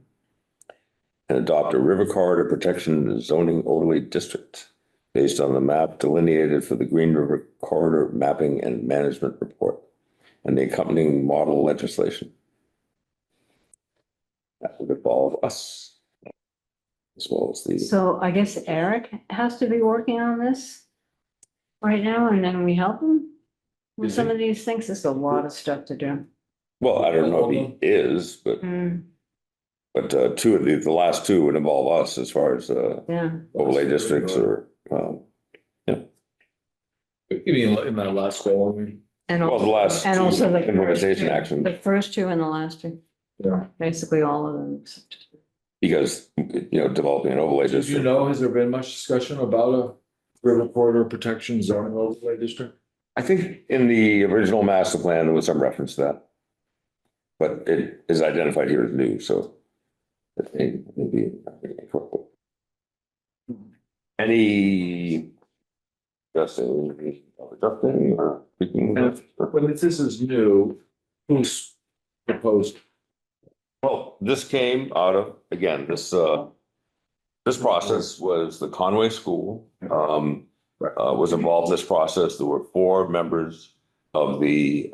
And adopt a river corridor protection zoning overlay district based on the map delineated for the Green River Corridor Mapping and Management Report and the accompanying model legislation. That would involve us as well as the. So I guess Eric has to be working on this right now, and then we help him with Is some he? of these things. There's a lot of stuff to do. Well, I don't know if he is, but two of the last two would involve us as far as Yeah, overlay districts or You mean in that last goal, I mean? and well, the also, last and also two the first implementation two, actions, the first two and the last two, Yeah. basically all of them. because developing an overlay Do you district. know, has there been much discussion about a river corridor protection zoning overlay district? I think in the original master plan, there was some reference to that. But it is identified here as new, so. Maybe. Any. Justin or speaking? When this is new, who's proposed? Well, this came out of, again, this process was the Conway School, was involved in this process. There were 4 members of the,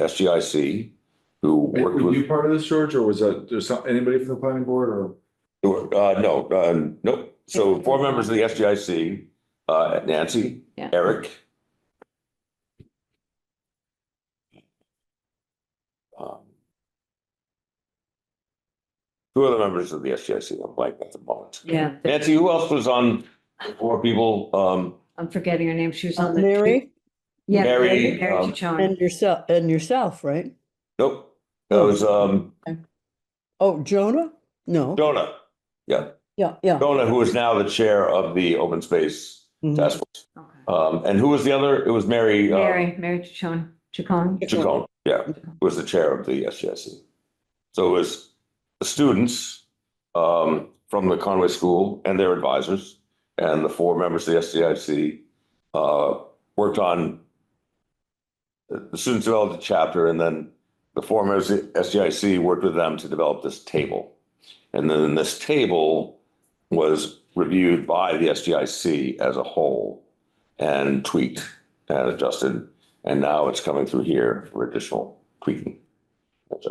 SGIC who worked Were you with, part of this, George, or was that, anybody from the planning board or? no. So 4 members of the SGIC, Nancy, Yeah. Eric. Two other members of the SGIC, I'm blank at the moment. Yeah, Nancy, who else was on 4 people? I'm forgetting her name. She was on the. Mary Yeah, Mary, Mary Ciccone. and yourself, right? Nope, that was Oh, Jonah? No. Jonah. Yeah, Yeah, yeah. Jonah, who is now the chair of the open space Mhm. task force. Okay. And who was the other? It was Mary. Mary Ciccone. Chacon, yeah, was the chair of the SGIC. So it was the students from the Conway School and their advisors and the 4 members of the SGIC worked on. The students developed a chapter, and then the 4 members of the SGIC worked with them to develop this table. And then this table was reviewed by the SGIC as a whole and tweaked and adjusted. And now it's coming through here for additional tweaking.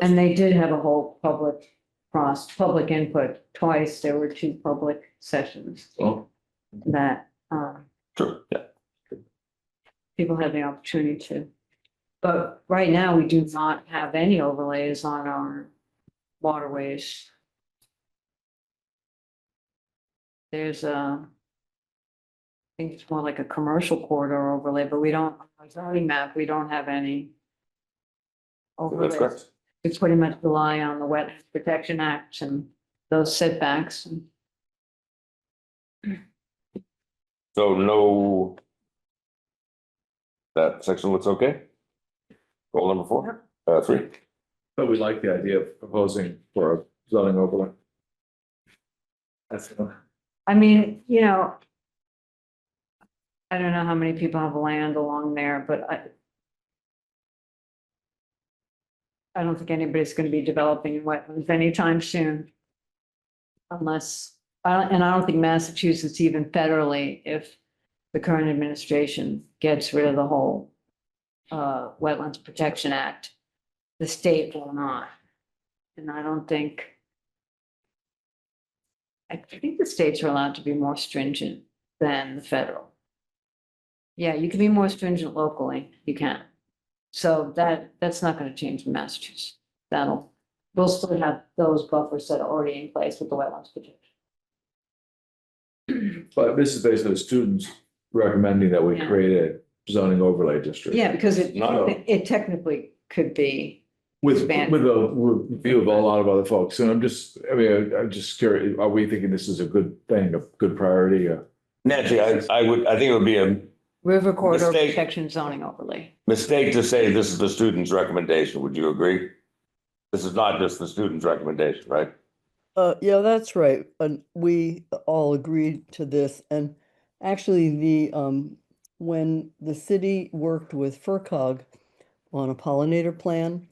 And they did have a whole public input twice. There were 2 public sessions Well, that, True, yeah. people had the opportunity to. But right now, we do not have any overlays on our waterways. There's I think it's more like a commercial corridor overlay, but we don't, on our zoning map, we don't have any That's overlays. correct. We pretty much rely on the Wetlands Protection Act and those setbacks. So no. That section looks okay? Goal number 4, 3. but we like the idea of proposing for a zoning overlay. That's. I mean, you know, I don't know how many people have land along there, but I don't think anybody's gonna be developing in wetlands anytime soon. Unless, and I don't think Massachusetts even federally, if the current administration gets rid of the whole Wetlands Protection Act, the state will not. And I don't think, I think the states are allowed to be more stringent than the federal. Yeah, you can be more stringent locally, you can. So that's not gonna change in Massachusetts. We'll still have those buffers that are already in place with the wetlands protection. But this is basically the students recommending that we Yeah. create a zoning overlay district. Yeah, because No. it technically could be, With expand. a review of a lot of other folks, and I'm just curious, are we thinking this is a good thing, a good priority? Nancy, I think it would be a river corridor Mistake. protection zoning overlay. mistake to say this is the student's recommendation. Would you agree? This is not just the student's recommendation, right? Yeah, that's right. And we all agreed to this. And actually when the city worked with FERCog on a pollinator plan,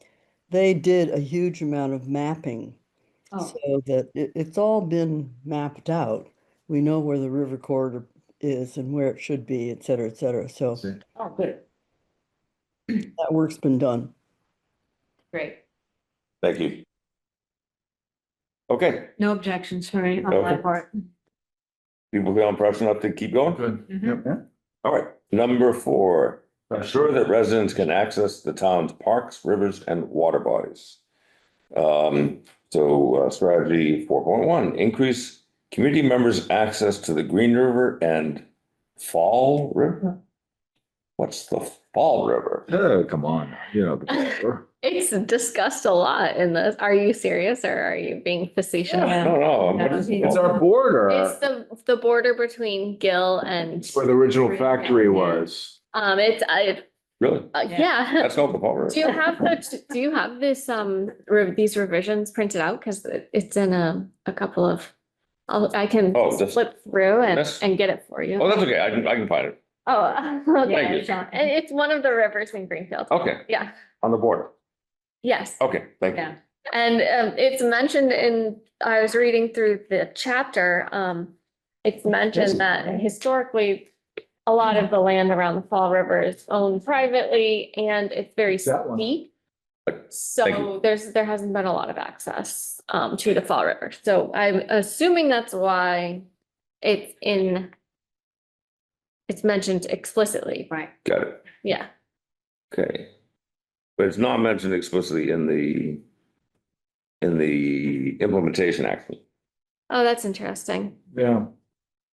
they did a huge amount of mapping. Oh. So that it's all been mapped out. We know where the river corridor is and where it should be, et cetera, et cetera. So Oh, good, that work's been done. great. Thank you. Okay, No objections for me on my Okay. part. people feel impressed enough to keep going? Good. Mhm. Yep. All right, number 4, ensure that residents can access the town's parks, rivers, and water bodies. Strategy 4.1, increase community members' access to the Green River and Fall River? What's the Fall River? Oh, come on, It's discussed a lot in this. Are you serious or are you being facetious? No, Yeah. what is it's it? our border. It's the border between Gill and, It's where the original factory Yeah. was. it's, Really? yeah. That's not the Fall River. Do you have this, these revisions printed out? Cause it's in a couple of, I can Oh, this- flip through this? and get it for you. Oh, that's okay. I can find it. Oh, Thank okay. you. And it's one of the rivers in Greenfield. Okay, Yeah, on the border. yes. Okay, thank you. Yeah. And it's mentioned I was reading through the chapter, it's mentioned that historically, a lot of the land around the Fall River is owned privately and it's very That one. steep. Thank So there hasn't been a lot of access to the Fall River. So I'm assuming that's why it's mentioned explicitly. Right. Got it. Yeah. Okay. But it's not mentioned explicitly in the implementation action. Oh, that's interesting. Yeah.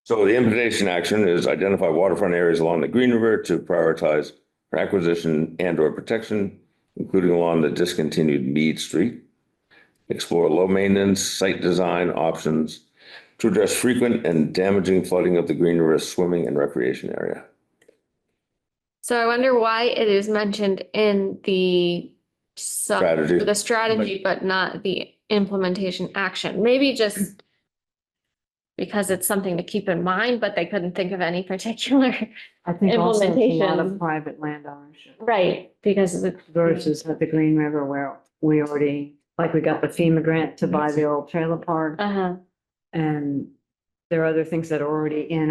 So the implementation action is identify waterfront areas along the Green River to prioritize for acquisition and or protection, including along the discontinued Mead Street. Explore low maintenance site design options to address frequent and damaging flooding of the Green River swimming and recreation area. So I wonder why it is mentioned in the Strategy. the strategy, but not the implementation action. Maybe just because it's something to keep in mind, but they couldn't think of any particular, I think also it's a lot Implementation. of private land ownership right, because it's versus at the Green River where we already like we got the FEMA grant to buy the old trailer park. Uh-huh. And there are other things that are already in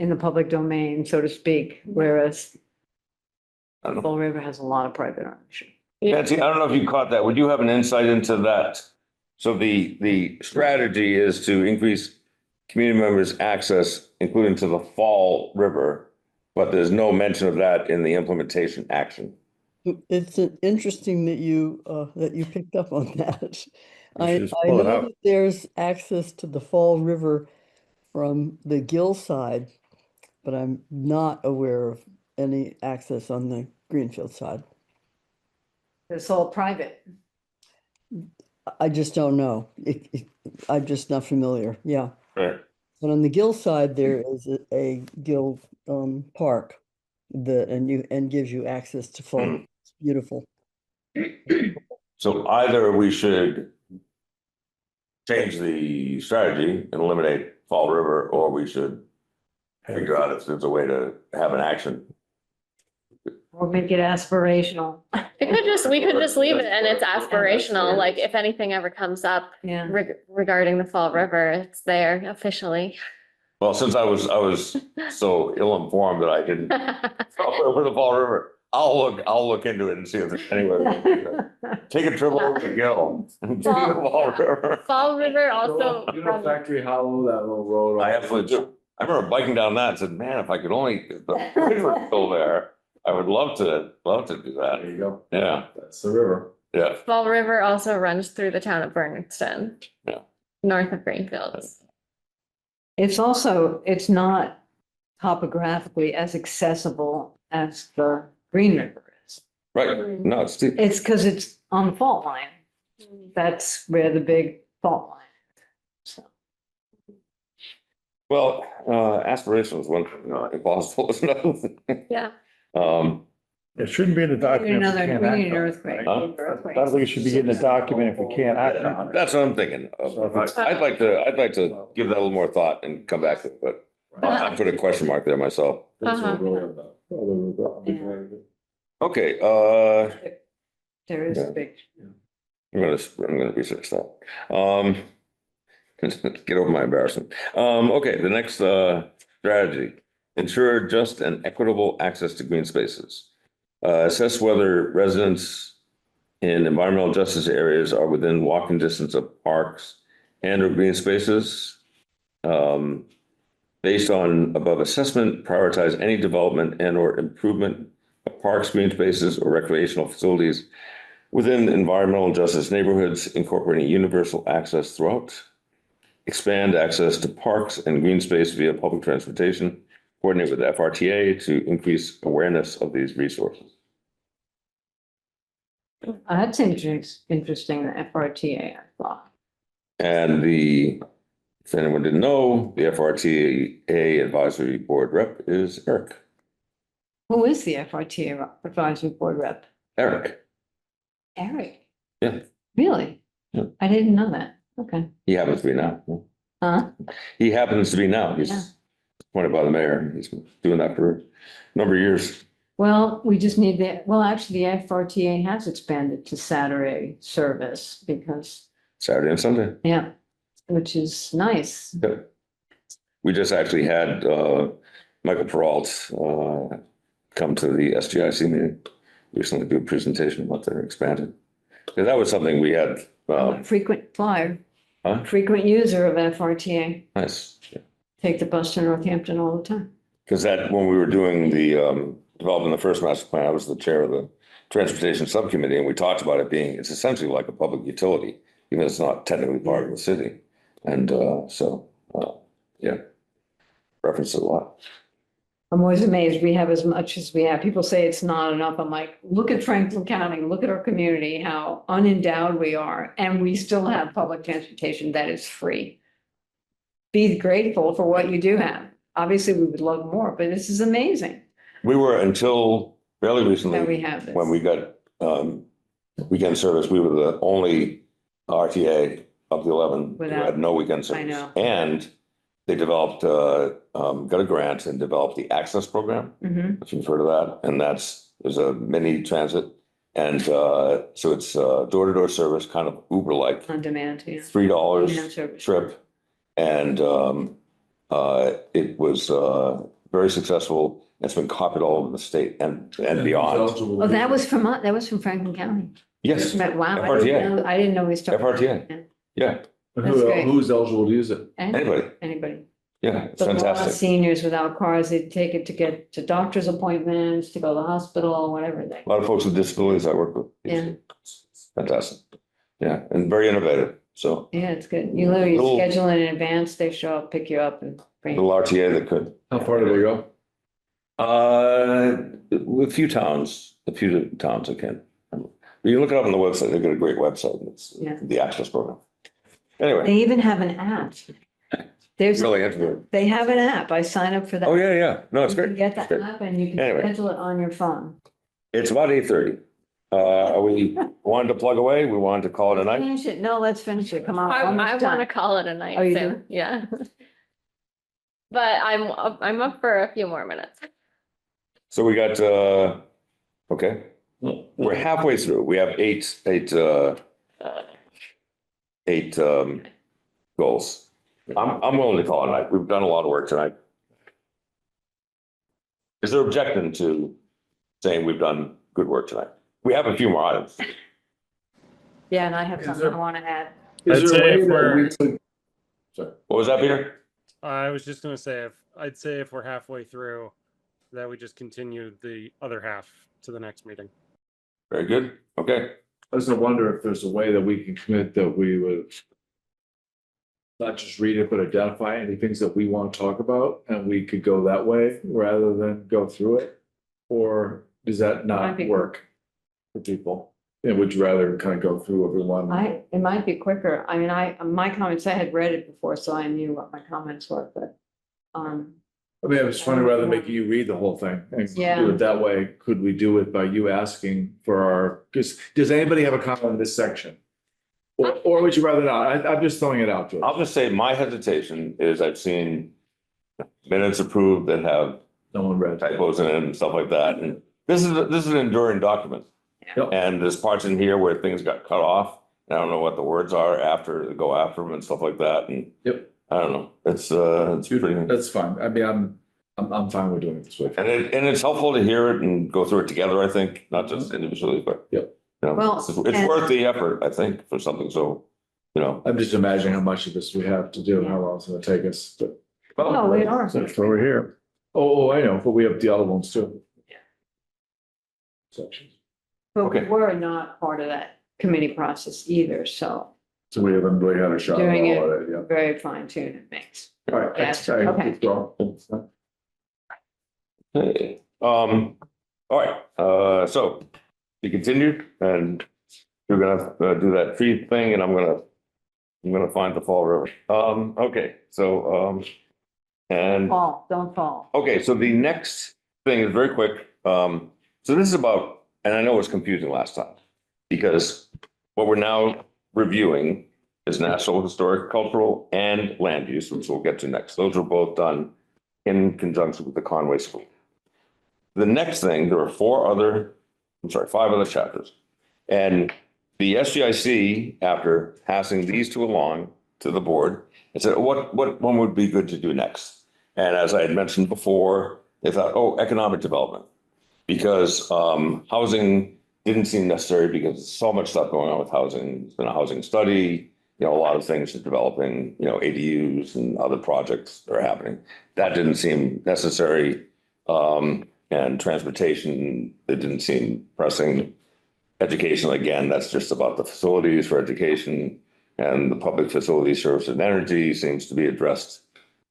the public domain, so to speak, whereas I don't know. Fall River has a lot of private ownership. Betsy, I don't know if you caught that. Would you have an insight into that? So the strategy is to increase community members' access, including to the Fall River, but there's no mention of that in the implementation action. It's interesting that you picked up on that. You should just I pull it know out. that there's access to the Fall River from the Gill side, but I'm not aware of any access on the Greenfield side. It's all private. I just don't know. I'm just not familiar. Yeah. Right. But on the Gill side, there is a Gill park and gives you access to Fall. It's beautiful. So either we should change the strategy and eliminate Fall River, or we should figure out if there's a way to have an action. Or make it aspirational. We could just leave it and it's aspirational, like if anything ever comes up Yeah. regarding the Fall River, it's there officially. Well, since I was so ill-informed that I didn't over the Fall River, I'll look into it and see if there's any way. we can do that. Take a trip over to Gill and see the Fall River. Fall River also. You know, Factory Hollow, that little road. I absolutely do. I remember biking down that and said, man, if I could only, if the bridge was still there, I would love to do There that. you go. Yeah, That's the river. yeah. Fall River also runs through the town of Bernston. Yeah. North of Greenfield. It's not topographically as accessible as the Green River is. Right. No, it's steep. It's because it's on the fault line. That's where the big fault line is. So, Well, aspiration is one thing, impossible is another. Yeah. It shouldn't be in the we need document. if we another, can't we act need an on it, earthquake. right? Huh? I don't think it should be in the document if we can't act on it. That's what I'm thinking. I'd like to give that a little more thought and come back to it, but I put a question mark there myself. That's Uh-huh. the road on the river. Okay, There is a Yeah. big. I'm gonna research that. Get over my embarrassment. Okay, the next strategy, ensure just and equitable access to green spaces. Assess whether residents in environmental justice areas are within walking distance of parks and or green spaces. Based on above assessment, prioritize any development and or improvement of parks, green spaces, or recreational facilities within environmental justice neighborhoods, incorporating universal access throughout. Expand access to parks and green space via public transportation. Coordinate with FRTA to increase awareness of these resources. That's interesting, the FRTA, I thought. And if anyone didn't know, the FRTA Advisory Board rep is Eric. Who is the FRTA advisory board rep? Eric, Eric. Yeah. Really? Yeah. I didn't know that. Okay. he happens to be now. Huh? He happens to be now. Yeah. He's appointed by the mayor. He's been doing that for a number of years. Well, we just need actually, the FRTA has expanded to Saturday service because, Saturday and Sunday. yeah, which is nice. Yep. We just actually had Michael Peralt come to the SGIC meeting recently, do a presentation about their expanded. Because that was something we had, I'm a frequent flyer, huh? frequent user of FRTA, Nice. take the bus to Northampton all the time. Because that, when we were doing the developing the first master plan, I was the chair of the transportation subcommittee, and we talked about it being, it's essentially like a public utility, even though it's not technically part of the city. And yeah, reference it a lot. I'm always amazed we have as much as we have. People say it's not enough. I'm like, look at Franklin County, look at our community, how unendowed we are, and we still have public transportation that is free. Be grateful for what you do have. Obviously, we would love more, but this is amazing We were, until fairly recently, that we have this. when we got weekend service, we were the only RTA of the 11 who Without- had no weekend service. know. And they developed, got a grant and developed the access program, Mhm. if you've heard of that. And there's a mini transit And so it's door-to-door service, kind of Uber-like, On demand, yeah. $3 Demand service. trip. And it was very successful. It's been copied all over the state and beyond. Oh, that was from Franklin County. Yes, Wow, FRTA. I didn't know we started. FRTA. Yeah, That's great. Who's eligible to use it? anybody. Anybody. Yeah, it's But a lot of fantastic. seniors without cars, they take it to get to doctor's appointments, to go to the hospital, whatever they. A lot of folks with disabilities I work with. Yeah. Fantastic. Yeah, and very innovative. So Yeah, it's good. You literally Little- schedule in advance, they show up, pick you up and bring. little RTA that could. How far do they go? A few towns I can. You look it up on the website, they've got a great website. It's Yeah. the Access Program. Anyway, They even have an app. There's, really interesting. they have an app. I sign up for that. Oh, yeah, yeah. No, it's You can great. get It's the great. app and you can Anyway. schedule it on your phone. It's about 8:30. Are we wanted to plug away? We wanted to call it a night? Finish it. No, let's finish it. Come on. I almost want done. to call it a night Oh, you soon, do? yeah. But I'm up for a few more minutes. So we got, okay, we're halfway through. We have eight goals. I'm willing to call it a night. We've done a lot of work tonight. Is there objection to saying we've done good work tonight? We have a few more items. Yeah, and I have Is something I there- want to add. Is I'd there a say way if that we're- we could? Sorry. What was that, Peter? I was just gonna say, I'd say if we're halfway through, that we just continue the other half to the next meeting. Very good. Okay. I just wonder if there's a way that we can commit that we would not just read it, but identify any things that we want to talk about, and we could go that way rather than go through it? Or does that Might not be- work for people? And would you rather kind of go through everyone? It might be quicker. I mean, my comments, I had read it before, so I knew what my comments were, but, I mean, I was funny rather than making you read the whole thing and Yeah. do it that way. Could we do it by you asking for our, because does anybody have a comment in this section? Or would you rather not? I'm just throwing it out to I'll just say my hesitation is I've seen minutes approved that have No one read. typos in it and stuff like that. And this is an enduring document. Yep. And there's parts in here where things got cut off. And I don't know what the words are after, go after them and stuff like that. And Yep. I don't know. It's pretty. That's fine. I mean, I'm fine with doing it this way. And it's helpful to hear it and go through it together, I think, not just individually, but. Yep. You know, Well, it's and- worth the effort, I think, for something so, you know. I'm just imagining how much of this we have to do and how long it's gonna take us, but. oh, we are. That's why we're here. Oh, I know, but we have the other ones too. Yeah. Sections. But we Okay. were not part of that committee process either, so So we haven't really had a shot. at Doing it. all of yeah. very fine tuned mix. All right. Yes, I okay. withdraw. Hey, all right, so we continued and we're gonna do that tree thing and I'm gonna find the Fall River. Okay, so, and, Fall, don't fall. okay, so the next thing is very quick. So this is about, and I know it was confusing last time because what we're now reviewing is National Historic, Cultural, and Land Use, which we'll get to next. Those were both done in conjunction with the Conway School. The next thing, there are five other chapters. And the SGIC, after passing these two along to the board, it said, what one would be good to do next? And as I had mentioned before, they thought, oh, economic development. Because housing didn't seem necessary because there's so much stuff going on with housing. There's been a housing study, a lot of things are developing, ADUs and other projects that are happening. That didn't seem necessary. And transportation, it didn't seem pressing. Education, again, that's just about the facilities for education, and the public facilities, service and energy seems to be addressed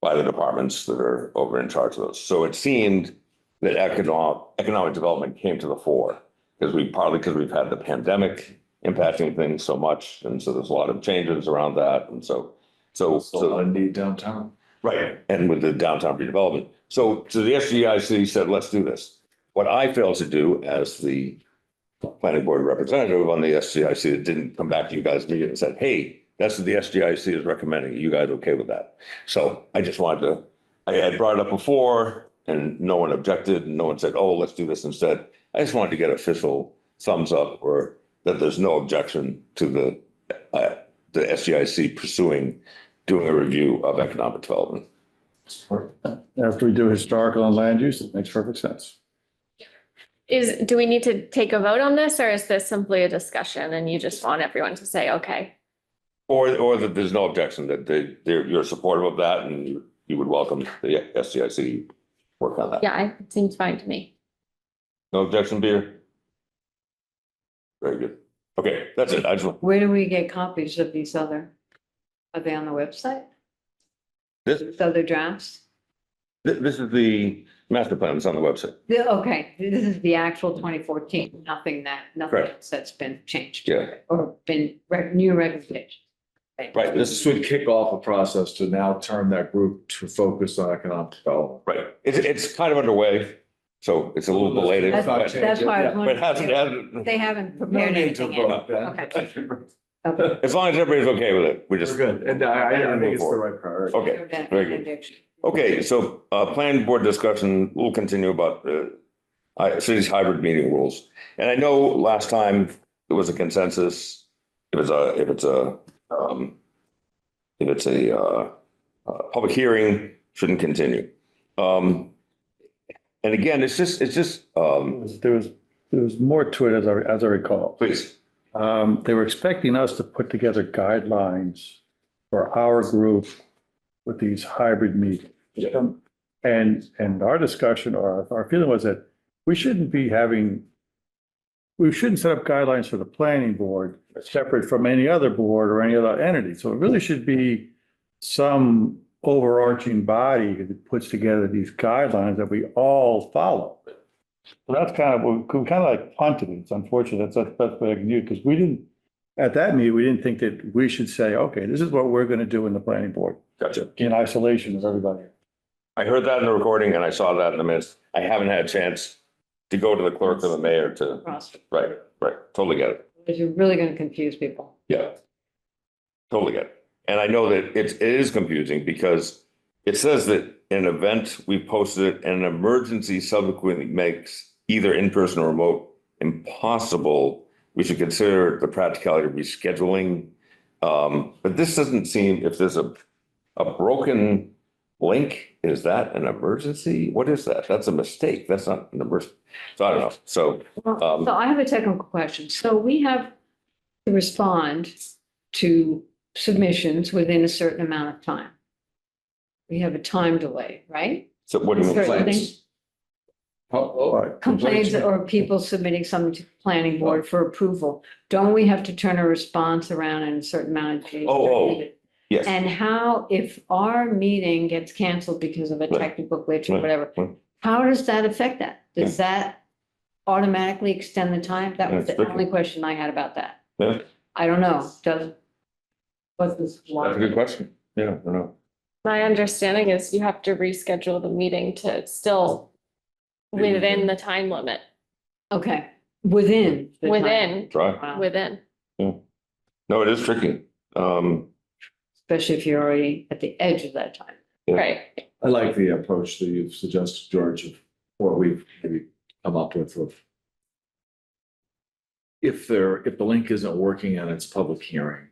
by the departments that are over in charge of those. So it seemed that economic development came to the fore because we've had the pandemic impacting things so much. And so there's a lot of changes around that. And so So I need downtown. right, and with the downtown redevelopment. So the SGIC said, let's do this. What I failed to do as the planning board representative on the SGIC that didn't come back to you guys immediately and said, hey, that's what the SGIC is recommending. Are you guys okay with that? So I just wanted to, I had brought it up before and no one objected and no one said, oh, let's do this instead. I just wanted to get official thumbs up or that there's no objection to the SGIC pursuing, doing a review of economic development. After we do historical and land use, it makes perfect sense. Do we need to take a vote on this, or is this simply a discussion and you just want everyone to say, okay? Or that there's no objection, that you're supportive of that and you would welcome the SGIC work on that. Yeah, it seems fine to me. No objection, Peter? Very good. Okay, that's it. I just, Where do we get copies of these other? Are they on the website? this, These other drafts? this is the master plan. It's on the website. Okay, this is the actual 2014, nothing Correct. else that's been changed. Yeah. Or been new recommendations. Right, This would kick off a process to now turn that group to focus on economic development. right. It's kind of underway, so it's a little belated. That's But why I was but it hasn't, wondering, they haven't prepared anything yet. Okay. Okay. as long as everybody's okay with it, we just. We're good. And I think it's the right priority. Okay, very good. Okay, so, planning board discussion, we'll continue about city's hybrid meeting rules. And I know last time there was a consensus, if it's a public hearing, shouldn't continue. And again, it's just, There was more to it as I recall. please, They were expecting us to put together guidelines for our group with these hybrid meetings. And our discussion or our feeling was that we shouldn't set up guidelines for the planning board separate from any other board or any other entity. So it really should be some overarching body that puts together these guidelines that we all follow. So that's kind of, we kind of like punted it. It's unfortunate. That's what I can do because we didn't, at that meeting, we didn't think that we should say, okay, this is what we're going to do in the planning board gotcha. in isolation of everybody. I heard that in the recording and I saw that in the minutes. I haven't had a chance to go to the clerk or the mayor to, right, totally get it. Because you're really going to confuse people. Yeah. Totally get it. And I know that it is confusing because it says that in an event we posted it and an emergency subsequently makes either in-person or remote impossible, we should consider the practicality of rescheduling. But this doesn't seem, if there's a broken link, is that an emergency? What is that? That's a mistake. That's not an emergency. So I don't know. So, So I have a technical question. So we have to respond to submissions within a certain amount of time. We have a time delay, right? so what do you mean? Certain plans? things- Right. Complaints or people submitting something to the planning board for approval. Don't we have to turn a response around in a certain amount of days? Oh. Yes. And how, if our meeting gets canceled because of a Right. technical glitch or Right. whatever, Right. how does that affect that? Does that automatically extend the time? That was That's the tricky. only question I had about that. Yeah, I don't know, does. What's this? that's a good question. Yeah, I don't know. My understanding is you have to reschedule the meeting to still within the time limit, Okay, within. the time. within, Try. Wow. within. No, it is tricky. Especially if you're already at the edge of that time. Yeah. Right. I like the approach that you've suggested, George, of what we've maybe come up with of if the link isn't working and it's public hearing,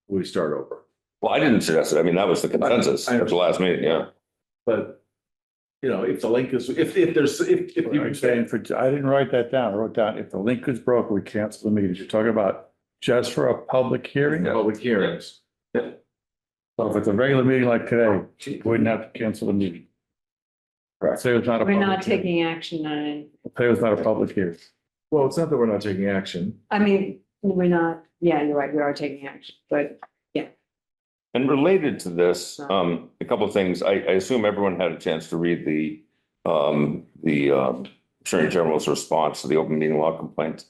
we start over. Well, I didn't suggest it. I mean, that was the consensus at the last meeting, yeah. But, you know, if the link is, if you I'm saying for, I didn't write that down. I wrote down, if the link is broken, we cancel the meeting. You're talking about just for a public hearing? public hearings, So if it's a regular meeting like today, we wouldn't have to cancel the meeting. Correct. Say it's not a. We're public not hearing. taking action on it. Say it's not a public hearing. well, it's not that we're not taking action. I mean, we're not, yeah, you're right, we are taking action, but And related to this, a couple of things. I assume everyone had a chance to read the Attorney General's response to the open meeting law complaint.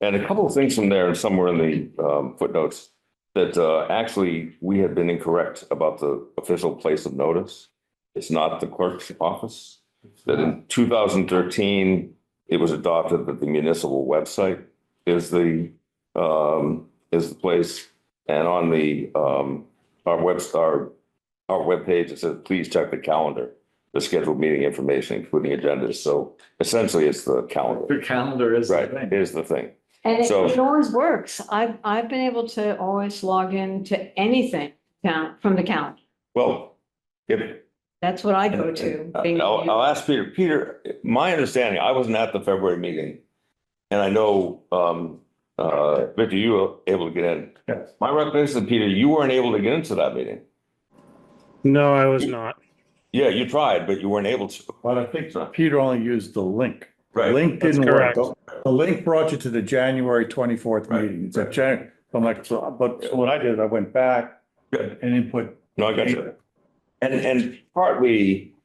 And a couple of things from there, somewhere in the footnotes, that actually we had been incorrect about the official place of notice. It's not the clerk's office. That in 2013, it was adopted that the municipal website is the place. And on the our webpage, it says, please check the calendar. the scheduled meeting information, including agendas. So essentially it's the calendar, The calendar is the right, thing. is the thing. And it So- it always works. I've been able to always log in to anything from the calendar. Well, if, That's what I go to. being- I'll ask Peter. Peter, my understanding, I wasn't at the February meeting. And I know, Victor, you were able to get in. Yes. My recollection, Peter, you weren't able to get into that meeting. No, I was not. Yeah, you tried, but you weren't able to. But I think Peter only used the link. The Right. link That's didn't work. correct. The link brought you to the January 24th Right. meeting. It's a Jan, I'm like, so what I did, I went back Good. and input. No, I got you. And partly,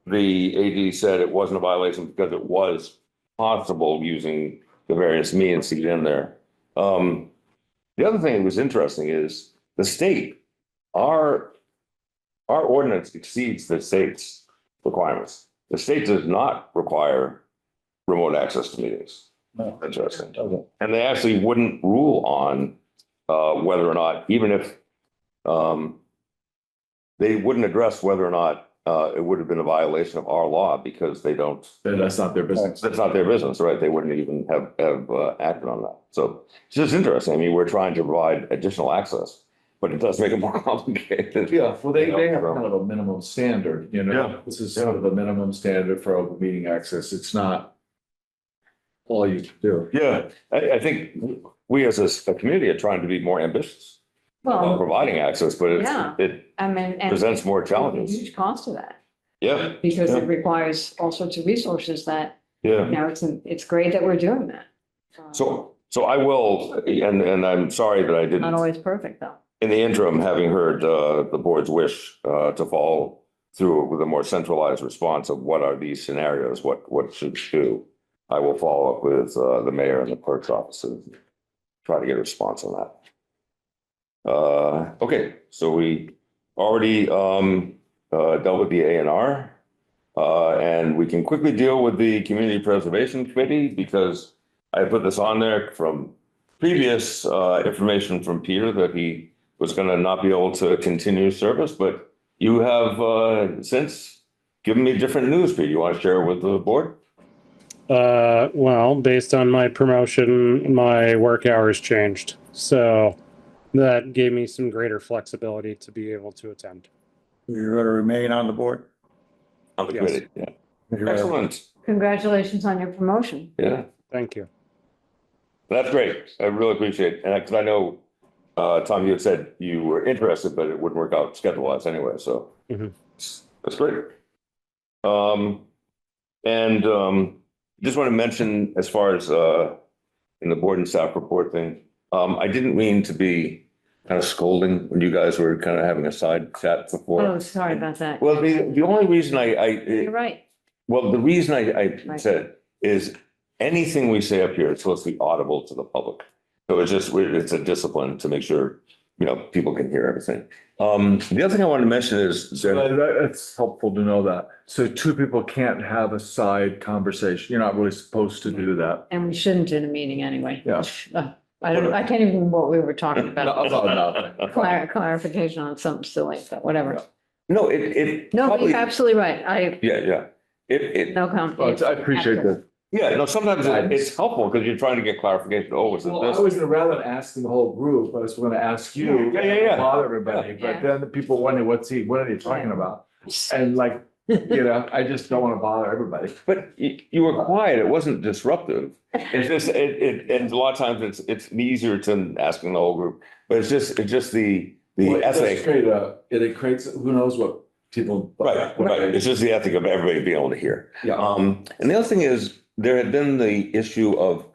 the AD said it wasn't a violation because it was possible using the various means to get in there. The other thing that was interesting is the state, our ordinance exceeds the state's requirements. The state does not require remote access to meetings. No. Interesting. Doesn't. And they actually wouldn't rule on whether or not, even if they wouldn't address whether or not it would have been a violation of our law because they don't, That's not their business. that's not their business, right? They wouldn't even have acted on that. So it's just interesting. I mean, we're trying to provide additional access, but it does make it more complicated. Yeah, well, they You have know, kind of a minimum standard, you Yeah. know, this is sort of the minimum standard for open meeting access. It's not all you can do. Yeah, I think we as a community are trying to be more ambitious about Well, providing access, but Yeah. it I mean, and presents more there's a challenges. huge cost to that Yeah, because Yeah. it requires all sorts of resources that, yeah. you know, it's great that we're doing that. So I will, and I'm sorry that I Not didn't, always perfect though. in the interim, having heard the board's wish to follow through with a more centralized response of what are these scenarios, what should we do? I will follow up with the mayor and the clerk's office and try to get a response on that. Okay, so we already dealt with the A and R. And we can quickly deal with the Community Preservation Committee because I put this on there from previous information from Peter that he was going to not be able to continue service, but you have since given me different news, Peter. You want to share with the board? Well, based on my promotion, my work hours changed. So that gave me some greater flexibility to be able to attend. You're going to remain on the board? On the Yes. committee, yeah. You're gonna- Excellent, Congratulations on your promotion. yeah. Thank you. That's great. I really appreciate it. And because I know, Tom, you had said you were interested, but it wouldn't work out schedule-wise anyway, so. Mhm. That's great. Just want to mention as far as in the board and staff report thing, I didn't mean to be kind of scolding when you guys were kind of having a side chat before. Oh, sorry about that. Well, the only reason You're right. well, the reason I Right. said is anything we say up here is supposed to be audible to the public. So it's a discipline to make sure, people can hear everything. The other thing I wanted to mention is It's helpful to know that. So two people can't have a side conversation. You're not really supposed to do that. And we shouldn't in a meeting anyway. Yeah. I can't even remember what we were talking about. No. Clarification on something silly, but whatever. No, it. No, but probably- you're absolutely right. Yeah. No comment. Well, I appreciate that. Yeah, no, sometimes it's helpful because you're trying to get clarification. Oh, is it Well, I this? was rather than asking the whole group, I was gonna ask you. Yeah. Bother everybody, Yeah. but then the people wonder, what are they talking about? And I just don't wanna bother everybody. But you were quiet. It wasn't disruptive. It's just, and a lot of times it's easier to asking the whole group, but it's just the Well, it does ethic. it creates, who knows what people. Right. It's just the ethic of everybody being able to hear. Yeah. And the other thing is, there had been the issue of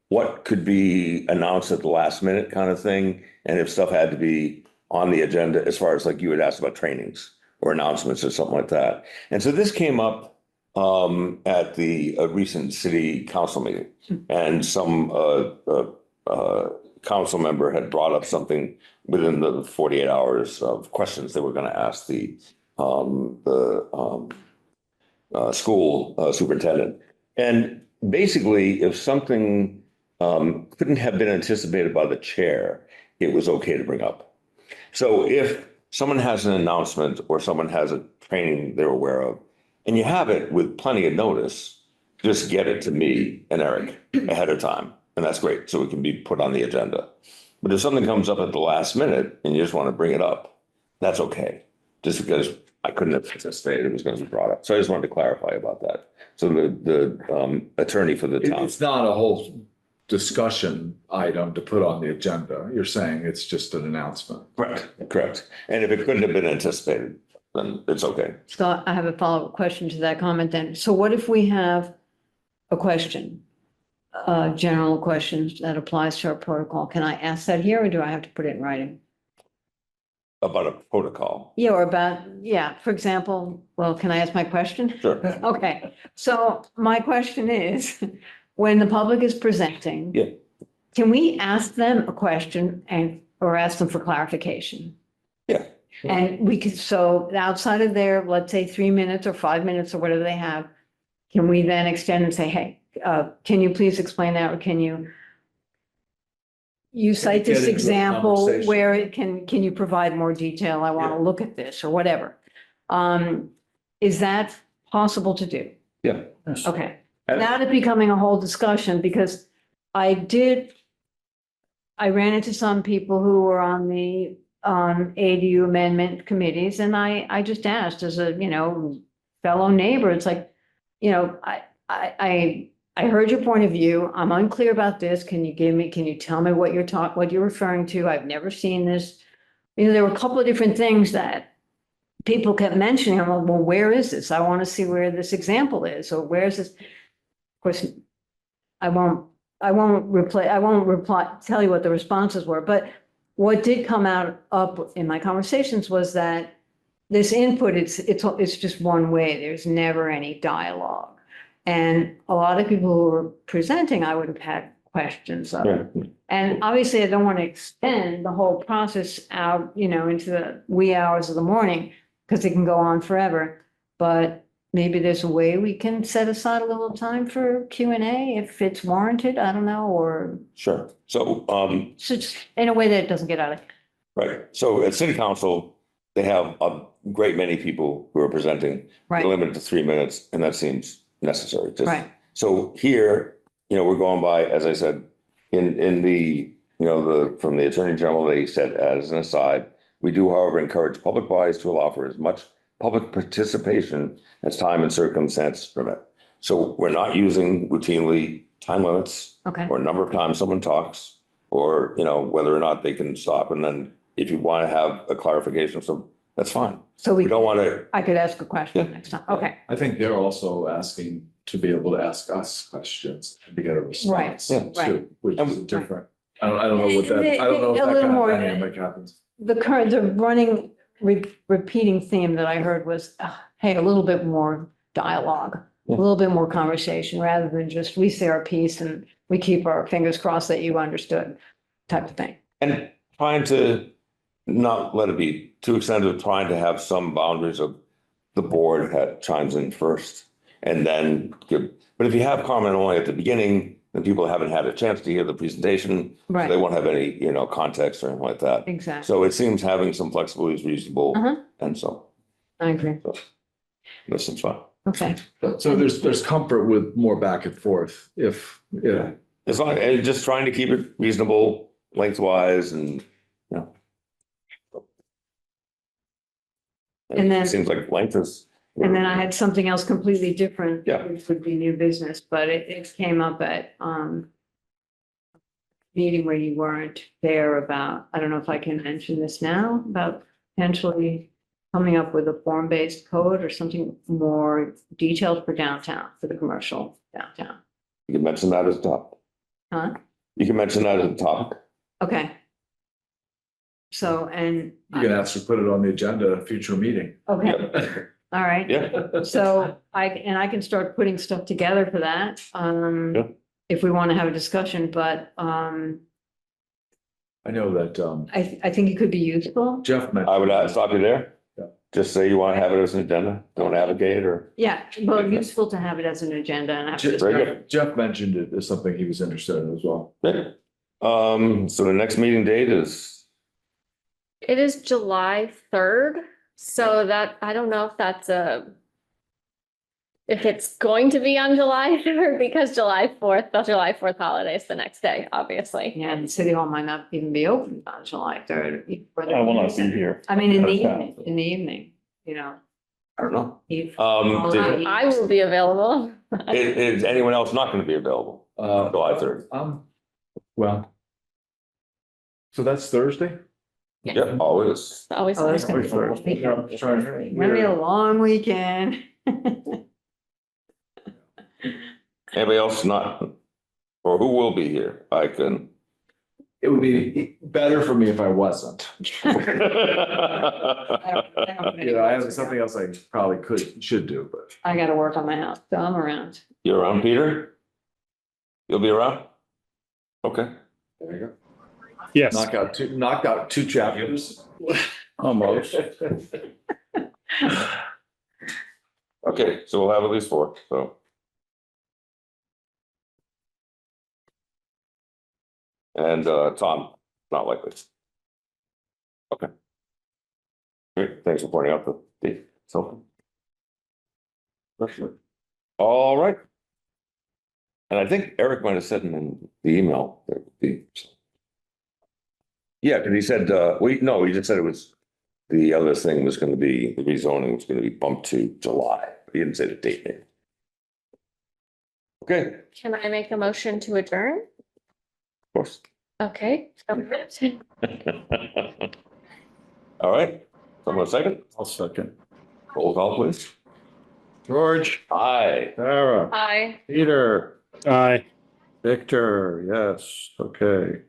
what could be announced at the last minute kind of thing. And if stuff had to be on the agenda, as far as like you had asked about trainings or announcements or something like that. And so this came up at the recent city council meeting. And some council member had brought up something within the 48 hours of questions they were going to ask the school superintendent. And basically, if something couldn't have been anticipated by the chair, it was okay to bring up. So if someone has an announcement or someone has a training they're aware of, and you have it with plenty of notice, just get it to me and Eric ahead of time. And that's great. So it can be put on the agenda. But if something comes up at the last minute and you just want to bring it up, that's okay. Just because I couldn't have anticipated it was going to be brought up. So I just wanted to clarify about that. So the attorney for the town. It's not a whole discussion item to put on the agenda. You're saying it's just an announcement. Correct. And if it couldn't have been anticipated, then it's okay. So I have a follow-up question to that comment then. So what if we have a question? General questions that applies to our protocol. Can I ask that here or do I have to put it in writing? About a protocol. Yeah, or about, yeah, for example, well, can I ask my question? Sure. Okay, so my question is, when the public is presenting. Yeah. Can we ask them a question or ask them for clarification? Yeah. And we could, so outside of their, let's say, 3 minutes or 5 minutes or whatever they have, can we then extend and say, hey, can you please explain that, or can you cite Get this into a example conversation. where it can you provide more detail? I want to look at this or whatever. Is that possible to do? Yeah. Okay, And- not it becoming a whole discussion, because I ran into some people who were on the ADU amendment committees, and I just asked as a, fellow neighbor, it's like, I heard your point of view. I'm unclear about this. Can you tell me what you're referring to? I've never seen this. There were a couple of different things that people kept mentioning. I'm like, well, where is this? I want to see where this example is, or where's this? Of course, I won't reply, tell you what the responses were, but what did come up in my conversations was that this input, it's just one way. There's never any dialogue. And a lot of people who were presenting, I would have had questions of. Yeah. And obviously, I don't want to extend the whole process out, into the wee hours of the morning, because it can go on forever. But maybe there's a way we can set aside a little time for Q&A if it's warranted, I don't know, or Sure. So, just in a way that it doesn't get out of. right. So at city council, they have a great many people who are presenting. They're Right, limited to 3 minutes, and that seems necessary. Just- right, So here, we're going by, as I said, in the, from the Attorney General, they said as an aside, we do, however, encourage public bodies to allow for as much public participation as time and circumstances permit. So we're not using routinely time limits okay. or number of times someone talks, or, whether or not they can stop. And then if you want to have a clarification, so that's fine. So We don't want to, I could ask a question Yeah. next time, okay. I think they're also asking to be able to ask us questions and to get a response Yeah. too, Right. which is different. I don't know what that, I don't know if A that little kind more- of dynamic happens. The running, repeating theme that I heard was, hey, a little bit more dialogue, a Yeah. little bit more conversation, rather than just we say our piece and we keep our fingers crossed that you understood type of thing. and trying to not let it be too extended, trying to have some boundaries of the board that chimes in first and then give, but if you have comment only at the beginning, then people haven't had a chance to hear the presentation. So they Right, won't have any, context or anything like that. exactly. So it seems having some flexibility is reasonable. Uh-huh. And so I agree. this is fine. Okay, So there's comfort with more back and forth if, yeah. As long, and just trying to keep it reasonable lengthwise and, And then- It seems like length is. and then I had something else completely different. Yeah. Which would be new business, but it came up at, meeting where you weren't there about, I don't know if I can mention this now, about potentially coming up with a form-based code or something more detailed for downtown, for the commercial downtown. You can mention that as a topic. Huh? You can mention that as a topic. Okay. So, and, You can ask to put it on the agenda at a future meeting. okay, all right. Yeah. So I can start putting stuff together for that, Yeah. if we want to have a discussion, but, I know that I think it could be useful. Jeff mentioned. I would stop you there. Yeah. Just say you want to have it as an agenda, don't advocate or. Yeah, well, useful to have it as an agenda and have. Jeff Very good. Jeff mentioned it as something he was interested in as well. Yeah. So the next meeting date is, It is July 3rd, so that, I don't know if that's if it's going to be on July 3rd, because the July 4th holiday is the next day, obviously. Yeah, and City Hall might not even be open on July 3rd. I will not be here. I mean, in the Out of town. evening, you know. I don't know. Eve. I will be available. Is anyone else not gonna be available? July 3rd. Well. So that's Thursday? Yep, always. Always. Oh, that's gonna be Always Thursday. Yeah, I'm trying to- Gonna be a long weekend. Anybody else not, or who will be here? I can. It would be better for me if I wasn't. You know, I have something else I probably should do, but. I gotta work on my house, so I'm around. You around, Peter? You'll be around? Okay. There you go. Yes. Knocked out two chapters. Almost. Okay, so we'll have at least 4, so. And Tom, not likely. Okay. Great, thanks for pointing out the date. So. All right. And I think Eric might have said in the email that the. Yeah, because he said, he just said it was, the other thing was gonna be, the rezoning was gonna be bumped to July. He didn't say the date. Okay, of Can I make a motion to adjourn? course. Okay. All right, someone second, I'll second. roll call please. George, Aye. Sarah, Hi. Peter, Aye. Victor, yes, okay.